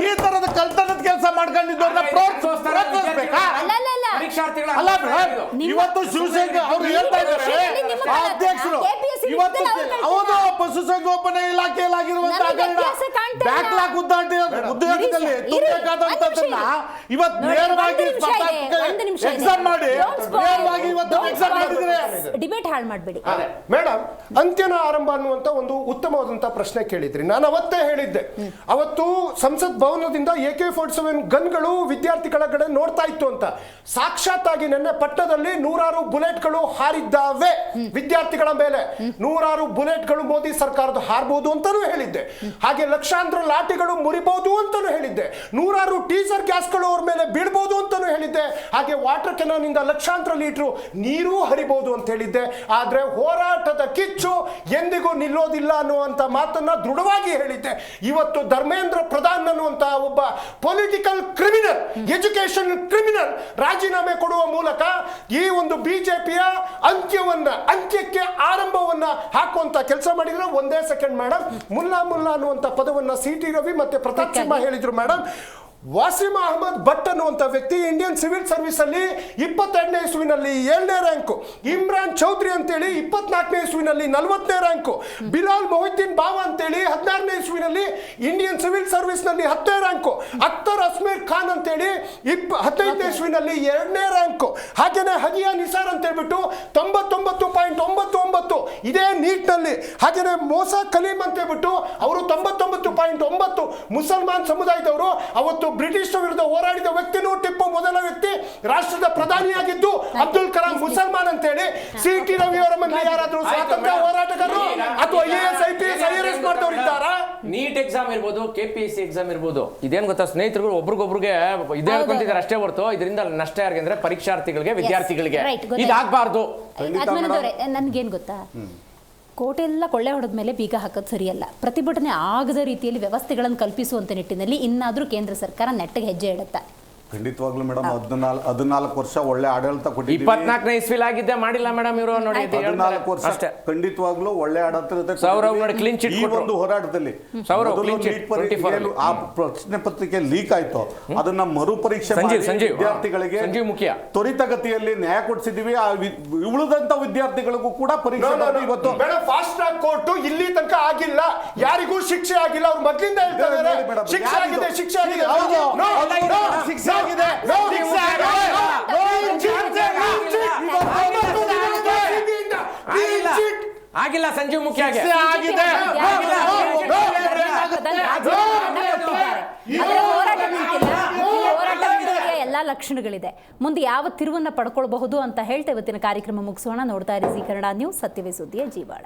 ಈ ತರದ ಕಳ್ತನದ ಕೆಲಸ ಮಾಡ್ಕೊಂಡಿದ್ದವ್ರನ್ನ ಪ್ರೋತ್ಸಾಹಿಸಬೇಕಾ? ಅಲ್ಲ ಮೇಡಮ್, ಇವತ್ತು ಶಿವಸೇನೆ ಅವರು ಹೇಳ್ತಾ ಇದ್ದಾರೆ, ಅಧ್ಯಕ್ಷರು ಇವತ್ತು ಹೌದು ಪಶುಸಂಗೋಪನೆ ಇಲಾಖೆಯಲ್ಲಾಗಿರುವಂತ ಬ್ಯಾಕ್ಲಾಗ್ ಉದ್ಯೋಗದಲ್ಲಿ ತುಂಬಬೇಕಾದಂತದನ್ನ ಇವತ್ತು ನೇರವಾಗಿ ಎಕ್ಸಾಮ್ ಮಾಡಿ ನೇರವಾಗಿ ಇವತ್ತು ಎಕ್ಸಾಮ್ ಮಾಡಿದ್ರೆ ಡಿಬೇಟ್ ಹಾಳು ಮಾಡಬೇಡಿ ಮೇಡಮ್. ಅಂತ್ಯನ ಆರಂಭ ಅನ್ನುವಂತ ಒಂದು ಉತ್ತಮವಾದಂತ ಪ್ರಶ್ನೆ ಕೇಳಿದ್ರಿ. ನಾನು ಅವತ್ತೇ ಹೇಳಿದ್ದೆ, ಅವತ್ತು ಸಂಸತ್ ಭವನದಿಂದ AK-47 ಗನ್ಗಳು ವಿದ್ಯಾರ್ಥಿಗಳ ಕಡೆ ನೋಡ್ತಾ ಇತ್ತು ಅಂತ. ಸಾಕ್ಷಾತ್ ಆಗಿ ನಿನ್ನೆ ಪಟ್ಟಣದಲ್ಲಿ 100 ಬುಲೆಟ್ಗಳು ಹಾರಿದ್ದಾವೆ ವಿದ್ಯಾರ್ಥಿಗಳ ಮೇಲೆ. 100 ಬುಲೆಟ್ಗಳು ಮೋದಿ ಸರ್ಕಾರದ ಹಾರಬಹುದು ಅಂತಾನೂ ಹೇಳಿದ್ದೆ. ಹಾಗೆ ಲಕ್ಷಾಂತರ ಲಾಠಿಗಳು ಮುರಿಬಹುದು ಅಂತಾನೂ ಹೇಳಿದ್ದೆ. 100 ಟೀಸರ್ ಗ್ಯಾಸ್ಗಳು ಅವ್ರ ಮೇಲೆ ಬೀಳ್ಬಹುದು ಅಂತಾನೂ ಹೇಳಿದ್ದೆ. ಹಾಗೆ ವಾಟರ್ ಕೆನಾನ್ ಇಂದ ಲಕ್ಷಾಂತರ ಲೀಟರ್ ನೀರು ಹರಿಬಹುದು ಅಂತ ಹೇಳಿದ್ದೆ. ಆದ್ರೆ ಹೋರಾಟದ ಕಿಚ್ಚು ಎಂದಿಗೂ ನಿಲ್ಲೋದಿಲ್ಲ ಅನ್ನುವಂತ ಮಾತನ್ನ ದೃಢವಾಗಿ ಹೇಳಿದ್ದೆ. ಇವತ್ತು ಧರ್ಮೇಂದ್ರ ಪ್ರಧಾನ್ ಅನ್ನುವಂತ ಒಬ್ಬ ಪೊಲಿಟಿಕಲ್ ಕ್ರಿಮಿನಲ್, ಎಜುಕೇಶನ್ ಕ್ರಿಮಿನಲ್ ರಾಜೀನಾಮೆ ಕೊಡುವ ಮೂಲಕ ಈ ಒಂದು ಬಿಜೆಪಿಯ ಅಂತ್ಯಕ್ಕೆ ಆರಂಭವನ್ನ ಹಾಕುವಂತ ಕೆಲಸ ಮಾಡಿದ್ರೆ. ಒಂದೇ ಸೆಕೆಂಡ್ ಮೇಡಮ್, ಮುಲ್ಲಾ ಅನ್ನುವಂತ ಪದವನ್ನ CT ರವಿ ಮತ್ತೆ ಪ್ರತಾಪ್ ಸಿಂಹ ಹೇಳಿದ್ರು ಮೇಡಮ್. ವಾಸಿಂ ಅಹಮದ್ ಭಟ್ ಅನ್ನುವಂಥ ವ್ಯಕ್ತಿ ಇಂಡಿಯನ್ ಸಿವಿಲ್ ಸರ್ವಿಸ್ ಅಲ್ಲಿ 22ನೇ ಇಸ್ವಿನಲ್ಲಿ 7ನೇ ರ್ಯಾಂಕು, ಇಮ್ರಾನ್ ಚೌಧರಿ ಅಂತೇಳಿ 24ನೇ ಇಸ್ವಿನಲ್ಲಿ 40ನೇ ರ್ಯಾಂಕು, ಬಿಲಾಲ್ ಮೊಹಿದ್ದೀನ್ ಬಾವಾ ಅಂತೇಳಿ 16ನೇ ಇಸ್ವಿನಲ್ಲಿ ಇಂಡಿಯನ್ ಸಿವಿಲ್ ಸರ್ವಿಸ್ ನಲ್ಲಿ 10ನೇ ರ್ಯಾಂಕು, ಅಖ್ತರ್ ಅಸ್ಮೀರ್ ಖಾನ್ ಅಂತೇಳಿ 15ನೇ ಇಸ್ವಿನಲ್ಲಿ 2ನೇ ರ್ಯಾಂಕು, ಹಾಗೇನೆ ಹದಿಯಾ ನಿಸಾರ್ ಅಂತ ಹೇಳ್ಬಿಟ್ಟು 99.99 ಇದೇ ನೀಟ್ ನಲ್ಲಿ, ಹಾಗೇನೆ ಮೋಸಾ ಕಲೀಂ ಅಂತ ಹೇಳ್ಬಿಟ್ಟು ಅವರು 99.9 ಮುಸಲ್ಮಾನ್ ಸಮುದಾಯದವರು. ಅವತ್ತು ಬ್ರಿಟಿಷ್ ವಿರುದ್ಧ ಹೋರಾಡಿದ ವ್ಯಕ್ತಿನೂ ಟಿಪ್ಪು ಮೊದಲ ವ್ಯಕ್ತಿ, ರಾಷ್ಟ್ರದ ಪ್ರಧಾನಿಯಾಗಿದ್ದು ಅಬ್ದುಲ್ ಕಲಾಂ ಮುಸಲ್ಮಾನ್ ಅಂತೇಳಿ. CT ರವಿ ಅವರ ಮನೆ ಯಾರಾದ್ರೂ ಸ್ವಾತಂತ್ರ್ಯ ಹೋರಾಟಗಾರರು ಅಥವಾ IAS IPS IRS ಮಾಡಿದವರು ಇದ್ದಾರಾ? ನೀಟ್ ಎಕ್ಸಾಮ್ ಇರ್ಬೋದು, KPSC ಎಕ್ಸಾಮ್ ಇರ್ಬೋದು, ಇದೇನ್ ಗೊತ್ತಾ ಸ್ನೇಹಿತರು, ಒಬ್ರಿಗೊಬ್ರಿಗೆ ಇದೇ ಅನ್ಕೊಂತಿದ್ದಾರೆ ಅಷ್ಟೇ ಹೊರತು ಇದರಿಂದ ನಷ್ಟ ಯಾರಿಗೆ ಅಂದ್ರೆ ಪರೀಕ್ಷಾರ್ಥಿಗಳಿಗೆ, ವಿದ್ಯಾರ್ಥಿಗಳಿಗೆ ಇದಾಗಬಾರ್ದು. ನನ್ಗೇನ್ ಗೊತ್ತಾ, ಕೋಟೆಲ್ಲ ಕೊಳ್ಳೆ ಹೊಡೆದ ಮೇಲೆ ಬೀಗ ಹಾಕೋದು ಸರಿಯಲ್ಲ. ಪ್ರತಿಭಟನೆ ಆಗದ ರೀತಿಯಲ್ಲಿ ವ್ಯವಸ್ಥೆಗಳನ್ನು ಕಲ್ಪಿಸುವಂತ ನಿಟ್ಟಿನಲ್ಲಿ ಇನ್ನಾದ್ರೂ ಕೇಂದ್ರ ಸರ್ಕಾರ ನೆಟ್ಟಿಗೆ ಹೆಜ್ಜೆ ಇಡುತ್ತೆ. ಖಂಡಿತವಾಗ್ಲೂ ಮೇಡಮ್. 14 ವರ್ಷ ಒಳ್ಳೆ ಆಡಳಿತ ಕೊಟ್ಟಿದ್ದೀವಿ. 24ನೇ ಇಸ್ವಿಲ್ ಆಗಿದ್ದೆ ಮಾಡಿಲ್ಲ ಮೇಡಮ್ ಇವರು ನೋಡಿ. 14 ವರ್ಷ ಖಂಡಿತವಾಗ್ಲೂ ಒಳ್ಳೆ ಆಡಳಿತ. ಈ ಒಂದು ಹೋರಾಟದಲ್ಲಿ ಆ ಪ್ರಶ್ನೆ ಪತ್ರಿಕೆ ಲೀಕ್ ಆಯ್ತು, ಅದನ್ನ ಮರುಪರೀಕ್ಷೆ ವಿದ್ಯಾರ್ಥಿಗಳಿಗೆ ತ್ವರಿತಗತಿಯಲ್ಲಿ ನ್ಯಾಯ ಕೊಡಿಸಿದೀವಿ. ಉಳಿದಂತ ವಿದ್ಯಾರ್ಥಿಗಳಿಗೂ ಕೂಡ ಪರೀಕ್ಷೆ ಇವತ್ತು ಫಾಸ್ಟ್ ಟ್ರ್ಯಾಕ್ ಕೋರ್ಟ್ ಇಲ್ಲಿ ತನಕ ಆಗಿಲ್ಲ, ಯಾರಿಗೂ ಶಿಕ್ಷೆ ಆಗಿಲ್ಲ. ಅವ್ರು ಮೊದಲಿಂದ ಹೇಳ್ತಾರೆ ಶಿಕ್ಷೆ ಆಗಿದೆ, ಶಿಕ್ಷೆ ಆಗಿದೆ, ಶಿಕ್ಷೆ ಆಗಿದೆ. ಆಗಿಲ್ಲ ಸಂಜೀವ್ ಮುಖ್ಯ ಎಲ್ಲಾ ಲಕ್ಷಣಗಳಿದೆ. ಮುಂದೆ ಯಾವ ತಿರುವನ್ನ ಪಡ್ಕೊಳ್ಬಹುದು ಅಂತ ಹೇಳ್ತಾ ಇವತ್ತಿನ ಕಾರ್ಯಕ್ರಮ ಮುಗಿಸೋಣ. ನೋಡ್ತಾ ಇರಿ ಜೀ ಕನ್ನಡ ನ್ಯೂಸ್, ಸತ್ಯವೇ ಸುದ್ದಿಯ ಜೀವಾಳ.